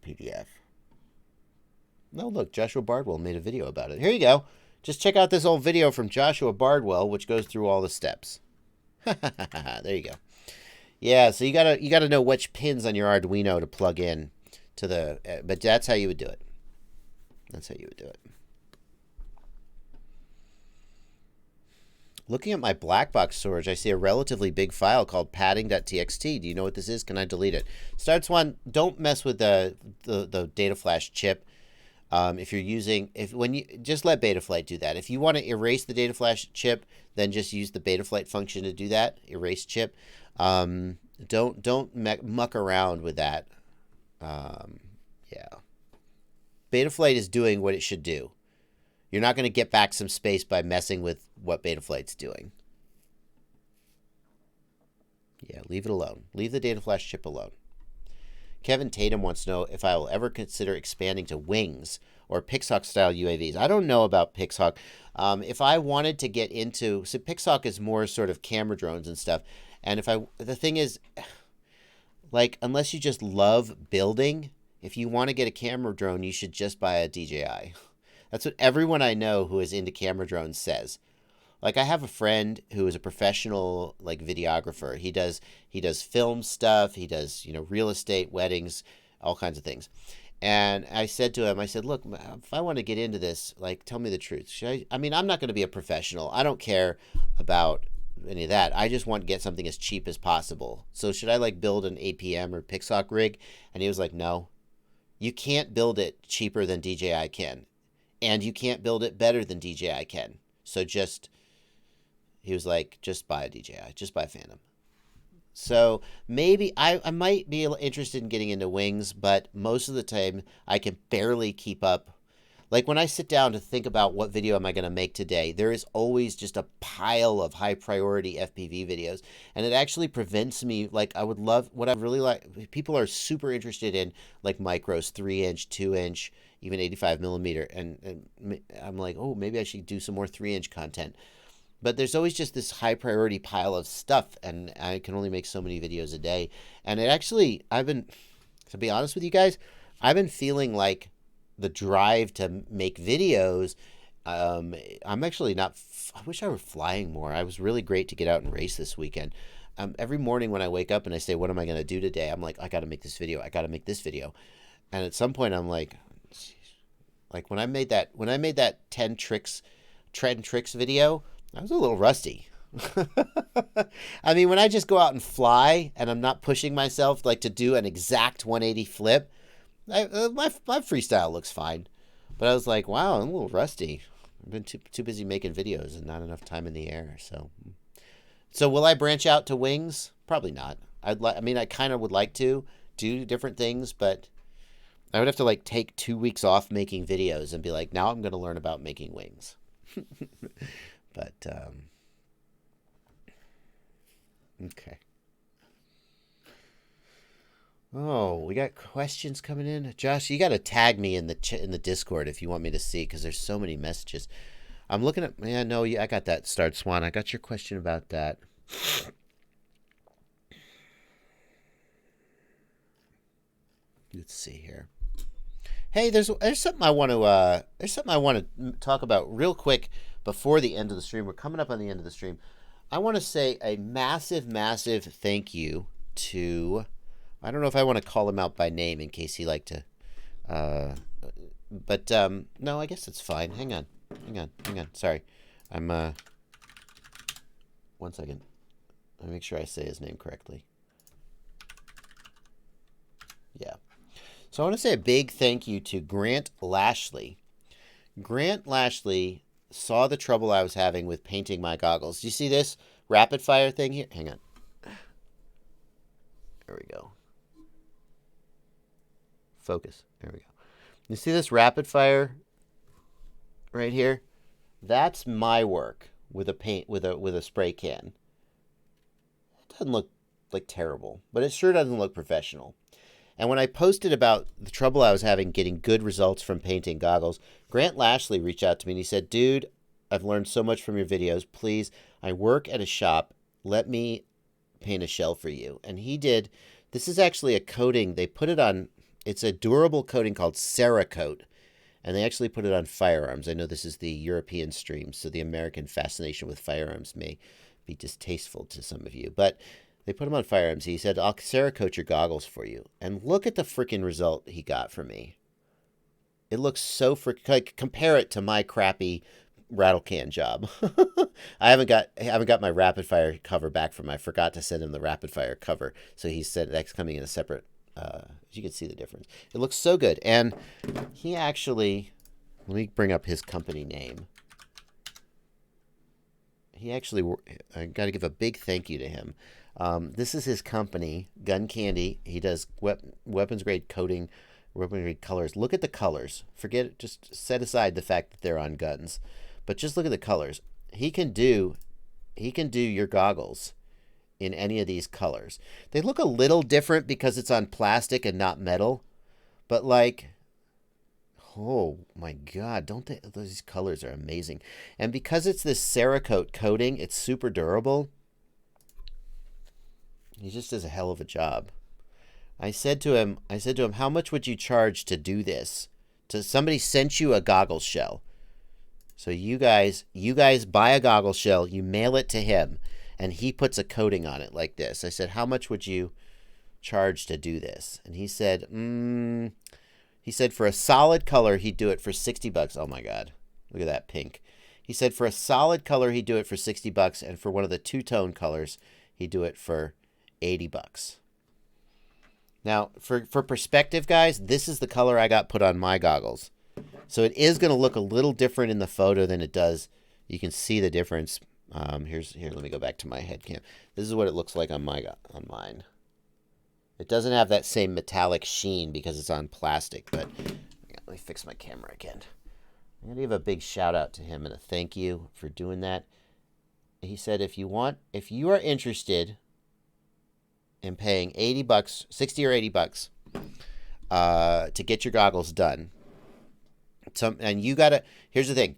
PDF. No, look, Joshua Bardwell made a video about it. Here you go. Just check out this old video from Joshua Bardwell, which goes through all the steps. There you go. Yeah, so you gotta know which pins on your Arduino to plug in to the. But that's how you would do it. That's how you would do it. Looking at my black box storage, I see a relatively big file called padding.txt. Do you know what this is? Can I delete it? Starts one. Don't mess with the data flash chip. If you're using, just let Betaflight do that. If you want to erase the data flash chip, then just use the Betaflight function to do that. Erase chip. Don't muck around with that. Yeah. Betaflight is doing what it should do. You're not going to get back some space by messing with what Betaflight's doing. Yeah, leave it alone. Leave the data flash chip alone. Kevin Tatum wants to know if I will ever consider expanding to wings or Pixhawk-style UAVs. I don't know about Pixhawk. If I wanted to get into... So Pixhawk is more sort of camera drones and stuff. And the thing is, like, unless you just love building, if you want to get a camera drone, you should just buy a DJI. That's what everyone I know who is into camera drones says. Like, I have a friend who is a professional, like, videographer. He does film stuff. He does, real estate, weddings, all kinds of things. And I said to him, look, if I want to get into this, like, tell me the truth. I'm not going to be a professional. I don't care about any of that. I just want to get something as cheap as possible. So should I, like, build an APM or Pixhawk rig? And he was like, no. You can't build it cheaper than DJI can. And you can't build it better than DJI can. So he was like, just buy a DJI. Just buy a Phantom. So maybe I might be interested in getting into wings, but most of the time I can barely keep up. Like, when I sit down to think about what video am I going to make today, there is always just a pile of high priority FPV videos. And it actually prevents me, like, what I really like, people are super interested in, like, micros, 3-inch, 2-inch, even 85 millimeter. And I'm like, oh, maybe I should do some more 3-inch content. But there's always just this high priority pile of stuff, and I can only make so many videos a day. And it actually, to be honest with you guys, I've been feeling like the drive to make videos. I'm actually not, I wish I were flying more. I was really great to get out and race this weekend. Every morning when I wake up and I say, what am I going to do today? I'm like, I got to make this video. I got to make this video. And at some point I'm like, when I made that 10 tricks video, I was a little rusty. I mean, when I just go out and fly and I'm not pushing myself like to do an exact 180 flip, my freestyle looks fine. But I was like, wow, I'm a little rusty. I've been too busy making videos and not enough time in the air. So will I branch out to wings? Probably not. I kind of would like to do different things, but I would have to like take 2 weeks off making videos and be like, now I'm going to learn about making wings. But, okay. Oh, we got questions coming in. Josh, you got to tag me in the Discord if you want me to see, because there's so many messages. I'm looking at, yeah, no, I got that, Start Swan. I got your question about that. Let's see here. Hey, there's something I want to talk about real quick before the end of the stream. We're coming up on the end of the stream. I want to say a massive, massive thank you to, I don't know if I want to call him out by name in case he liked to, but no, I guess it's fine. Hang on. Sorry, I'm 1 second. Let me make sure I say his name correctly. Yeah. So I want to say a big thank you to Grant Lashley. Grant Lashley saw the trouble I was having with painting my goggles. Do you see this rapid fire thing here? Hang on. There we go. Focus. There we go. You see this rapid fire right here? That's my work with a spray can. It doesn't look like terrible, but it sure doesn't look professional. And when I posted about the trouble I was having getting good results from painting goggles, Grant Lashley reached out to me and he said, dude, I've learned so much from your videos. Please, I work at a shop. Let me paint a shell for you. And he did. This is actually a coating. They put it on, it's a durable coating called Cerakote. And they actually put it on firearms. I know this is the European stream, so the American fascination with firearms may be distasteful to some of you. But they put him on firearms. He said, I'll Cerakote your goggles for you. And look at the freaking result he got for me. It looks so freaking, like, compare it to my crappy rattle can job. I haven't got my rapid fire cover back from him. I forgot to send him the rapid fire cover. So he said that's coming in a separate, you can see the difference. It looks so good. And he actually, let me bring up his company name. He actually, I got to give a big thank you to him. This is his company, Gun Candy. He does weapons grade coating, weapons grade colors. Look at the colors. Forget it. Just set aside the fact that they're on guns, but just look at the colors. He can do your goggles in any of these colors. They look a little different because it's on plastic and not metal, but like, oh my God, those colors are amazing. And because it's this Cerakote coating, it's super durable. He just does a hell of a job. I said to him, how much would you charge to do this? Somebody sent you a goggle shell. So you guys buy a goggle shell, you mail it to him, and he puts a coating on it like this. I said, how much would you charge to do this? And he said, for a solid color, he'd do it for $60. Oh my God. Look at that pink. He said for a solid color, he'd do it for $60, and for one of the two-tone colors, he'd do it for $80. Now, for perspective, guys, this is the color I got put on my goggles. So it is going to look a little different in the photo than it does. You can see the difference. Here, let me go back to my head cam. This is what it looks like on mine. It doesn't have that same metallic sheen because it's on plastic, but let me fix my camera again. I'm going to give a big shout out to him and a thank you for doing that. He said, if you are interested in paying $80, $60 or $80 to get your goggles done. And here's the thing,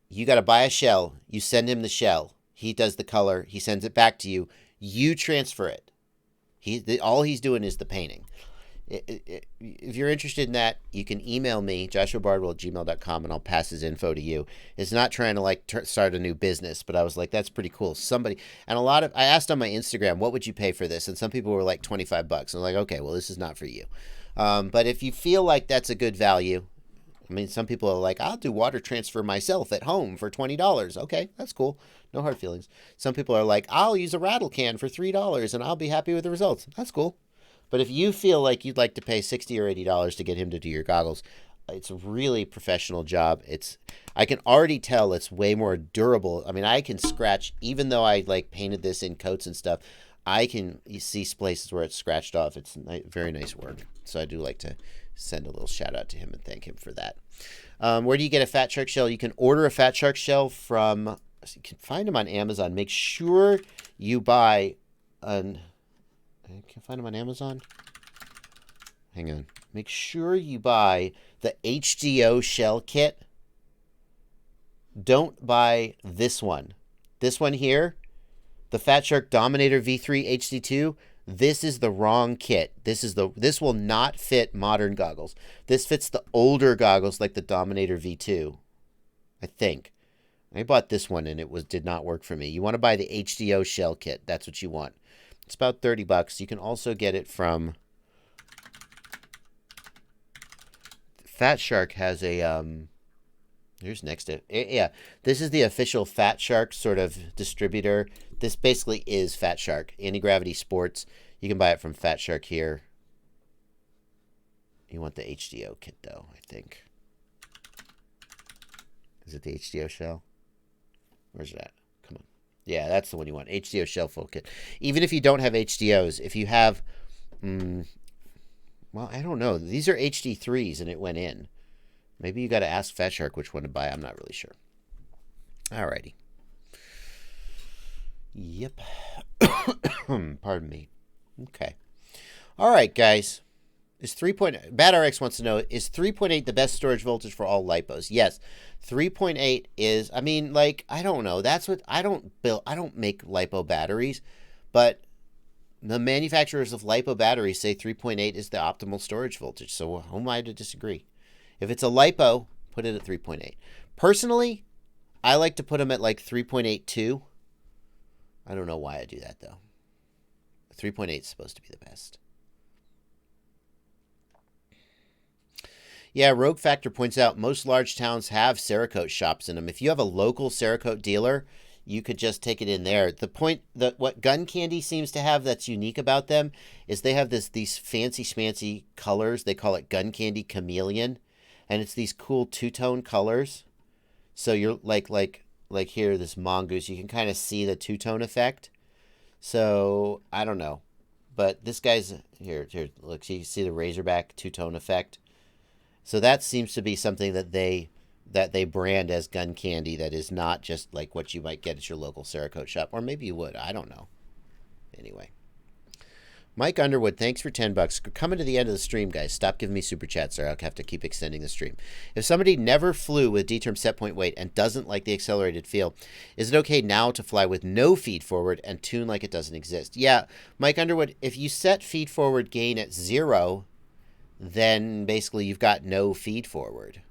you gotta buy a shell. You send him the shell. He does the color. He sends it back to you. You transfer it. All he's doing is the painting. If you're interested in that, you can email me, joshuabardwell@gmail.com, and I'll pass his info to you. It's not trying to start a new business, but I was like, that's pretty cool. I asked on my Instagram, what would you pay for this? And some people were like $25. I'm like, okay, well, this is not for you. But if you feel like that's a good value, I mean, some people are like, I'll do water transfer myself at home for $20. Okay, that's cool. No hard feelings. Some people are like, I'll use a rattle can for $3 and I'll be happy with the results. That's cool. But if you feel like you'd like to pay $60 or $80 to get him to do your goggles, it's a really professional job. I can already tell it's way more durable. I mean, I can scratch, even though I like painted this in coats and stuff, I can see places where it's scratched off. It's very nice work. So I do like to send a little shout out to him and thank him for that. Where do you get a Fat Shark shell? You can order a Fat Shark shell from, you can find them on Amazon. Make sure you buy an, I can find them on Amazon. Hang on. Make sure you buy the HDO shell kit. Don't buy this one. This one here, the Fat Shark Dominator V3 HD2. This is the wrong kit. This will not fit modern goggles. This fits the older goggles like the Dominator V2. I think. I bought this one and it did not work for me. You want to buy the HDO shell kit. That's what you want. It's about $30. You can also get it from Fat Shark has a here's next to yeah. This is the official Fat Shark sort of distributor. This basically is Fat Shark. Anti-Gravity Sports. You can buy it from Fat Shark here. You want the HDO kit, though, I think. Is it the HDO shell? Where's that? Come on. Yeah, that's the one you want. HDO shell full kit. Even if you don't have HDOs, if you have... well, I don't know. These are HD3s, and it went in. Maybe you got to ask Fat Shark which one to buy. I'm not really sure. Alrighty. Yep. Pardon me. Okay. All right, guys. Bad RX wants to know, is 3.8 the best storage voltage for all LiPos? Yes. 3.8 is, I mean, like, I don't know. That's what, I don't make LiPo batteries, but the manufacturers of LiPo batteries say 3.8 is the optimal storage voltage. So who am I to disagree? If it's a LiPo, put it at 3.8. Personally, I like to put them at like 3.82. I don't know why I do that, though. 3.8 is supposed to be the best. Yeah, Rogue Factor points out most large towns have Cerakote shops in them. If you have a local Cerakote dealer, you could just take it in there. The point that what Gun Candy seems to have that's unique about them is they have these fancy schmancy colors. They call it Gun Candy Chameleon, and it's these cool two-tone colors. So you're like here, this mongoose, you can kind of see the two-tone effect. So I don't know, but this guy's here. Look, you see the Razorback two-tone effect. So that seems to be something that they brand as Gun Candy. That is not just like what you might get at your local Cerakote shop, or maybe you would. I don't know. Anyway, Mike Underwood, thanks for $10. We're coming to the end of the stream, guys. Stop giving me super chats, or I'll have to keep extending the stream. If somebody never flew with D-term set point weight and doesn't like the accelerated feel, is it okay now to fly with no feed forward and tune like it doesn't exist? Yeah, Mike Underwood, if you set feed forward gain at 0, then basically you've got no feed forward.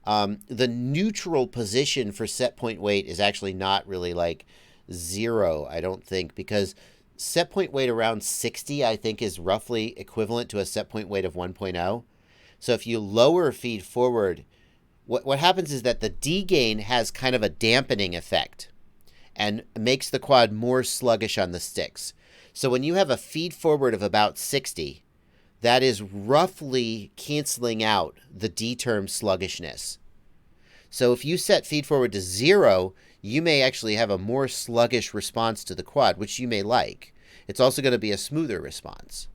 The neutral position for set point weight is actually not really like 0, I don't think, because set point weight around 60, I think, is roughly equivalent to a set point weight of 1.0. So if you lower feed forward, what happens is that the D gain has kind of a dampening effect and makes the quad more sluggish on the sticks. So when you have a feed forward of about 60, that is roughly canceling out the D-term sluggishness. So if you set feed forward to 0, you may actually have a more sluggish response to the quad, which you may like. It's also going to be a smoother response.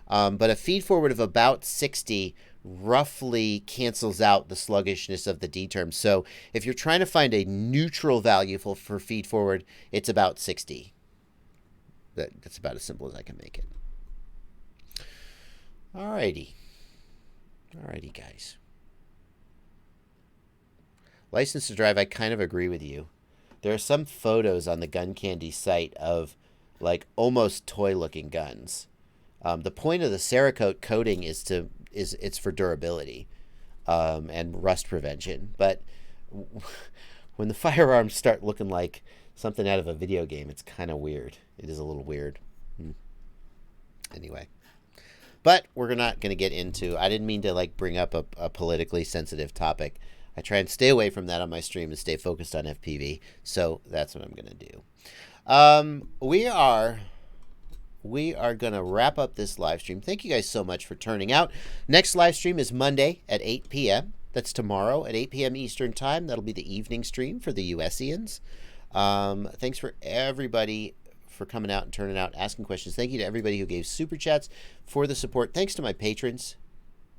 But a feed forward of about 60 roughly cancels out the sluggishness of the D-term. So if you're trying to find a neutral value for feed forward, it's about 60. That's about as simple as I can make it. Alrighty, guys. License to drive, I kind of agree with you. There are some photos on the Gun Candy site of like almost toy-looking guns. The point of the Cerakote coating is it's for durability and rust prevention. But when the firearms start looking like something out of a video game, it's kind of weird. It is a little weird. Anyway. But we're not going to get into, I didn't mean to like bring up a politically sensitive topic. I try and stay away from that on my stream and stay focused on FPV. So that's what I'm going to do. We are going to wrap up this live stream. Thank you guys so much for turning out. Next live stream is Monday at 8 p.m. That's tomorrow at 8 p.m. Eastern Time. That'll be the evening stream for the USians. Thanks for everybody for coming out and turning out, asking questions. Thank you to everybody who gave super chats for the support. Thanks to my patrons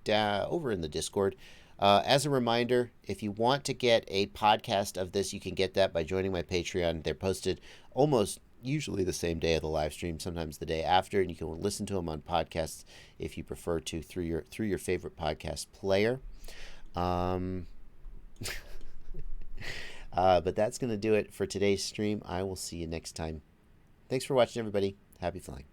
over in the Discord. As a reminder, if you want to get a podcast of this, you can get that by joining my Patreon. They're posted almost usually the same day of the live stream, sometimes the day after, and you can listen to them on podcasts if you prefer to through your favorite podcast player. But that's going to do it for today's stream. I will see you next time. Thanks for watching, everybody. Happy flying.